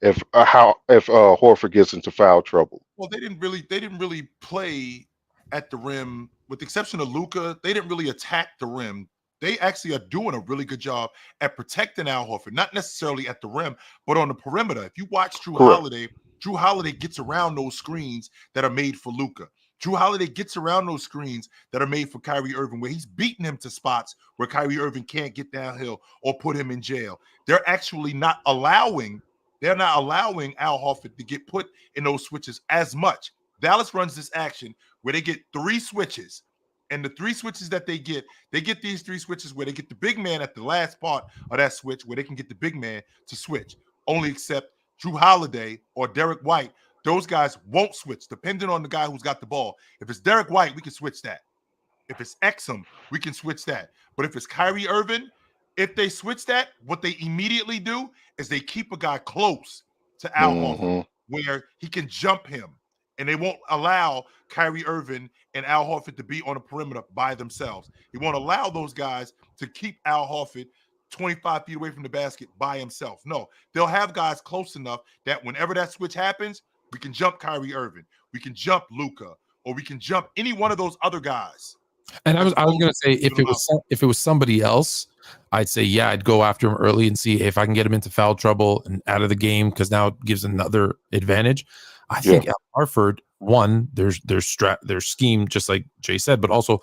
if Horford gets into foul trouble. Well, they didn't really play at the rim, with the exception of Luka. They didn't really attack the rim. They actually are doing a really good job at protecting Al Horford, not necessarily at the rim, but on the perimeter. If you watch Drew Holiday gets around those screens that are made for Luka. Drew Holiday gets around those screens that are made for Kyrie Irving, where he's beating him to spots where Kyrie Irving can't get downhill or put him in jail. They're actually not allowing Al Horford to get put in those switches as much. Dallas runs this action where they get 3 switches. And the 3 switches that they get these 3 switches where they get the big man at the last part of that switch, where they can get the big man to switch. Only except Drew Holiday or Derek White, those guys won't switch, depending on the guy who's got the ball. If it's Derek White, we can switch that. If it's Exum, we can switch that. But if it's Kyrie Irving, if they switch that, what they immediately do is they keep a guy close to Al Horford where he can jump him. And they won't allow Kyrie Irving and Al Horford to be on the perimeter by themselves. He won't allow those guys to keep Al Horford 25 feet away from the basket by himself. No, they'll have guys close enough that whenever that switch happens, we can jump Kyrie Irving, we can jump Luka, or we can jump any one of those other guys. And I was going to say, if it was somebody else, I'd say, yeah, I'd go after him early and see if I can get him into foul trouble and out of the game, because now it gives another advantage. I think Al Horford, one, there's scheme, just like Jay said, but also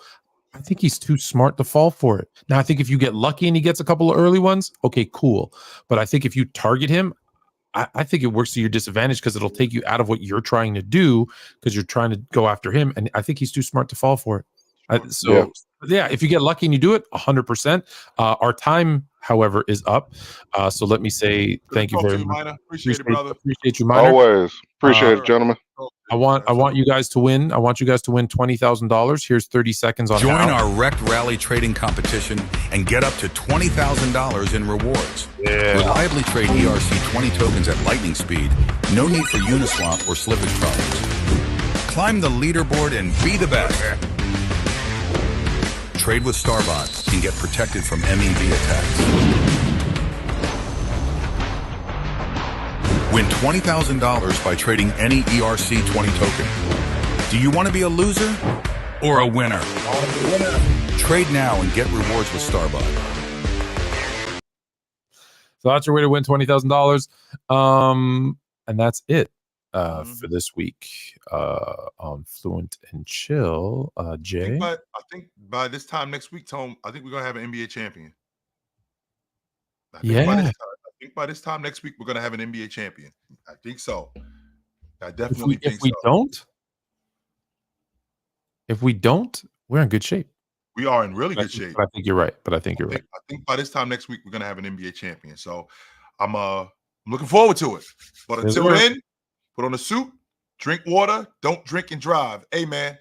I think he's too smart to fall for it. Now, I think if you get lucky and he gets a couple of early ones, okay, cool. But I think if you target him, I think it works to your disadvantage, because it'll take you out of what you're trying to do, because you're trying to go after him. And I think he's too smart to fall for it. If you get lucky and you do it, 100%. Our time however, is up. So let me say thank you Talk to very much. Minor. Appreciate it, brother. Appreciate you, Minor. Always appreciate it, gentlemen. I want you guys to win. I want you guys to win $20,000. Here's 30 seconds on Join how. our Wrecked Rally trading competition and get up to $20,000 in rewards. Yeah. Reliably trade ERC20 tokens at lightning speed. No need for Uniswap or slippage problems. Climb the leaderboard and be the best. Trade with Starbot and get protected from MEV attacks. Win $20,000 by trading any ERC20 token. Do you want to be a loser or a winner? Trade now and get rewards with Starbot. So that's your way to win $20,000. And that's it for this week on Fluent and Chill. Jay? I think by this time next week, Tom, I think we're going to have an NBA champion. I think by this time next week, we're going to have an NBA champion. I think so. I definitely think so. If we don't, we're in good shape. We are in really good shape. But I think you're right. I think by this time next week, we're going to have an NBA champion. So I'm looking forward to it. But until then, put on a suit, drink water, don't drink and drive. Hey, man,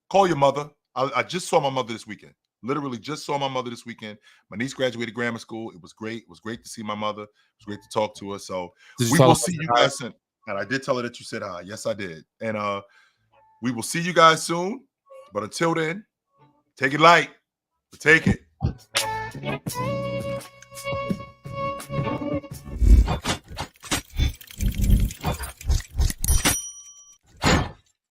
call your mother. I just saw my mother this weekend. Literally just saw my mother this weekend. My niece graduated grammar school. It was great. It was great to see my mother. It was great to talk to her. So we will see you guys soon. And I did tell her that you said hi. Yes, I did. And we will see you guys soon. But until then, take it light. But take it.